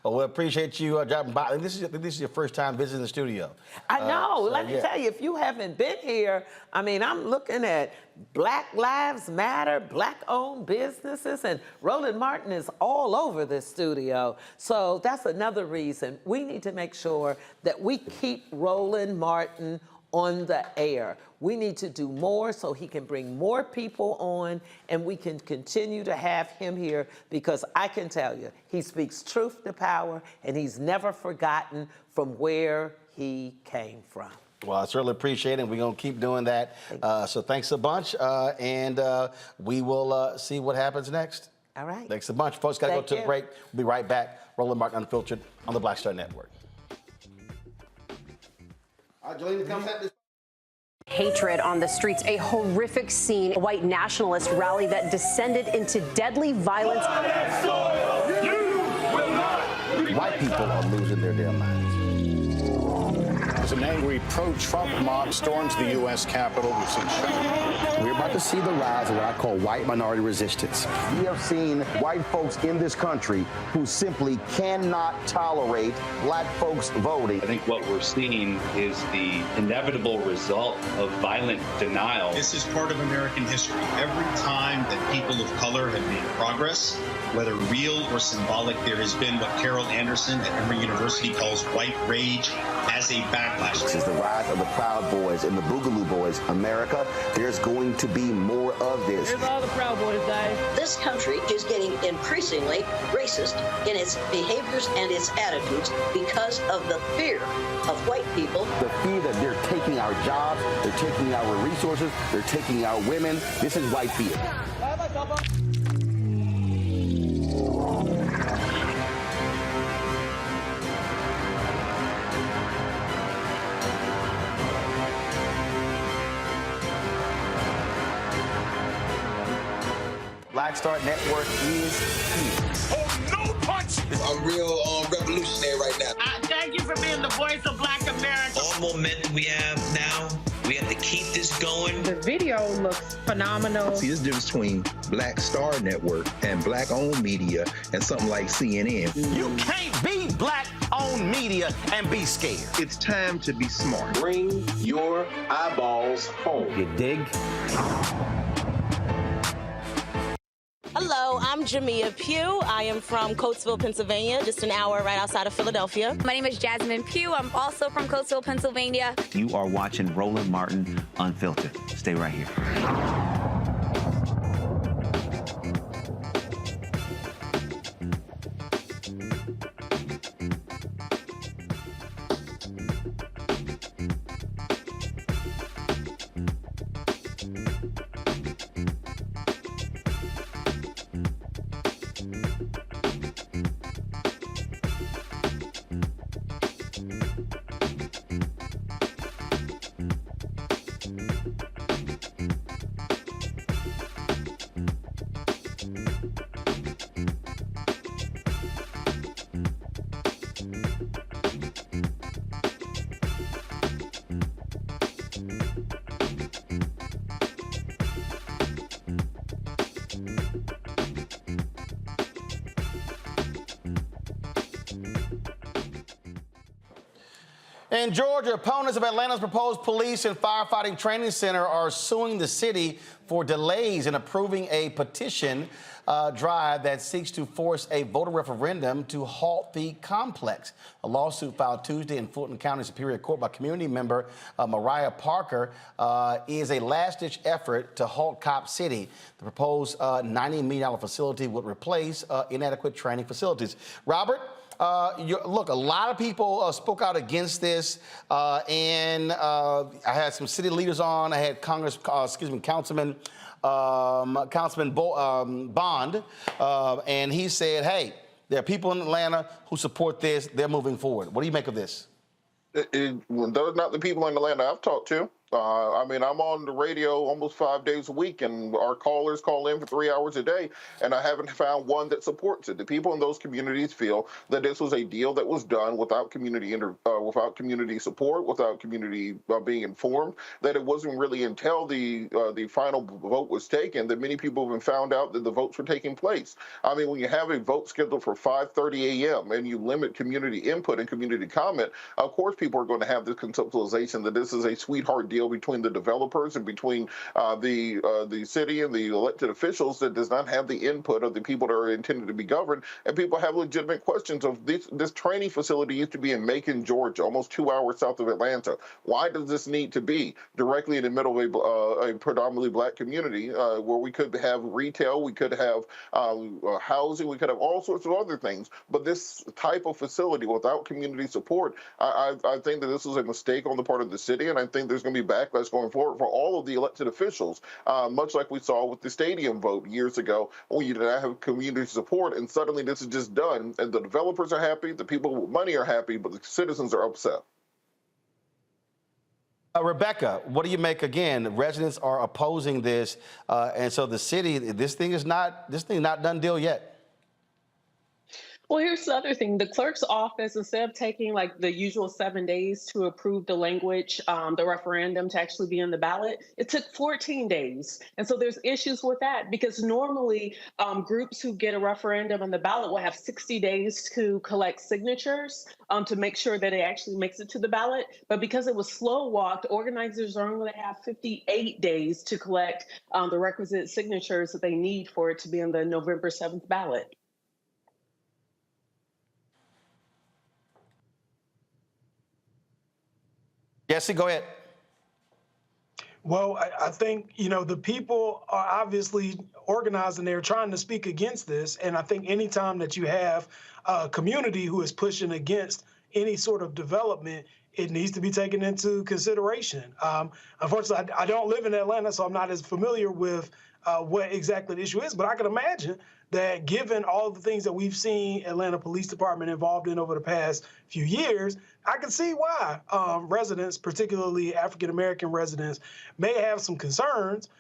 Well, we appreciate you dropping by. This is your first time visiting the studio. I know. Let me tell you, if you haven't been here, I mean, I'm looking at Black Lives Matter, black-owned businesses, and Roland Martin is all over this studio. So that's another reason we need to make sure that we keep Roland Martin on the air. We need to do more so he can bring more people on and we can continue to have him here, because I can tell you, he speaks truth to power and he's never forgotten from where he came from. Well, I certainly appreciate it, and we're going to keep doing that. So thanks a bunch, and we will see what happens next. All right. Thanks a bunch. Folks, got to go to the break. We'll be right back. Roland Martin Unfiltered on the Black Star Network. Jolene, come set this. Hatred on the streets, a horrific scene, a white nationalist rally that descended into deadly violence. White people are losing their damn minds. As an angry pro-Trump mob storms the U.S. Capitol, we've seen We're about to see the rise of what I call white minority resistance. We have seen white folks in this country who simply cannot tolerate black folks voting. I think what we're seeing is the inevitable result of violent denial. This is part of American history. Every time that people of color have made progress, whether real or symbolic, there has been what Carol Anderson at Emory University calls white rage as a backlash. This is the rise of the Proud Boys and the Boogaloo Boys. America, there's going to be more of this. Here's all the Proud Boys, guys. This country is getting increasingly racist in its behaviors and its attitudes because of the fear of white people. The fear that they're taking our jobs, they're taking our resources, they're taking our women. This is white fear. Black Star Network is here. Oh, no punch! I'm real revolutionary right now. Thank you for being the voice of Black America. All momentum we have now, we have to keep this going. The video looks phenomenal. See, there's a difference between Black Star Network and black-owned media and something like CNN. You can't be black-owned media and be scared. It's time to be smart. Bring your eyeballs home. You dig? Hello, I'm Jamia Pugh. I am from Coatesville, Pennsylvania, just an hour right outside of Philadelphia. My name is Jasmine Pugh. I'm also from Coatesville, Pennsylvania. You are watching Roland Martin Unfiltered. Stay right here. In Georgia, opponents of Atlanta's proposed police and firefighting training center are suing the city for delays in approving a petition drive that seeks to force a voter referendum to halt the complex. A lawsuit filed Tuesday in Fulton County Superior Court by community member Mariah Parker is a last-ditch effort to halt Cop City. The proposed $90 million facility would replace inadequate training facilities. Robert? Look, a lot of people spoke out against this, and I had some city leaders on. I had Councilman Bond, and he said, "Hey, there are people in Atlanta who support this. They're moving forward." What do you make of this? Those are not the people in Atlanta I've talked to. I mean, I'm on the radio almost 5 days a week, and our callers call in for 3 hours a day, and I haven't found one that supports it. The people in those communities feel that this was a deal that was done without community support, without community being informed, that it wasn't really until the final vote was taken that many people have found out that the votes were taking place. I mean, when you have a vote scheduled for 5:30 a.m. and you limit community input and community comment, of course people are going to have this conceptualization that this is a sweetheart deal deal between the developers and between the city and the elected officials that does not have the input of the people that are intended to be governed. And people have legitimate questions of this training facility used to be in Macon, Georgia, almost 2 hours south of Atlanta. Why does this need to be directly in the middle of a predominantly black community where we could have retail, we could have housing, we could have all sorts of other things. But this type of facility without community support, I think that this was a mistake on the part of the city, and I think there's going to be backlash going forward for all of the elected officials, much like we saw with the stadium vote years ago when you did not have community support, and suddenly this is just done, and the developers are happy, the people with money are happy, but the citizens are upset. Rebecca, what do you make? Again, residents are opposing this, and so the city, this thing is not done deal yet. Well, here's the other thing. The clerk's office, instead of taking like the usual 7 days to approve the language, the referendum to actually be on the ballot, it took 14 days. And so there's issues with that because normally groups who get a referendum on the ballot will have 60 days to collect signatures to make sure that it actually makes it to the ballot. But because it was slow walked, organizers are only going to have 58 days to collect the requisite signatures that they need for it to be on the November 7th ballot. Jesse, go ahead. Well, I think, the people are obviously organized and they're trying to speak against this. And I think anytime that you have a community who is pushing against any sort of development, it needs to be taken into consideration. Unfortunately, I don't live in Atlanta, so I'm not as familiar with what exactly the issue is, but I can imagine that given all of the things that we've seen Atlanta Police Department involved in over the past few years, I can see why residents, particularly African-American residents, may have some concerns.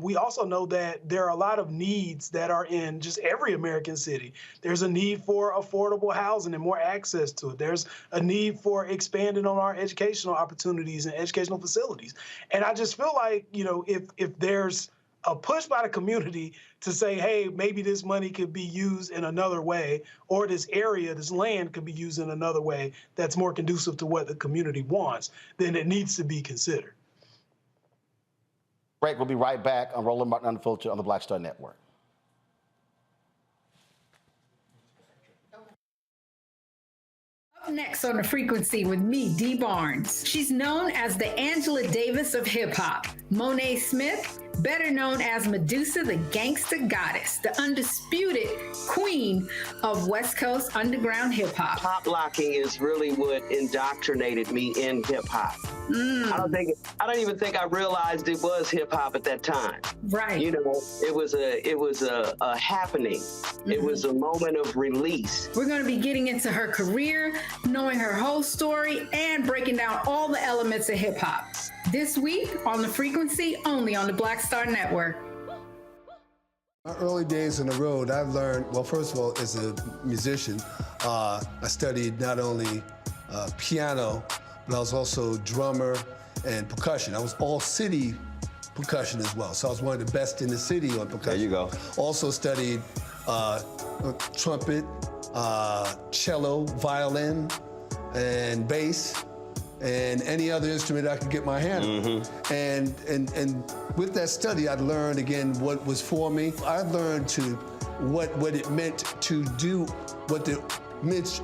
We also know that there are a lot of needs that are in just every American city. There's a need for affordable housing and more access to it. There's a need for expanding on our educational opportunities and educational facilities. And I just feel like, if there's a push by the community to say, hey, maybe this money could be used in another way, or this area, this land could be used in another way that's more conducive to what the community wants, then it needs to be considered. Break. We'll be right back on Roland Martin Unfiltered on the Black Star Network. Up next on The Frequency with me, Dee Barnes. She's known as the Angela Davis of hip-hop. Monet Smith, better known as Medusa, the gangsta goddess, the undisputed queen of West Coast underground hip-hop. Pop locking is really what indoctrinated me in hip-hop. I don't even think I realized it was hip-hop at that time. Right. It was a happening. Mm-hmm. It was a moment of release. We're going to be getting into her career, knowing her whole story, and breaking down all the elements of hip-hop. This week on The Frequency, only on the Black Star Network. My early days on the road, I've learned, well, first of all, as a musician, I studied not only piano, but I was also drummer and percussion. I was all city percussion as well. So I was one of the best in the city on percussion. There you go. Also studied trumpet, cello, violin, and bass, and any other instrument I could get my hand on. And with that study, I'd learned again what was for me. I learned what it meant to do what the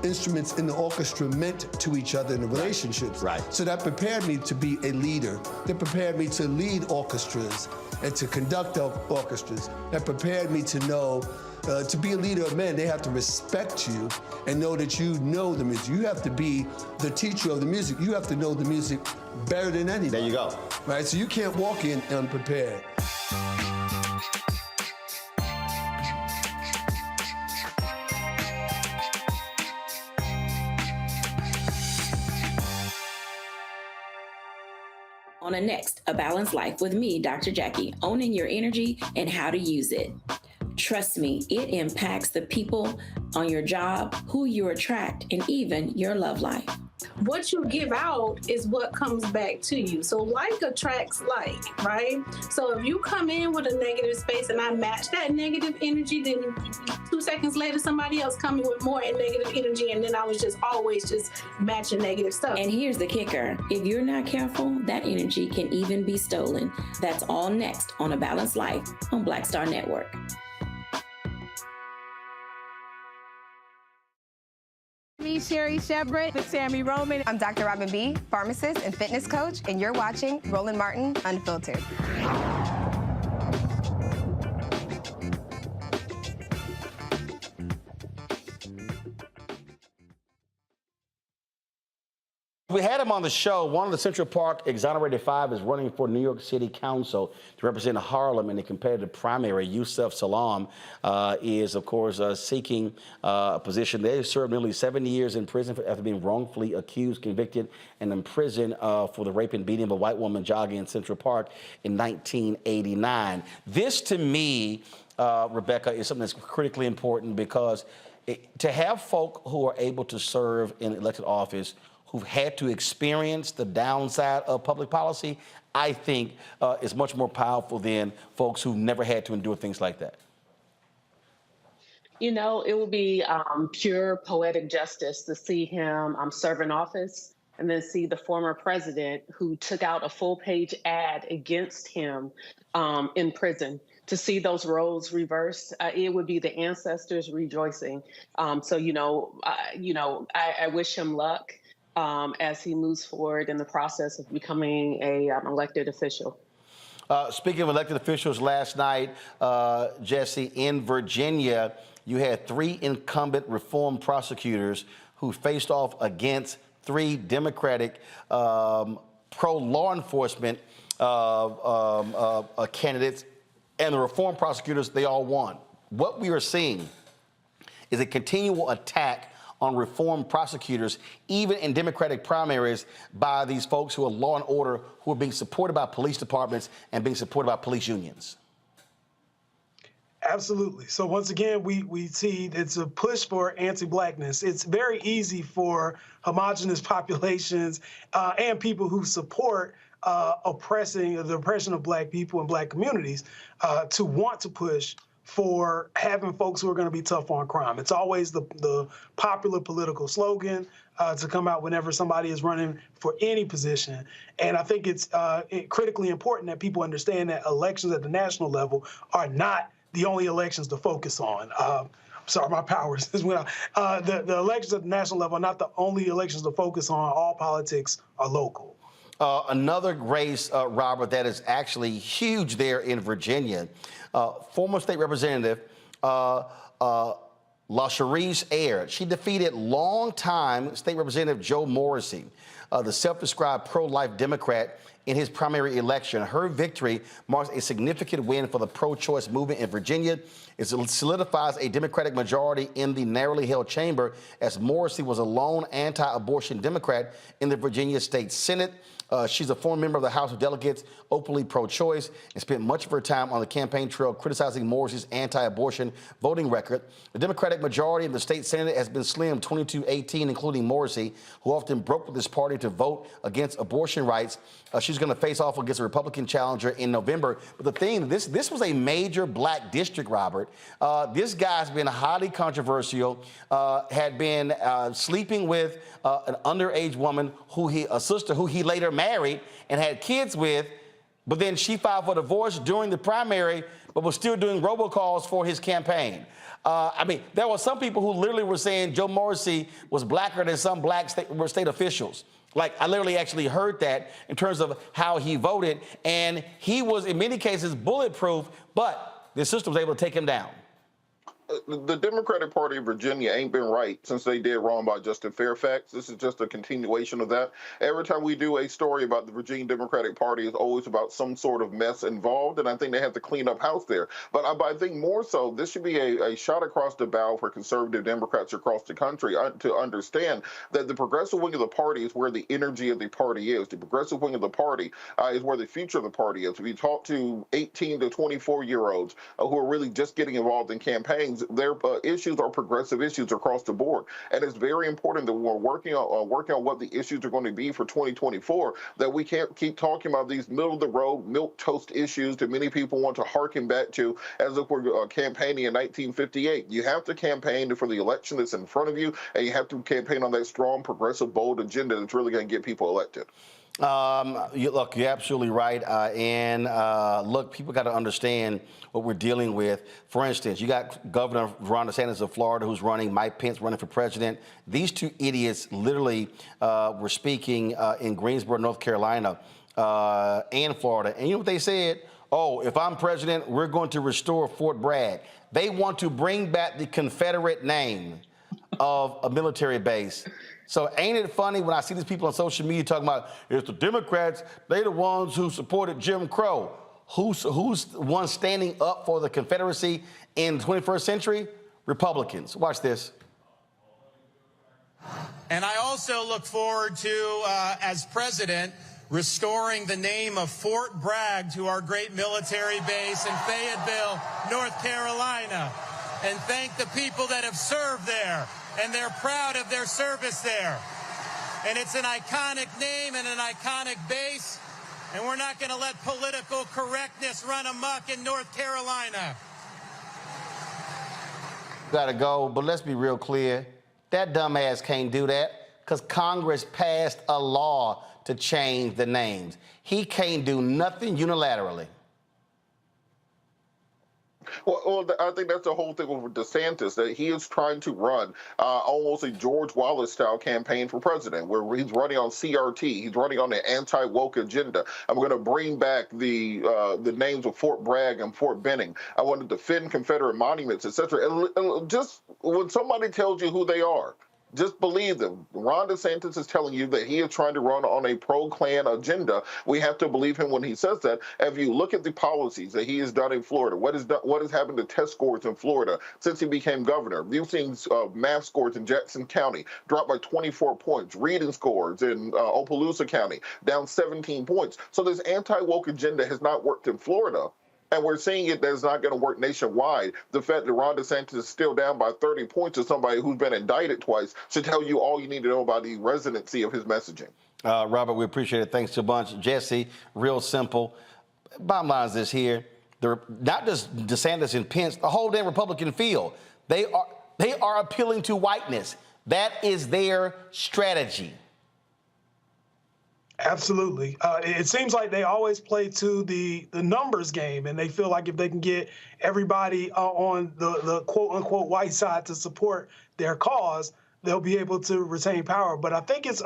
instruments in the orchestra meant to each other in the relationships. Right. So that prepared me to be a leader. That prepared me to lead orchestras and to conduct orchestras. That prepared me to know to be a leader of men, they have to respect you and know that you know the music. You have to be the teacher of the music. You have to know the music better than anybody. There you go. Right, so you can't walk in unprepared. On the next, A Balanced Life with me, Dr. Jackie, owning your energy and how to use it. Trust me, it impacts the people on your job, who you attract, and even your love life. what you give out is what comes back to you. So like attracts like, right? So if you come in with a negative space and I match that negative energy, then 2 seconds later somebody else coming with more negative energy, and then I was just always just matching negative stuff. And here's the kicker. If you're not careful, that energy can even be stolen. That's all next on A Balanced Life on Black Star Network. Me, Sherry Shepard, with Sammy Roman. I'm Dr. Robin B., pharmacist and fitness coach, and you're watching Roland Martin Unfiltered. We had him on the show. One of the Central Park exonerated five is running for New York City Council to represent Harlem in the competitive primary. Yusuf Salaam is, of course, seeking a position. They served nearly 7 years in prison after being wrongfully accused, convicted, and imprisoned for the rape and beating of a white woman jogging in Central Park in 1989. This, to me, Rebecca, is something that's critically important because to have folk who are able to serve in elected office who've had to experience the downside of public policy, I think is much more powerful than folks who've never had to endure things like that. You know, it would be pure poetic justice to see him serve in office and then see the former president who took out a full-page ad against him in prison. To see those roles reversed, it would be the ancestors rejoicing. So, I wish him luck as he moves forward in the process of becoming a elected official. Speaking of elected officials, last night, Jesse, in Virginia, you had 3 incumbent reform prosecutors who faced off against 3 Democratic pro-law enforcement candidates, and the reform prosecutors, they all won. What we are seeing is a continual attack on reform prosecutors, even in Democratic primaries, by these folks who are law and order, who are being supported by police departments and being supported by police unions. Absolutely. So once again, we see it's a push for anti-blackness. It's very easy for homogenous populations and people who support the oppression of black people and black communities to want to push for having folks who are going to be tough on crime. It's always the popular political slogan to come out whenever somebody is running for any position. And I think it's critically important that people understand that elections at the national level are not the only elections to focus on. Sorry, my powers as well. The elections at the national level are not the only elections to focus on. All politics are local. Another race, Robert, that is actually huge there in Virginia. Former state representative LaSharice Ayer, she defeated longtime state representative Joe Morrissey, the self-described pro-life Democrat, in his primary election. Her victory marks a significant win for the pro-choice movement in Virginia. It solidifies a Democratic majority in the narrowly held chamber, as Morrissey was a lone anti-abortion Democrat in the Virginia State Senate. She's a former member of the House of Delegates, openly pro-choice, and spent much of her time on the campaign trail criticizing Morrissey's anti-abortion voting record. The Democratic majority in the state Senate has been slim 22-18, including Morrissey, who often broke with his party to vote against abortion rights. She's going to face off against a Republican challenger in November. But the thing, this was a major black district, Robert. This guy's been highly controversial, had been sleeping with an underage woman, a sister who he later married and had kids with, but then she filed for divorce during the primary, but was still doing robocalls for his campaign. I mean, there were some people who literally were saying Joe Morrissey was blacker than some black state officials. Like, I literally actually heard that in terms of how he voted, and he was, in many cases, bulletproof, but the system was able to take him down. The Democratic Party of Virginia ain't been right since they did wrong by Justin Fairfax. This is just a continuation of that. Every time we do a story about the Virginia Democratic Party, it's always about some sort of mess involved, and I think they have to clean up house there. But I think more so, this should be a shot across the bow for conservative Democrats across the country to understand that the progressive wing of the party is where the energy of the party is. The progressive wing of the party is where the future of the party is. If you talk to 18 to 24-year-olds who are really just getting involved in campaigns, their issues are progressive issues across the board, and it's very important that we're working on what the issues are going to be for 2024. That we can't keep talking about these middle of the road milk toast issues that many people want to harken back to as if we're campaigning in 1958. You have to campaign for the election that's in front of you, and you have to campaign on that strong, progressive, bold agenda that's really going to get people elected. Look, you're absolutely right. Look, people got to understand what we're dealing with. For instance, you got Governor Ron DeSantis of Florida who's running, Mike Pence running for president. These two idiots literally were speaking in Greensboro, North Carolina, and Florida. And you know what they said? Oh, if I'm president, we're going to restore Fort Bragg. They want to bring back the Confederate name of a military base. So ain't it funny when I see these people on social media talking about it's the Democrats, they the ones who supported Jim Crow. Who's the one standing up for the Confederacy in the 21st century? Republicans. Watch this. And I also look forward to, as president, restoring the name of Fort Bragg to our great military base in Fayetteville, North Carolina, and thank the people that have served there, and they're proud of their service there. And it's an iconic name and an iconic base, and we're not going to let political correctness run amok in North Carolina. Gotta go, but let's be real clear. That dumbass can't do that because Congress passed a law to change the names. He can't do nothing unilaterally. Well, I think that's the whole thing with DeSantis, that he is trying to run almost a George Wallace-style campaign for president, where he's running on CRT, he's running on the anti-woke agenda. I'm going to bring back the names of Fort Bragg and Fort Benning. I want to defend Confederate monuments, etc. And just when somebody tells you who they are, just believe them. Ron DeSantis is telling you that he is trying to run on a pro-Klan agenda. We have to believe him when he says that. If you look at the policies that he has done in Florida, what has happened to test scores in Florida since he became governor? You've seen math scores in Jackson County drop by 24 points. Reading scores in Opelousas County down 17 points. So this anti-woke agenda has not worked in Florida. And we're seeing it that it's not going to work nationwide. The fact that Ron DeSantis is still down by 30 points to somebody who's been indicted twice should tell you all you need to know about the residency of his messaging. Robert, we appreciate it. Thanks a bunch. Jesse, real simple. Bottom line is this here. They're not just DeSantis and Pence, the whole damn Republican field. They are appealing to whiteness. That is their strategy. Absolutely. It seems like they always play to the numbers game, and they feel like if they can get everybody on the quote-unquote white side to support their cause, they'll be able to retain power. But I think it's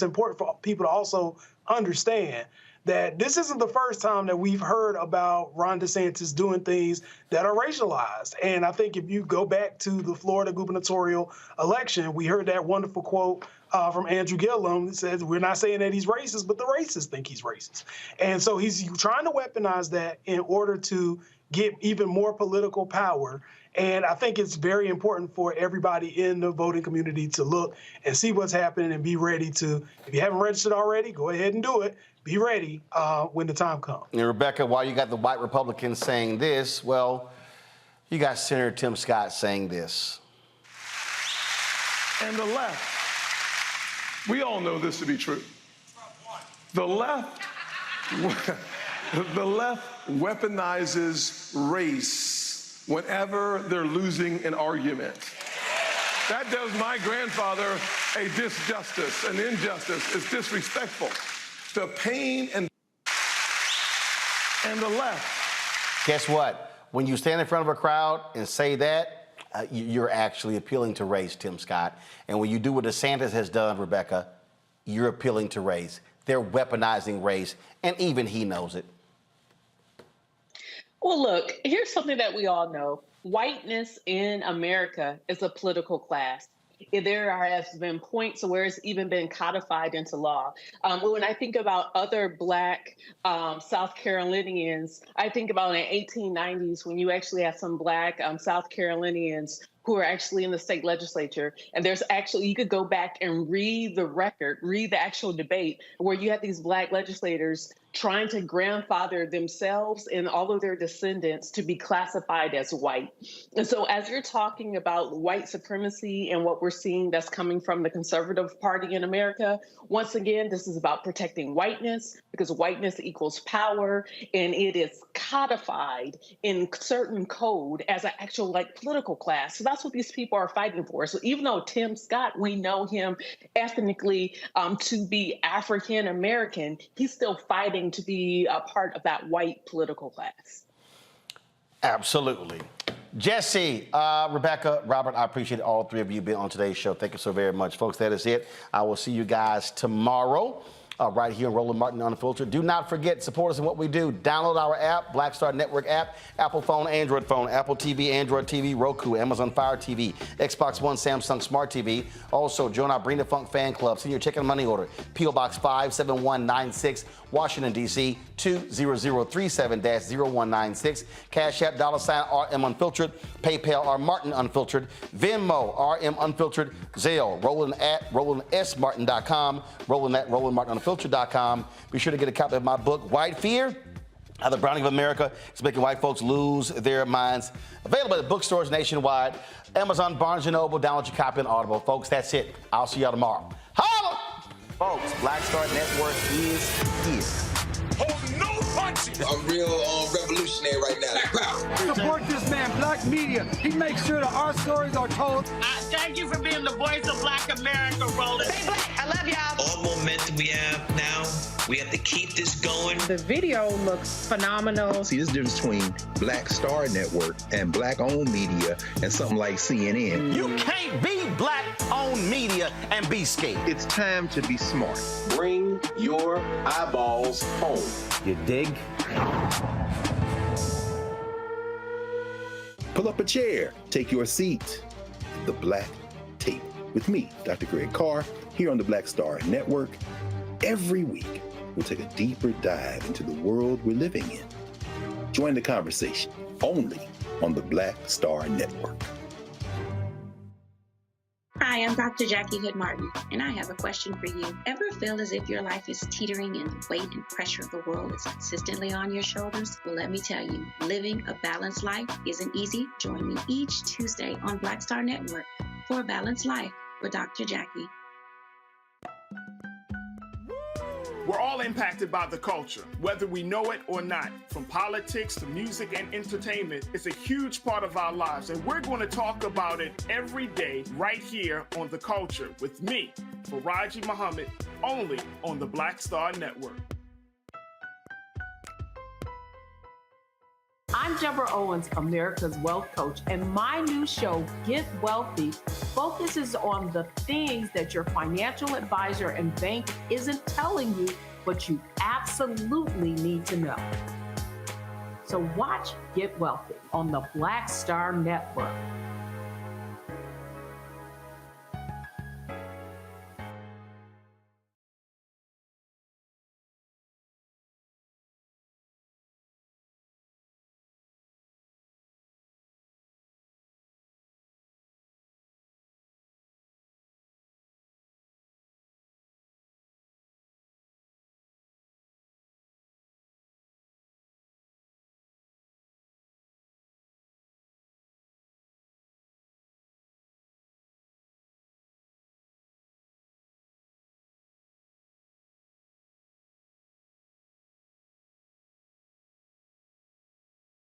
important for people to also understand that this isn't the first time that we've heard about Ron DeSantis doing things that are racialized. And I think if you go back to the Florida gubernatorial election, we heard that wonderful quote from Andrew Gillum that says, we're not saying that he's racist, but the racists think he's racist. And so he's trying to weaponize that in order to get even more political power. And I think it's very important for everybody in the voting community to look and see what's happening and be ready to, if you haven't registered already, go ahead and do it. Be ready when the time comes. And Rebecca, while you got the white Republicans saying this, well, you got Senator Tim Scott saying this. And the left, we all know this to be true. The left weaponizes race whenever they're losing an argument. That does my grandfather a disjustice, an injustice. It's disrespectful. The pain and the left. Guess what? When you stand in front of a crowd and say that, you're actually appealing to race, Tim Scott. And when you do what DeSantis has done, Rebecca, you're appealing to race. They're weaponizing race, and even he knows it. Well, look, here's something that we all know. Whiteness in America is a political class. There has been points where it's even been codified into law. When I think about other Black South Carolinians, I think about in the 1890s when you actually had some Black South Carolinians who are actually in the state legislature. And there's actually, you could go back and read the record, read the actual debate where you had these Black legislators trying to grandfather themselves and all of their descendants to be classified as white. And so as you're talking about white supremacy and what we're seeing that's coming from the conservative party in America, once again, this is about protecting whiteness because whiteness equals power, and it is codified in certain code as an actual like political class. So that's what these people are fighting for. So even though Tim Scott, we know him ethnically to be African American, he's still fighting to be a part of that white political class. Absolutely. Jesse, Rebecca, Robert, I appreciate all three of you being on today's show. Thank you so very much, folks. That is it. I will see you guys tomorrow. Right here on Roland Martin Unfiltered. Do not forget, support us in what we do. Download our app, Black Star Network app, Apple phone, Android phone, Apple TV, Android TV, Roku, Amazon Fire TV, Xbox One, Samsung Smart TV. Also, join our Bring the Funk fan club. Send your check and money order. P.O. Box 57196, Washington, D.C. 20037-0196. Cash App, $RM Unfiltered. PayPal, R Martin Unfiltered. Venmo, RM Unfiltered. Zelle, Roland at RolandSMartin.com. Roland at RolandMartinUnfiltered.com. Be sure to get a copy of my book, White Fear, How the Browning of America is Making White Folks Lose Their Minds. Available at bookstores nationwide, Amazon, Barnes & Noble. Download your copy on Audible. Folks, that's it. I'll see y'all tomorrow. Holla! Folks, Black Star Network is here. Oh, no punches! I'm real revolutionary right now. Support this man, Black Media. He makes sure that our stories are told. Thank you for being the voice of Black America, Roland. Stay black. I love y'all. All momentum we have now, we have to keep this going. The video looks phenomenal. See, there's a difference between Black Star Network and Black-owned media and something like CNN. You can't be Black-owned media and be scared. It's time to be smart. Bring your eyeballs home. You dig? Pull up a chair. Take your seat. The Black Tape with me, Dr. Greg Carr, here on the Black Star Network. Every week, we'll take a deeper dive into the world we're living in. Join the conversation only on the Black Star Network. Hi, I'm Dr. Jackie Hood Martin, and I have a question for you. Ever feel as if your life is teetering and the weight and pressure of the world is consistently on your shoulders? Well, let me tell you, living a balanced life isn't easy. Join me each Tuesday on Black Star Network for A Balanced Life with Dr. Jackie. We're all impacted by the culture, whether we know it or not. From politics to music and entertainment, it's a huge part of our lives, and we're going to talk about it every day right here on The Culture with me, Faraji Muhammad, only on the Black Star Network. I'm Deborah Owens, America's Wealth Coach, and my new show, Get Wealthy, focuses on the things that your financial advisor and bank isn't telling you, but you absolutely need to know. So watch Get Wealthy on the Black Star Network.